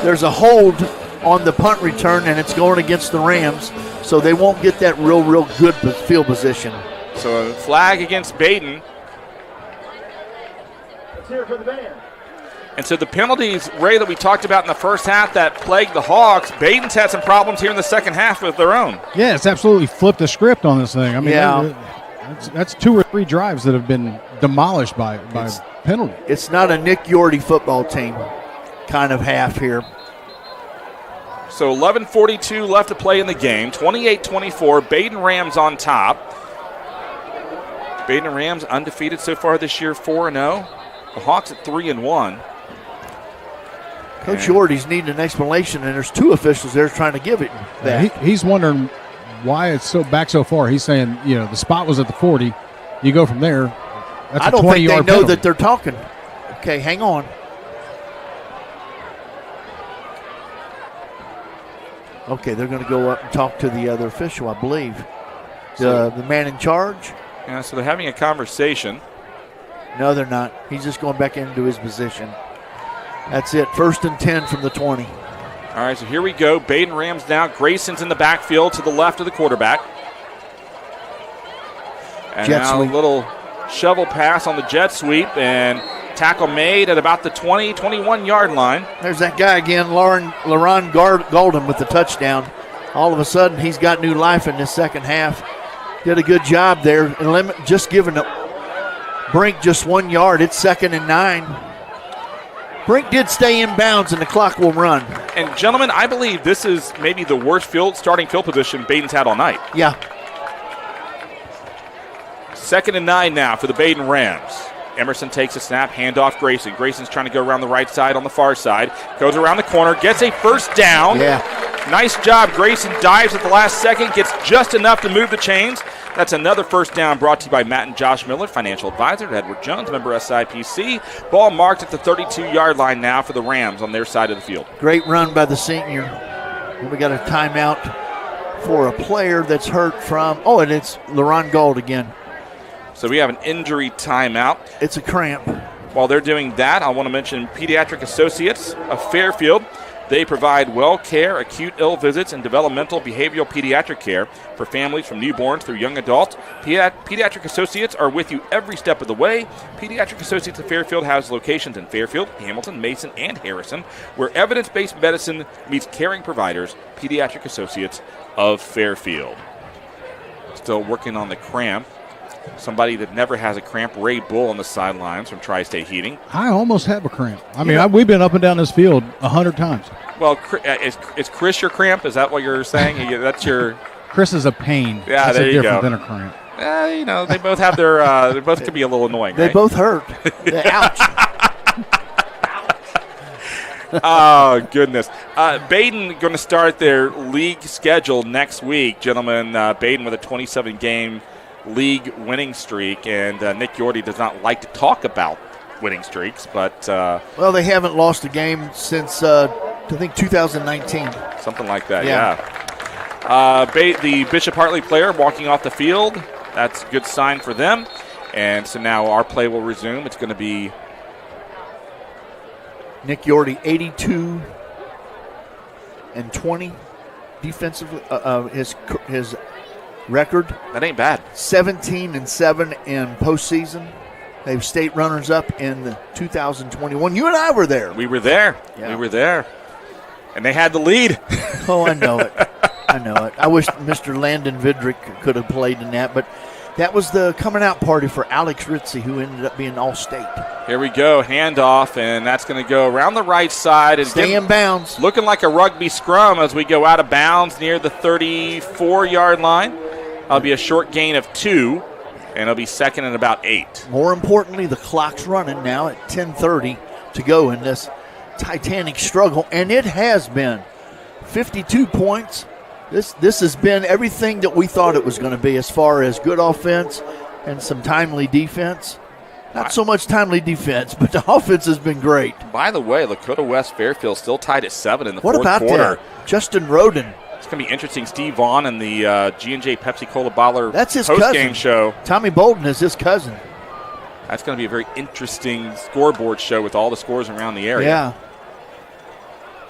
There's a hold on the punt return, and it's going against the Rams, so they won't get that real good field position.
So a flag against Badin.
Let's hear it for the band.
And so the penalties, Ray, that we talked about in the first half that plagued the Hawks, Badin's had some problems here in the second half with their own.
Yeah, it's absolutely flipped the script on this thing. I mean,
yeah.
That's 2 or 3 drives that have been demolished by penalty.
It's not a Nick Yorty football team kind of half here.
So 11:42 left to play in the game. 28-24, Badin Rams on top. Badin Rams undefeated so far this year, 4-0. The Hawks at 3-1.
Coach Yorty's needing an explanation, and there's 2 officials there trying to give it that.
He's wondering why it's back so far. He's saying, the spot was at the 40. You go from there. That's
I don't
a 20-yard
think they know
penalty.
that they're talking. Okay, hang on. Okay, they're going to go up and talk to the other official, I believe. The man in charge?
Yeah, so they're having a conversation.
No, they're not. He's just going back into his position. That's it. 1st and 10 from the 20.
All right, so here we go. Badin Rams now. Grayson's in the backfield to the left of the quarterback. And
Jet
now
sweep.
a little shovel pass on the jet sweep, and tackle made at about the 20, 21-yard line.
There's that guy again, Laron Golden with the touchdown. All of a sudden, he's got new life in this second half. Did a good job there, and just giving Brink just 1 yard. It's 2nd and 9. Brink did stay in bounds, and the clock will run.
And, gentlemen, I believe this is maybe the worst starting field position Badin's had all night.
Yeah.
2nd and 9 now for the Badin Rams. Emerson takes a snap, handoff Grayson. Grayson's trying to go around the right side on the far side. Goes around the corner, gets a first down.
Yeah.
Nice job. Grayson dives at the last second, gets just enough to move the chains. That's another first down brought to you by Matt and Josh Miller, financial advisor to Edward Jones, member SIPC. Ball marked at the 32-yard line now for the Rams on their side of the field.
Great run by the senior. And we got a timeout for a player that's hurt from, and it's Laron Gold again.
So we have an injury timeout.
It's a cramp.
While they're doing that, I want to mention Pediatric Associates of Fairfield. They provide well care, acute ill visits, and developmental behavioral pediatric care for families from newborns through young adults. Pediatric Associates are with you every step of the way. Pediatric Associates of Fairfield has locations in Fairfield, Hamilton, Mason, and Harrison, where evidence-based medicine meets caring providers. Pediatric Associates of Fairfield. Still working on the cramp. Somebody that never has a cramp, Ray Bull on the sidelines from Tri-State Heating.
I almost have a cramp. I mean, we've been up and down this field 100 times.
Well, is Chris your cramp? Is that what you're saying? That's your.
Chris is a pain.
Yeah,
That's
there you
different
go.
than a cramp.
They both have their. They both can be a little annoying.
They
right?
both hurt. Ouch.
Oh, goodness. Badin going to start their league schedule next week. Gentlemen, Badin with a 27-game league winning streak, and Nick Yorty does not like to talk about winning streaks, but
well, they haven't lost a game since I think 2019.
Something like that, yeah. The Bishop Hartley player walking off the field. That's a good sign for them. And so now our play will resume. It's going to be
Nick Yorty, 82 and 20 defensively. His record.
That ain't bad.
17 and 7 in postseason. They've state runners up in the 2021. You and I were there.
We were there.
Yeah.
We were there. And they had the lead.
Oh, I know it. I know it. I wish Mr. Landon Vidrick could have played in that, but that was the coming out party for Alex Ritzy, who ended up being all-state.
Here we go. Handoff, and that's going to go around the right side. And
stay in bounds.
Looking like a rugby scrum as we go out of bounds near the 34-yard line. It'll be a short gain of 2, and it'll be 2nd and about 8.
More importantly, the clock's running now at 10:30 to go in this titanic struggle, and it has been 52 points. This has been everything that we thought it was going to be as far as good offense and some timely defense. Not so much timely defense, but the offense has been great.
By the way, Lakota West Fairfield still tied at 7 in the fourth quarter.
What about that? Justin Roden.
It's going to be interesting. Steve Vaughn and the G&J Pepsi-Cola Baller
That's his
post-game
cousin.
show.
Tommy Bolden is his cousin.
That's going to be a very interesting scoreboard show with all the scores around the area.
Yeah.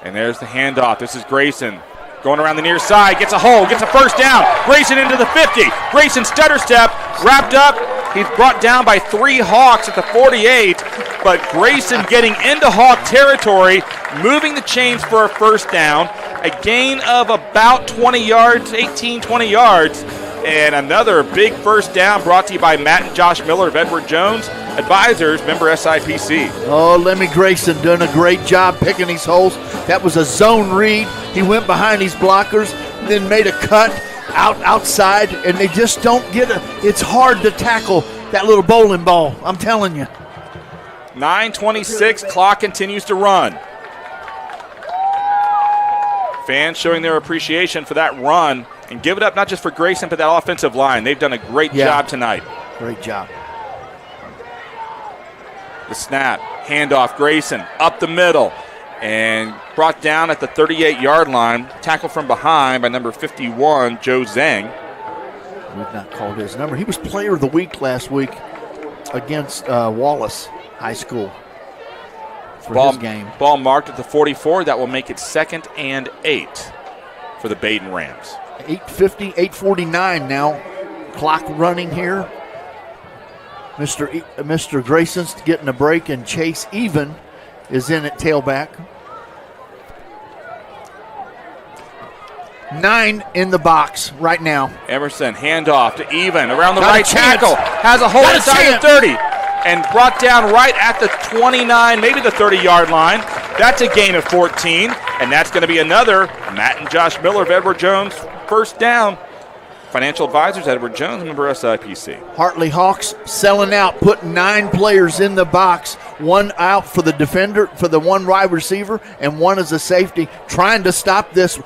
And there's the handoff. This is Grayson going around the near side. Gets a hole. Gets a first down. Grayson into the 50. Grayson stutter step. Wrapped up. He's brought down by 3 Hawks at the 48. But Grayson getting into Hawk territory, moving the chains for a first down. A gain of about 20 yards, 18, 20 yards. And another big first down brought to you by Matt and Josh Miller of Edward Jones. Advisors, member SIPC.
Oh, Lemmy Grayson doing a great job picking these holes. That was a zone read. He went behind these blockers, then made a cut outside, and they just don't get it. It's hard to tackle that little bowling ball, I'm telling you.
9:26, clock continues to run. Fans showing their appreciation for that run, and give it up not just for Grayson, but that offensive line. They've done a great job tonight.
Great job.
The snap, handoff, Grayson up the middle, and brought down at the 38-yard line. Tackle from behind by number 51, Joe Zhang.
We've not called his number. He was player of the week last week against Wallace High School for his game.
Ball marked at the 44. That will make it 2nd and 8 for the Badin Rams.
8:50, 8:49 now. Clock running here. Mr. Grayson's getting a break, and Chase Even is in at tailback. 9 in the box right now.
Emerson, handoff to Even around the
Got a
right
chance.
tackle. Has a hole inside the 30. And brought down right at the 29, maybe the 30-yard line. That's a gain of 14. And that's going to be another Matt and Josh Miller of Edward Jones first down. Financial advisors, Edward Jones, member SIPC.
Hartley Hawks selling out, putting 9 players in the box, 1 out for the defender, for the 1 wide receiver, and 1 as a safety, trying to stop this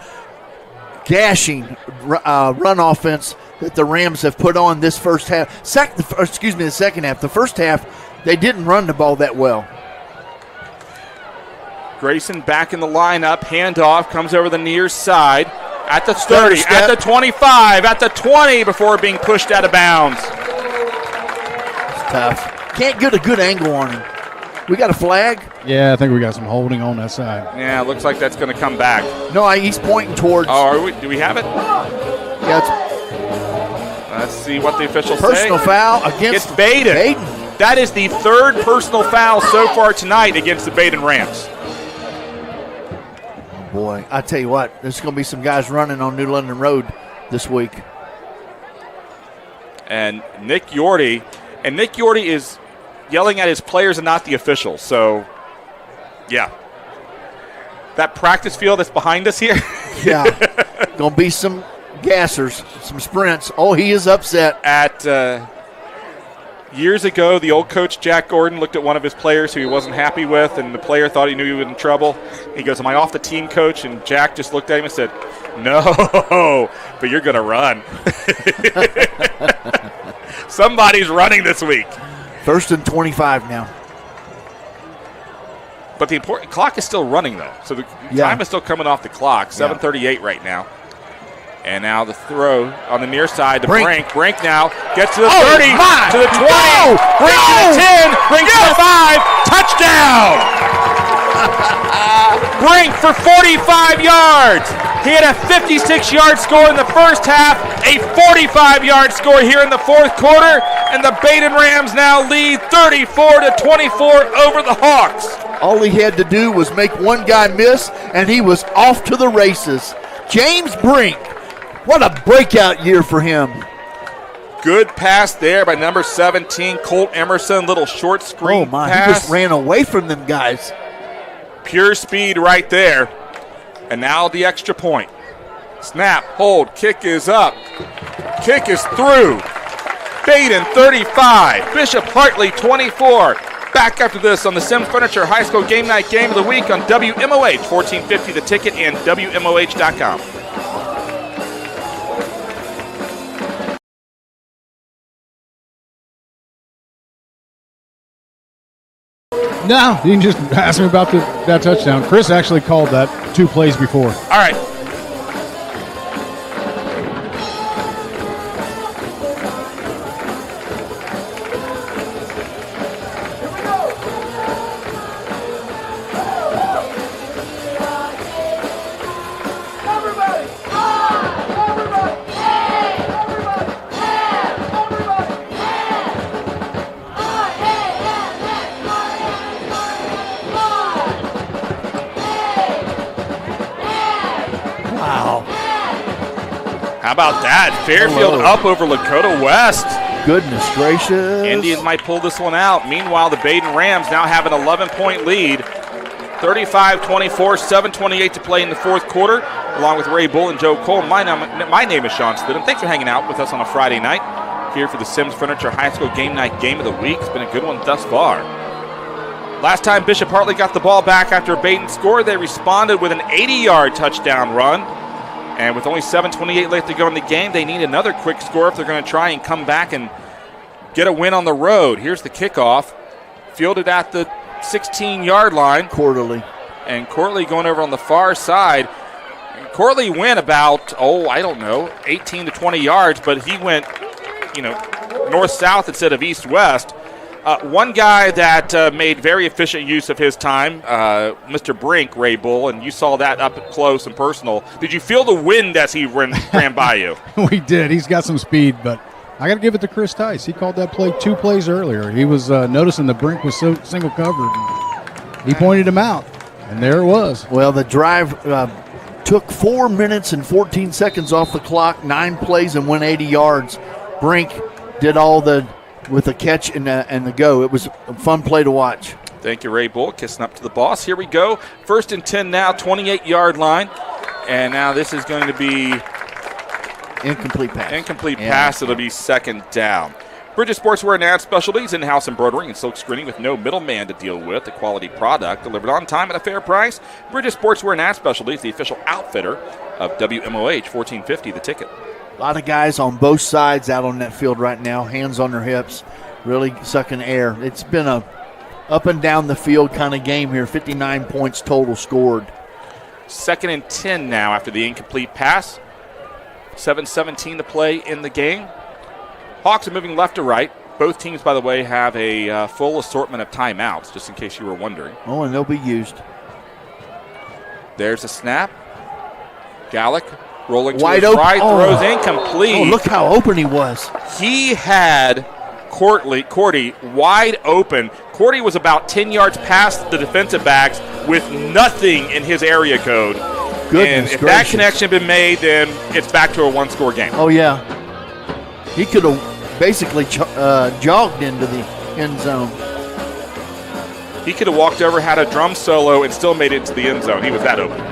gashing run offense that the Rams have put on this first half. The second half. The first half, they didn't run the ball that well.
Grayson back in the lineup, handoff, comes over the near side. At the 30, at the 25, at the 20 before being pushed out of bounds.
It's tough. Can't get a good angle on him. We got a flag?
Yeah, I think we got some holding on that side.
Yeah, looks like that's going to come back.
No, he's pointing towards.
Oh, do we have it?
Yeah,
let's see what the officials say.
Personal foul against
Badin. That is the 3rd personal foul so far tonight against the Badin Rams.
Boy, I tell you what, there's going to be some guys running on New London Road this week.
And Nick Yorty is yelling at his players and not the officials. So, yeah. That practice field that's behind us here.
Yeah, going to be some gassers, some sprints. Oh, he is upset.
Years ago, the old coach Jack Gordon looked at one of his players who he wasn't happy with, and the player thought he knew he was in trouble. He goes, "Am I off the team, coach?" And Jack just looked at him and said, "No, but you're going to run." Somebody's running this week.
1st and 25 now.
But the important clock is still running, though. So the time is still coming off the clock. 7:38 right now. And now the throw on the near side to Brink. Brink now gets to the 30, to the 20, Brink to the 10, Brink to the 5, touchdown! Brink for 45 yards. He had a 56-yard score in the first half, a 45-yard score here in the fourth quarter, and the Badin Rams now lead 34-24 over the Hawks.
All he had to do was make one guy miss, and he was off to the races. James Brink. What a breakout year for him.
Good pass there by number 17, Colt Emerson. Little short screen pass.
He just ran away from them guys.
Pure speed right there. And now the extra point. Snap, hold, kick is up. Kick is through. Badin 35, Bishop Hartley 24. Back after this on the Sims Furniture High School Game Night Game of the Week on WMOH 1450 The Ticket and WMOH.com.
No, you can just ask me about that touchdown. Chris actually called that 2 plays before.
All right. How about that? Fairfield up over Lakota West.
Goodness gracious.
Indians might pull this one out. Meanwhile, the Badin Rams now have an 11-point lead. 35-24, 7:28 to play in the fourth quarter. Along with Ray Bull and Joe Cole. My name is Sean Stidham. Thanks for hanging out with us on a Friday night here for the Sims Furniture High School Game Night Game of the Week. It's been a good one thus far. Last time Bishop Hartley got the ball back after Badin scored, they responded with an 80-yard touchdown run. And with only 7:28 left to go in the game, they need another quick score if they're going to try and come back and get a win on the road. Here's the kickoff, fielded at the 16-yard line.
Quarterly.
And Courtley going over on the far side. And Courtley went about, 18 to 20 yards, but he went, north-south instead of east-west. One guy that made very efficient use of his time, Mr. Brink, Ray Bull, and you saw that up close and personal. Did you feel the wind as he ran by you?
We did. He's got some speed, but I got to give it to Chris Tice. He called that play 2 plays earlier. He was noticing the Brink was so single covered. He pointed him out, and there it was.
Well, the drive took 4 minutes and 14 seconds off the clock, 9 plays, and went 80 yards. Brink did all with the catch and the go. It was a fun play to watch.
Thank you, Ray Bull. Kissing up to the boss. Here we go. 1st and 10 now, 28-yard line. And now this is going to be
incomplete pass.
Pass. It'll be 2nd down. Bridges Sportswear and Ad Specialties, in-house embroidery and silk screening with no middleman to deal with. A quality product delivered on time at a fair price. Bridges Sportswear and Ad Specialties, the official outfitter of WMOH 1450, The Ticket.
A lot of guys on both sides out on that field right now, hands on their hips, really sucking air. It's been a up and down the field kind of game here, 59 points total scored.
2nd and 10 now after the incomplete pass. 7:17 to play in the game. Hawks are moving left to right. Both teams, by the way, have a full assortment of timeouts, just in case you were wondering.
Oh, and they'll be used.
There's a snap. Gallick rolling to
wide
his
open.
right, throws incomplete.
Oh, look how open he was.
He had Cordy wide open. Cordy was about 10 yards past the defensive backs with nothing in his area code.
Goodness
and if
gracious.
that connection had been made, then it's back to a 1-score game.
Oh, yeah. He could have basically jogged into the end zone.
He could have walked over, had a drum solo, and still made it to the end zone. He was that open.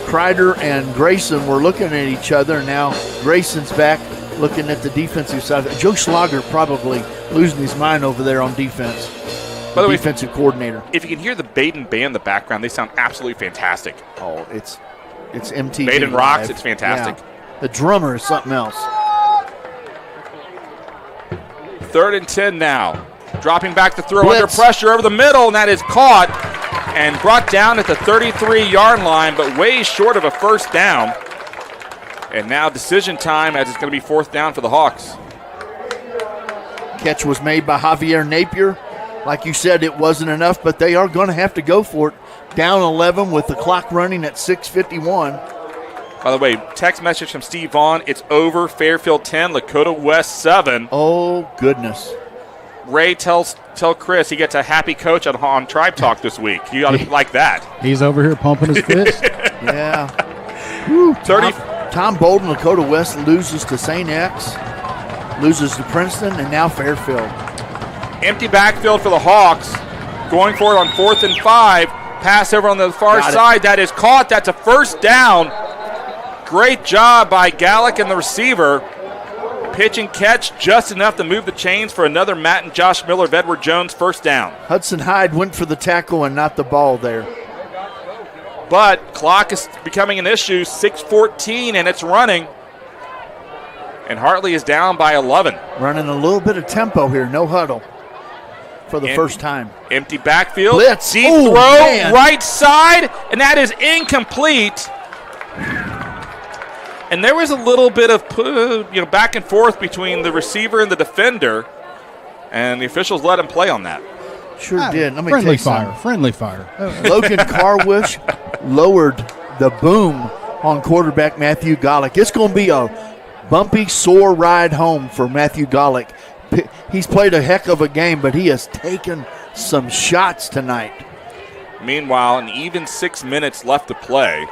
Kreider and Grayson were looking at each other. Now Grayson's back looking at the defensive side. Joe Schlager probably losing his mind over there on defense.
By the way,
defensive coordinator.
If you can hear the Badin band in the background, they sound absolutely fantastic.
Oh, it's MTV.
Badin rocks.
Live.
It's fantastic.
Yeah. The drummer is something else.
3rd and 10 now. Dropping back to throw
Blitz.
under pressure over the middle, and that is caught and brought down at the 33-yard line, but way short of a 1st down. And now decision time as it's going to be 4th down for the Hawks.
Catch was made by Javier Napier. Like you said, it wasn't enough, but they are going to have to go for it. Down 11 with the clock running at 6:51.
By the way, text message from Steve Vaughn. It's over. Fairfield 10, Lakota West 7.
Oh, goodness.
Ray tell Chris he gets a happy coach on Tribe Talk this week. You got to like that.
He's over here pumping his fist.
Yeah. Woo,
30.
Tom Bolden, Lakota West loses to St. X, loses to Princeton, and now Fairfield.
Empty backfield for the Hawks. Going for it on 4th and 5. Pass over on the far side. That is caught. That's a 1st down. Great job by Gallick and the receiver. Pitch and catch just enough to move the chains for another Matt and Josh Miller of Edward Jones 1st down.
Hudson Hyde went for the tackle and not the ball there.
But clock is becoming an issue. 6:14 and it's running. And Hartley is down by 11.
Running a little bit of tempo here. No huddle. for the first time.
Empty backfield.
Blitz.
Deep
Oh,
throw,
man.
right side, and that is incomplete. And there was a little bit of back and forth between the receiver and the defender, and the officials let him play on that.
Sure did. Let me
Friendly
tell you
fire. Friendly fire.
Logan Carwish lowered the boom on quarterback Matthew Gollick. It's going to be a bumpy, sore ride home for Matthew Gollick. He's played a heck of a game, but he has taken some shots tonight.
Meanwhile, an even 6 minutes left to play.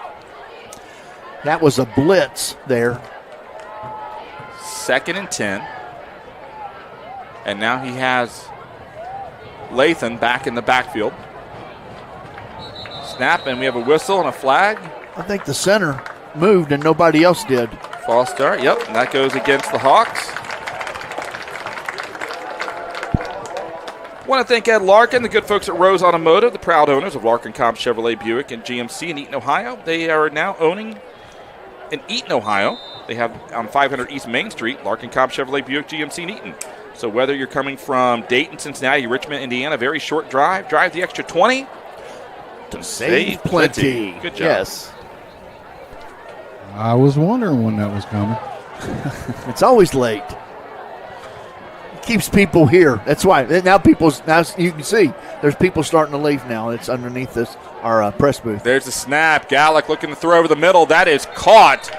That was a blitz there.
2nd and 10. And now he has Lathan back in the backfield. Snap, and we have a whistle and a flag.
I think the center moved and nobody else did.
False start, yep, and that goes against the Hawks. Want to thank Ed Larkin, the good folks at Rose Automotive, the proud owners of Larkin Cobb Chevrolet Buick and GMC in Eaton, Ohio. They are now owning in Eaton, Ohio. They have on 500 East Main Street, Larkin Cobb Chevrolet Buick GMC in Eaton. So whether you're coming from Dayton, Cincinnati, Richmond, Indiana, very short drive the extra 20 to save plenty. Good job.
Yes.
I was wondering when that was coming.
It's always late. It keeps people here. That's why. Now you can see there's people starting to leave now. It's underneath our press booth.
There's the snap. Gallick looking to throw over the middle. That is caught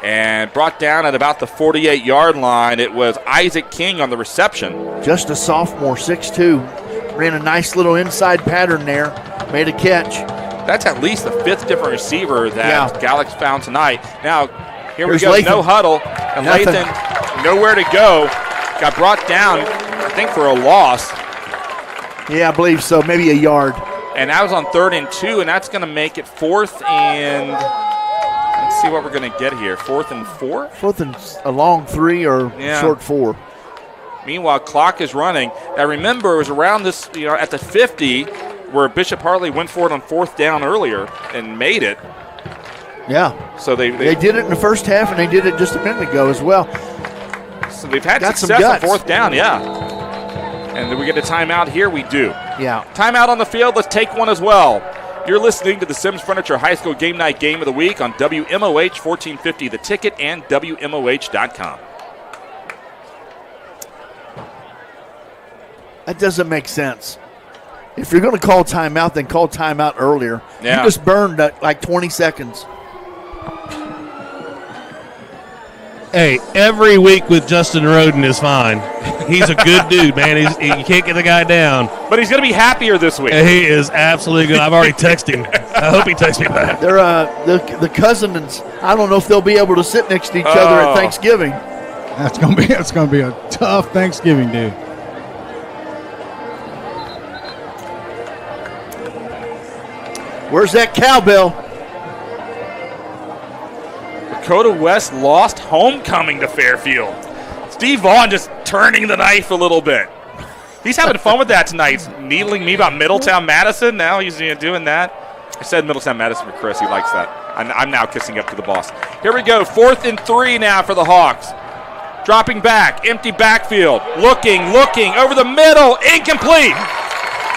and brought down at about the 48-yard line. It was Isaac King on the reception.
Just a sophomore, 6'2". Ran a nice little inside pattern there. Made a catch.
That's at least the 5th different receiver that Gallick's found tonight. Now,
Here's
we go.
Lathan.
No huddle. And
Nothing.
Lathan, nowhere to go. Got brought down, I think, for a loss.
Yeah, I believe so. Maybe a yard.
And that was on 3rd and 2, and that's going to make it 4th and let's see what we're going to get here. 4th and 4?
4th and a long 3 or short 4.
Meanwhile, clock is running. Now, remember, it was around this, at the 50 where Bishop Hartley went for it on 4th down earlier and made it.
Yeah.
So they
did it in the first half, and they did it just a minute ago as well.
So they've had
Got some
success on
guts.
4th down, yeah. And then we get a timeout here? We do.
Yeah.
Timeout on the field. Let's take one as well. You're listening to the Sims Furniture High School Game Night Game of the Week on WMOH 1450 The Ticket and WMOH.com.
That doesn't make sense. If you're going to call timeout, then call timeout earlier.
Yeah.
You just burned like 20 seconds.
Hey, every week with Justin Roden is fine. He's a good dude, man. You can't get the guy down.
But he's going to be happier this week.
He is absolutely good. I've already texted him. I hope he texts me back.
They're the cousins. I don't know if they'll be able to sit next to each other at Thanksgiving.
That's gonna be a tough Thanksgiving, dude.
Where's that cowbell?
Dakota West lost homecoming to Fairfield. Steve Vaughn just turning the knife a little bit. He's having fun with that tonight. He's needling me about Middletown Madison. Now he's doing that. I said Middletown Madison for Chris. He likes that. I'm now kissing up to the boss. Here we go. 4th and 3 now for the Hawks. Dropping back. Empty backfield. Looking. Over the middle. Incomplete.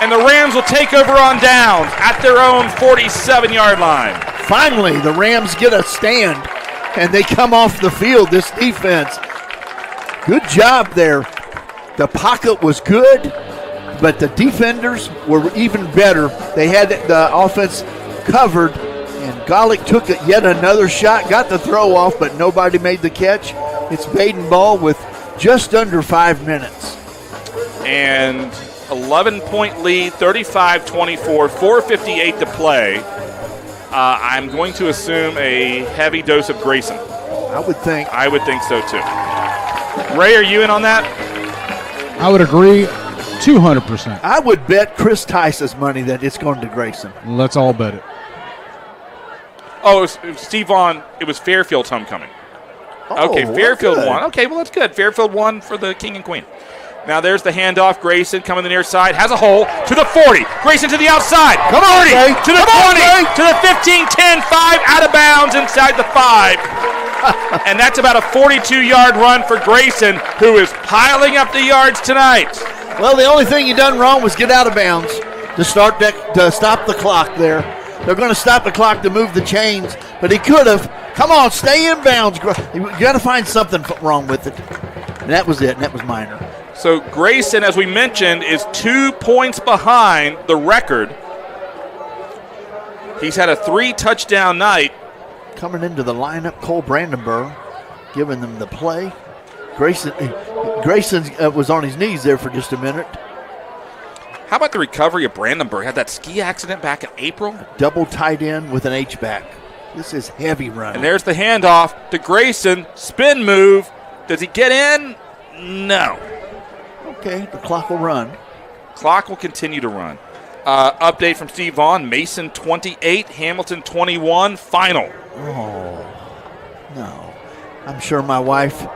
And the Rams will take over on downs at their own 47-yard line.
Finally, the Rams get a stand, and they come off the field, this defense. Good job there. The pocket was good, but the defenders were even better. They had the offense covered, and Gollick took it yet another shot, got the throw off, but nobody made the catch. It's Badin ball with just under 5 minutes.
And 11-point lead, 35-24, 4:58 to play. I'm going to assume a heavy dose of Grayson.
I would think.
I would think so, too. Ray, are you in on that?
I would agree 200%.
I would bet Chris Tice's money that it's going to Grayson.
Let's all bet it.
Oh, it was Steve Vaughn. It was Fairfield's homecoming. Okay, Fairfield won. Okay, well, that's good. Fairfield won for the king and queen. Now there's the handoff. Grayson coming to the near side. Has a hole to the 40. Grayson to the outside.
Come on,
40
Ray.
to the 20. To the 15, 10, 5. Out of bounds inside the 5. And that's about a 42-yard run for Grayson, who is piling up the yards tonight.
Well, the only thing he done wrong was get out of bounds to stop the clock there. They're going to stop the clock to move the chains, but he could have. Come on, stay in bounds. You got to find something wrong with it. And that was it, and that was minor.
So Grayson, as we mentioned, is 2 points behind the record. He's had a 3-touchdown night.
Coming into the lineup, Cole Brandenburg, giving them the play. Grayson was on his knees there for just a minute.
How about the recovery of Brandenburg? Had that ski accident back in April.
Double tight end with an H-back. This is heavy run.
And there's the handoff to Grayson. Spin move. Does he get in? No.
Okay, the clock will run.
Clock will continue to run. Update from Steve Vaughn. Mason 28, Hamilton 21. Final.
Oh, no. I'm sure my wife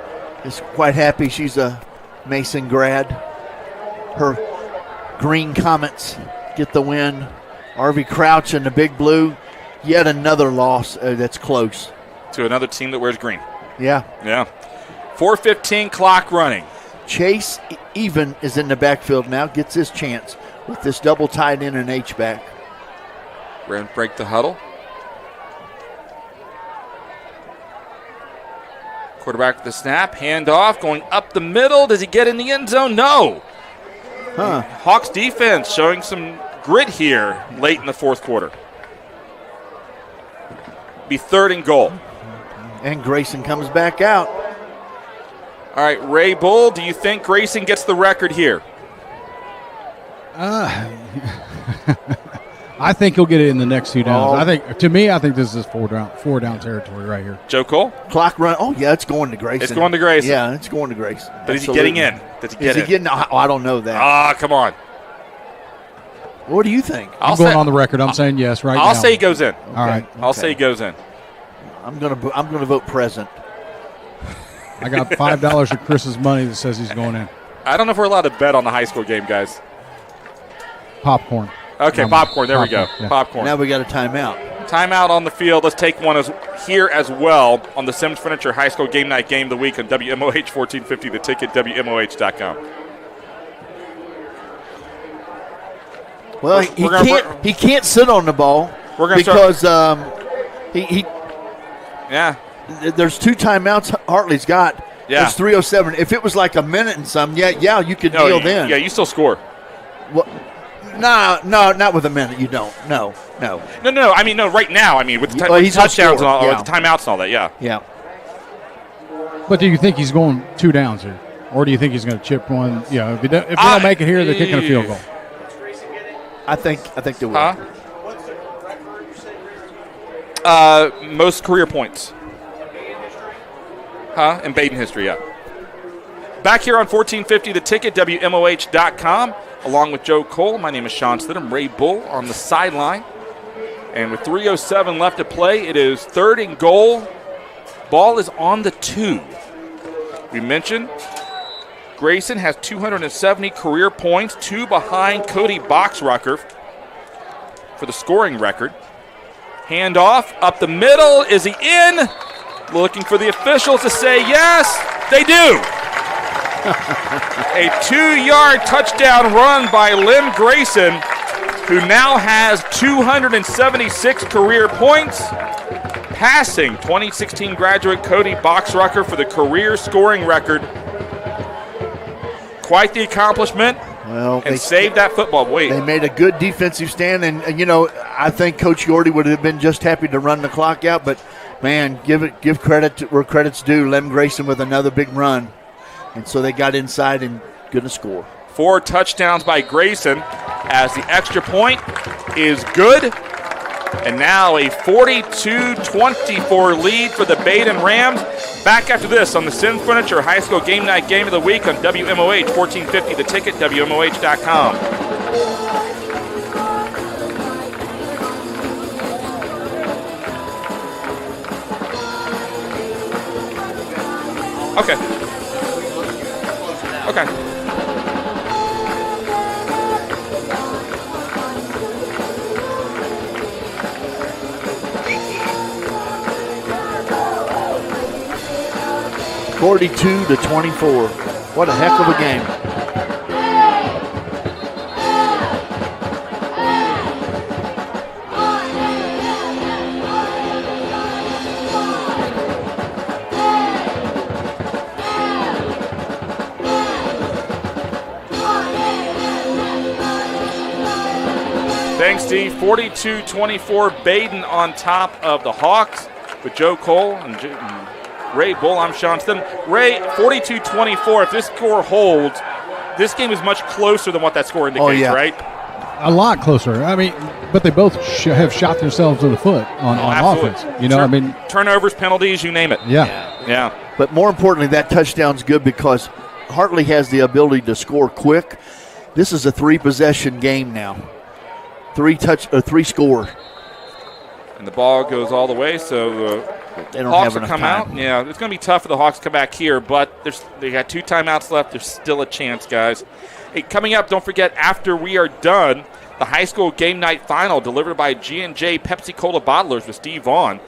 is quite happy. She's a Mason grad. Her Green Comets get the win. RV Crouch and the Big Blue. Yet another loss that's close.
To another team that wears green.
Yeah.
Yeah. 4:15 clock running.
Chase Even is in the backfield now. Gets his chance with this double tight end and H-back.
We're going to break the huddle. Quarterback with the snap. Handoff going up the middle. Does he get in the end zone? No. Hawks defense showing some grit here late in the fourth quarter. Be 3rd and goal.
And Grayson comes back out.
All right, Ray Bull, do you think Grayson gets the record here?
I think he'll get it in the next 2 downs. I think this is four down territory right here.
Joe Cole?
Clock run. Oh, yeah, it's going to Grayson.
It's going to Grayson.
Yeah, it's going to Grayson.
But is he getting in? Does he get in?
Is he getting? Oh, I don't know that.
Ah, come on.
What do you think?
I'm going on the record. I'm saying yes right now.
I'll say he goes in.
All right.
I'll say he goes in.
I'm gonna vote present.
I got $5 of Chris's money that says he's going in.
I don't know if we're allowed to bet on the high school game, guys.
Popcorn.
Okay, popcorn. There we go.
Yeah.
Popcorn.
Now we got a timeout.
Timeout on the field. Let's take one here as well on the Sims Furniture High School Game Night Game of the Week on WMOH 1450, the ticket, WMOH.com.
Well, he can't sit on the ball because
yeah.
There's 2 timeouts Hartley's got.
Yeah.
It's 3:07. If it was like a minute and some, yeah, you could kneel then.
Yeah, you still score.
Well, no, not with a minute. You don't. No.
I mean, no. Right now, I mean, with the touchdowns and all, with the timeouts and all that. Yeah.
Yeah.
But do you think he's going 2 downs here, or do you think he's going to chip one? Yeah, if they don't make it here, they're kicking a field goal.
I think they will.
Most career points. In Badin history, yeah. Back here on 1450, the ticket, WMOH.com, along with Joe Cole. My name is Sean Stidham. Ray Bull on the sideline. And with 3:07 left to play, it is 3rd and goal. Ball is on the 2. We mentioned Grayson has 270 career points, 2 behind Cody Boxrucker for the scoring record. Handoff up the middle. Is he in? Looking for the officials to say yes. They do. A 2-yard touchdown run by Lim Grayson, who now has 276 career points, passing 2016 graduate Cody Boxrucker for the career scoring record. Quite the accomplishment.
Well,
and saved that football.
They made a good defensive stand, and I think Coach Yorty would have been just happy to run the clock out, but man, give credit where credit's due. Lem Grayson with another big run. And so they got inside and going to score.
4 touchdowns by Grayson as the extra point is good. And now a 42-24 lead for the Badin Rams. Back after this on the Sims Furniture High School Game Night Game of the Week on WMOH 1450, the ticket, WMOH.com. Okay.
42-24. What a heck of a game.
Thanks, Steve. 42-24, Badin on top of the Hawks with Joe Cole and Ray Bull. I'm Sean Stin. Ray, 42-24. If this score holds, this game is much closer than what that score indicates, right?
A lot closer. I mean, but they both have shot themselves in the foot on offense. You know,
turnovers, penalties, you name it.
Yeah.
But more importantly, that touchdown's good because Hartley has the ability to score quick. This is a 3-possession game now. 3 score.
And the ball goes all the way, so
they don't
Hawks
have
will
enough
come
time.
out. Yeah, it's going to be tough for the Hawks to come back here, but they got 2 timeouts left. There's still a chance, guys. Hey, coming up, don't forget, after we are done, the high school game night final delivered by G&J Pepsi Cola Bottlers with Steve Vaughn.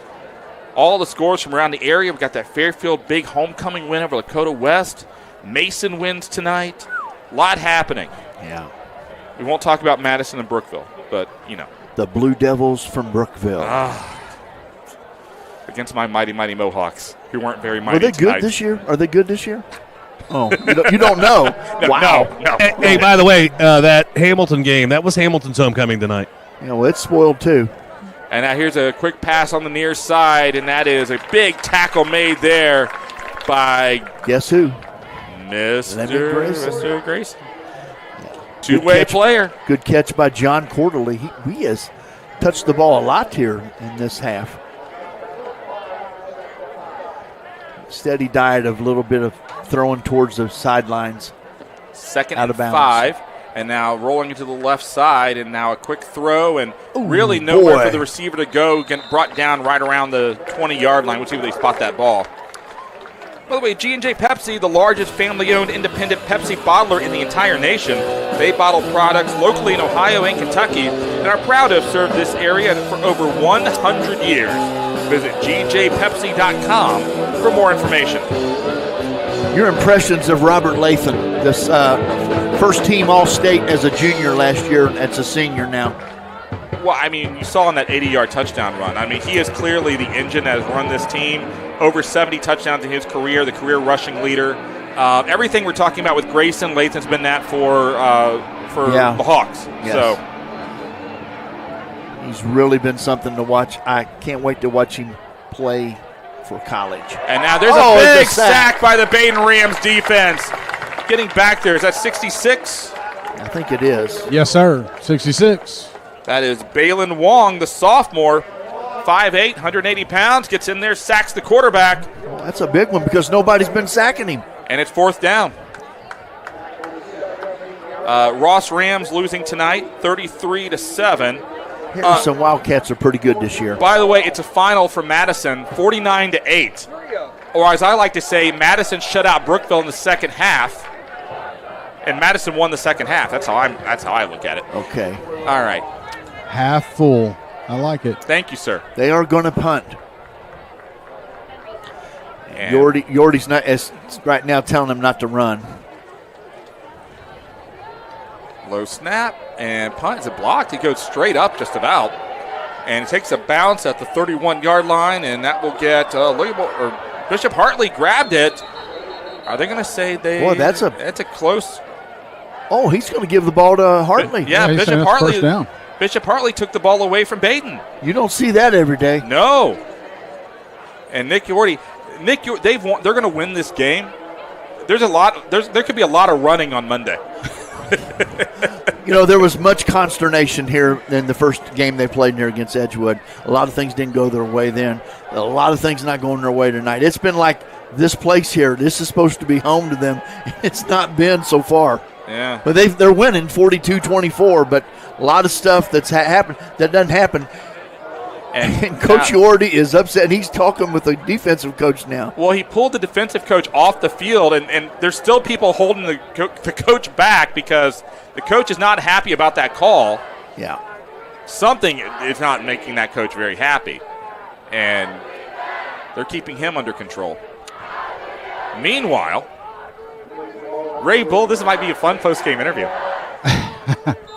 All the scores from around the area. We've got that Fairfield big homecoming win over Lakota West. Mason wins tonight. A lot happening.
Yeah.
We won't talk about Madison and Brookville, but, you know.
The Blue Devils from Brookville.
Against my mighty, mighty Mohawks, who weren't very mighty.
Are they good this year? Are they good this year? Oh, you don't know. Wow.
No.
Hey, by the way, that Hamilton game, that was Hamilton's homecoming tonight.
You know, it's spoiled too.
And now here's a quick pass on the near side, and that is a big tackle made there by
guess who?
Mr. Grayson. Two-way player.
Good catch by John Quarterly. He has touched the ball a lot here in this half. Steady diet of a little bit of throwing towards the sidelines.
Second
out
and
of bounds.
5, and now rolling into the left side, and now a quick throw, and really nowhere for the receiver to go. Get brought down right around the 20-yard line. We'll see where they spot that ball. By the way, G&J Pepsi, the largest family-owned independent Pepsi bottler in the entire nation. They bottle products locally in Ohio and Kentucky and are proud to have served this area for over 100 years. Visit gjpepsi.com for more information.
Your impressions of Robert Lathan, this first-team All-State as a junior last year, as a senior now.
Well, I mean, you saw in that 80-yard touchdown run. I mean, he is clearly the engine that has run this team. Over 70 touchdowns in his career, the career rushing leader. Everything we're talking about with Grayson, Lathan's been that for the Hawks.
Yes.
So
he's really been something to watch. I can't wait to watch him play for college.
And now there's a big sack by the Badin Rams defense. Getting back there. Is that 66?
I think it is.
Yes, sir. 66.
That is Balin Wong, the sophomore. 5'8", 180 pounds, gets in there, sacks the quarterback.
Well, that's a big one because nobody's been sacking him.
And it's 4th down. Ross Rams losing tonight, 33-7.
Harrison Wildcats are pretty good this year.
By the way, it's a final for Madison, 49-8. Or as I like to say, Madison shut out Brookville in the second half, and Madison won the second half. That's how I look at it.
Okay.
All right.
Half full. I like it.
Thank you, sir.
They are going to punt. Yordy's not right now telling them not to run.
Low snap and punt. Is it blocked? He goes straight up just about. And takes a bounce at the 31-yard line, and that will get Bishop Hartley grabbed it. Are they going to say they?
Boy, that's a
close.
Oh, he's going to give the ball to Hartley.
Yeah,
Bishop Hartley. First down.
Bishop Hartley took the ball away from Badin.
You don't see that every day.
No. And Nick Yordy, they're going to win this game. There could be a lot of running on Monday.
You know, there was much consternation here in the first game they played here against Edgewood. A lot of things didn't go their way then. A lot of things not going their way tonight. It's been like this place here. This is supposed to be home to them. It's not been so far.
Yeah.
But they're winning 42-24, but a lot of stuff that's happened that doesn't happen. And Coach Yordy is upset, and he's talking with the defensive coach now.
Well, he pulled the defensive coach off the field, and there's still people holding the coach back because the coach is not happy about that call.
Yeah.
Something is not making that coach very happy, and they're keeping him under control. Meanwhile, Ray Bull, this might be a fun post-game interview.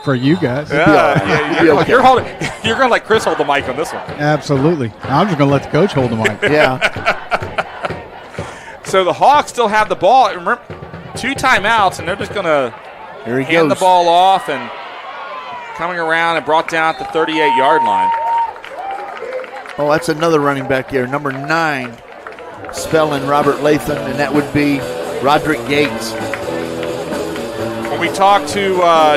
For you guys.
You're going to let Chris hold the mic on this one.
Absolutely. I'm just going to let the coach hold the mic.
Yeah.
So the Hawks still have the ball. Remember, 2 timeouts, and they're just going to hand the ball off. And coming around and brought down at the 38-yard line.
Oh, that's another running back there, number 9, spelling Robert Latham, and that would be Roderick Gates.
When we talked to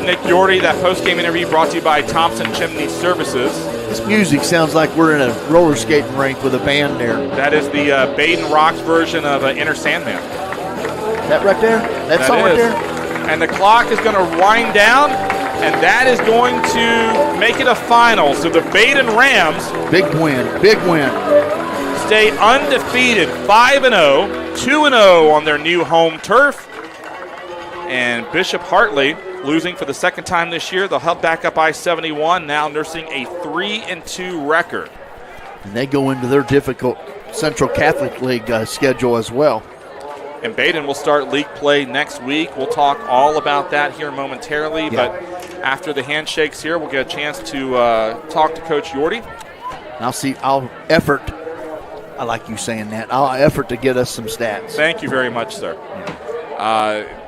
Nick Yorty, that post-game interview brought to you by Thompson Chimney Services.
This music sounds like we're in a roller skating rink with a band there.
That is the Badin Rocks version of Inner Sandman.
That right there? That song right there?
And the clock is going to wind down, and that is going to make it a final. So the Badin Rams,
big win,
stay undefeated, 5-0, 2-0 on their new home turf. And Bishop Hartley, losing for the second time this year, they'll help back up I-71, now nursing a 3-2 record.
And they go into their difficult Central Catholic League schedule as well.
And Badin will start league play next week. We'll talk all about that here momentarily. Yeah. But after the handshakes here, we'll get a chance to talk to Coach Yorty.
I'll effort. I like you saying that. I'll effort to get us some stats.
Thank you very much, sir.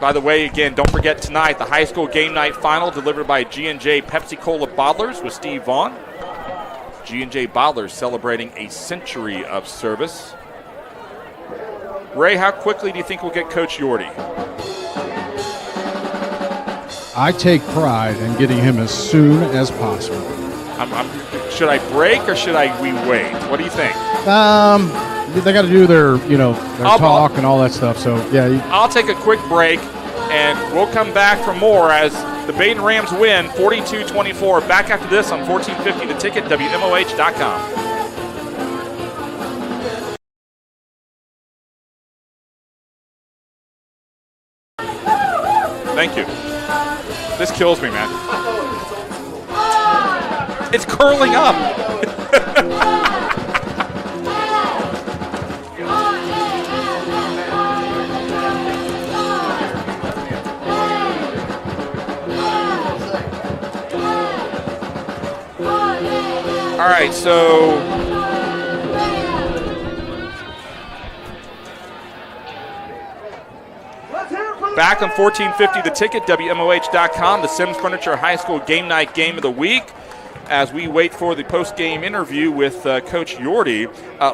By the way, again, don't forget tonight, the high school game night final delivered by G&J Pepsi-Cola Bottlers with Steve Vaughn. G&J Bottlers celebrating a century of service. Ray, how quickly do you think we'll get Coach Yorty?
I take pride in getting him as soon as possible.
Should I break or should we wait? What do you think?
They got to do their talk and all that stuff. So yeah,
I'll take a quick break, and we'll come back for more as the Badin Rams win 42-24. Back after this on 1450 The Ticket, WMOH.com. Thank you. This kills me, man. It's curling up. All right, so back on 1450 The Ticket, WMOH.com, the Sims Furniture High School Game Night Game of the Week. As we wait for the post-game interview with Coach Yorty,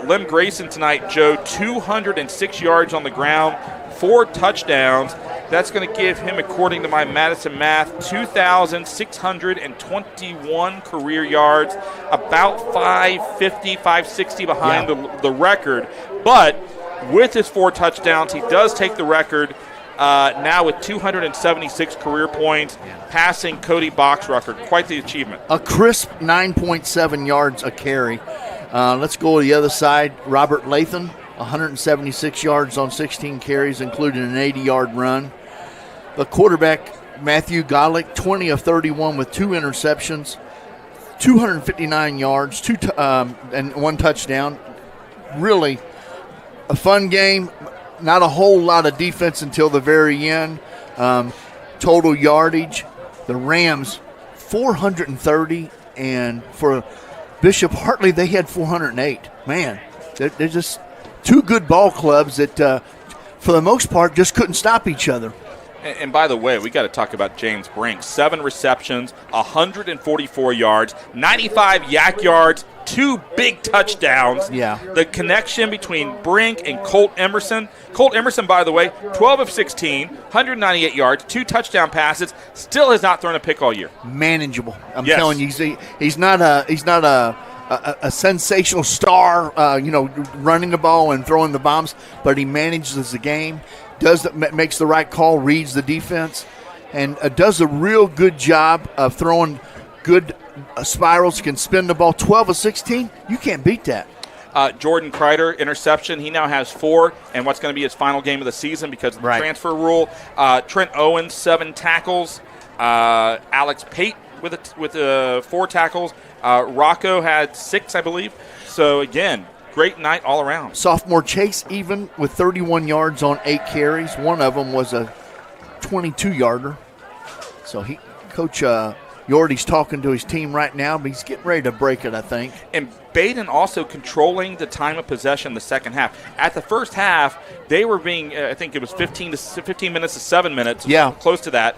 Lem Grayson tonight, Joe, 206 yards on the ground, 4 touchdowns. That's going to give him, according to my Madison math, 2,621 career yards, about 550, 560 behind the record. But with his 4 touchdowns, he does take the record now with 276 career points, passing Cody Bach's record. Quite the achievement.
A crisp 9.7 yards a carry. Let's go to the other side. Robert Latham, 176 yards on 16 carries, including an 80-yard run. The quarterback, Matthew Golick, 20 of 31 with 2 interceptions, 259 yards, and 1 touchdown. Really a fun game. Not a whole lot of defense until the very end. Total yardage, the Rams 430, and for Bishop Hartley they had 408. Man, they're just 2 good ball clubs that for the most part just couldn't stop each other.
And by the way, we got to talk about James Brink. 7 receptions, 144 yards, 95 yak yards, 2 big touchdowns.
Yeah.
The connection between Brink and Colt Emerson. Colt Emerson, by the way, 12 of 16, 198 yards, 2 touchdown passes. Still has not thrown a pick all year.
Manageable. I'm telling you, he's not a sensational star, running the ball and throwing the bombs, but he manages the game. Makes the right call, reads the defense, and does a real good job of throwing good spirals, can spin the ball. 12 of 16, you can't beat that.
Jordan Kreider, interception. He now has 4, and what's going to be his final game of the season because of the transfer rule. Trent Owens, 7 tackles. Alex Pate with 4 tackles. Rocco had 6, I believe. So, again, great night all around.
Sophomore Chase even with 31 yards on 8 carries. One of them was a 22-yarder. So Coach Yorty's talking to his team right now, but he's getting ready to break it, I think.
And Badin also controlling the time of possession the second half. At the first half, they were being, I think it was 15 minutes to 7 minutes.
Yeah.
Close to that.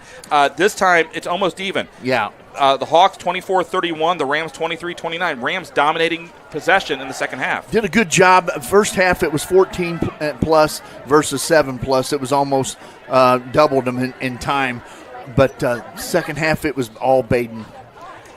This time, it's almost even.
Yeah.
The Hawks 24-31, the Rams 23-29. Rams dominating possession in the second half.
Did a good job. First half it was 14 plus versus 7 plus. It was almost doubled them in time. But second half it was all Badin.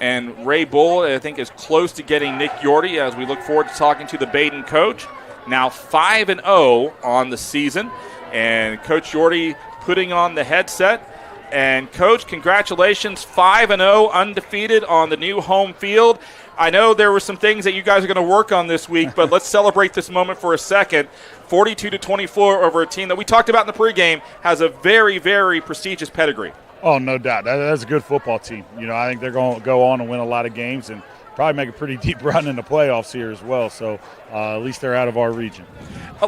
And Ray Bull, I think, is close to getting Nick Yorty as we look forward to talking to the Badin coach. Now 5-0 on the season. And Coach Yorty putting on the headset. And, Coach, congratulations, 5-0, undefeated on the new home field. I know there were some things that you guys are going to work on this week, but let's celebrate this moment for a second. 42-24 over a team that we talked about in the pregame has a very, very prestigious pedigree.
Oh, no doubt. That's a good football team. I think they're going to go on and win a lot of games and probably make a pretty deep run in the playoffs here as well. So at least they're out of our region.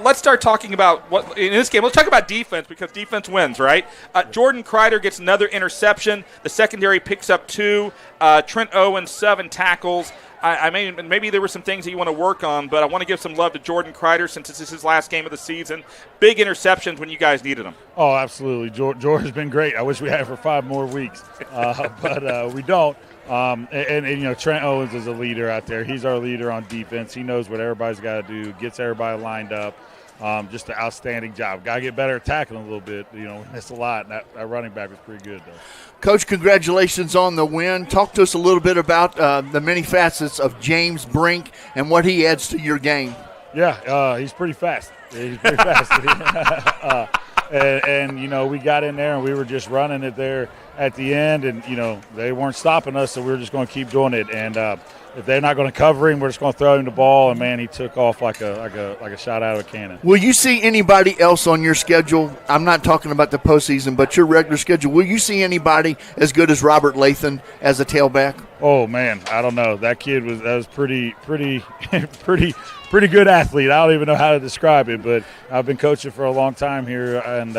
Let's start talking about what in this game. Let's talk about defense because defense wins, right? Jordan Kreider gets another interception. The secondary picks up 2. Trent Owens 7 tackles. I mean, maybe there were some things that you want to work on, but I want to give some love to Jordan Kreider since this is his last game of the season. Big interceptions when you guys needed them.
Oh, absolutely. Jordan's been great. I wish we had it for 5 more weeks, but we don't. And Trent Owens is a leader out there. He's our leader on defense. He knows what everybody's got to do, gets everybody lined up. Just an outstanding job. Got to get better at tackling a little bit. We missed a lot, and that running back was pretty good, though.
Coach, congratulations on the win. Talk to us a little bit about the many facets of James Brink and what he adds to your game.
Yeah, he's pretty fast. He's pretty fast. And we got in there and we were just running it there at the end, and they weren't stopping us, so we were just going to keep doing it. And if they're not going to cover him, we're just going to throw him the ball. And man, he took off like a shot out of a cannon.
Will you see anybody else on your schedule? I'm not talking about the postseason, but your regular schedule. Will you see anybody as good as Robert Lathan as a tailback?
Oh man, I don't know. That kid was pretty good athlete. I don't even know how to describe it, but I've been coaching for a long time here, and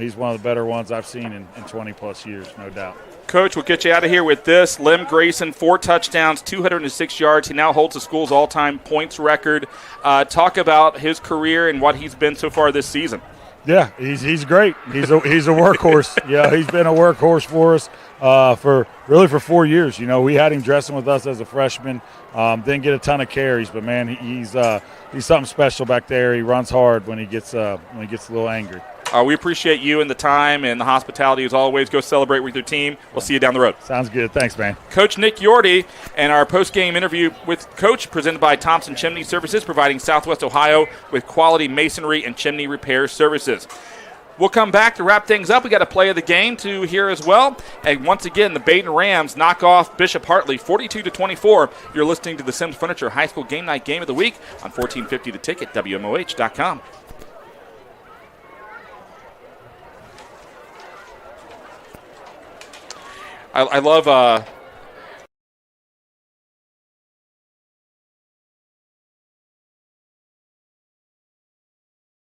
he's one of the better ones I've seen in 20-plus years, no doubt.
Coach, we'll get you out of here with this. Lem Grayson, 4 touchdowns, 206 yards. He now holds the school's all-time points record. Talk about his career and what he's been so far this season.
Yeah, he's great. He's a workhorse. Yeah, he's been a workhorse for us for 4 years. We had him dressing with us as a freshman. Didn't get a ton of carries, but man, he's something special back there. He runs hard when he gets a little angry.
We appreciate you and the time and the hospitality as always. Go celebrate with your team. We'll see you down the road.
Sounds good. Thanks, man.
Coach Nick Yorty and our post-game interview with Coach presented by Thompson Chimney Services, providing Southwest Ohio with quality masonry and chimney repair services. We'll come back to wrap things up. We got a play of the game to hear as well. And once again, the Badin Rams knock off Bishop Hartley 42-24. You're listening to the Sims Furniture High School Game Night Game of the Week on 1450 The Ticket, WMOH.com. I love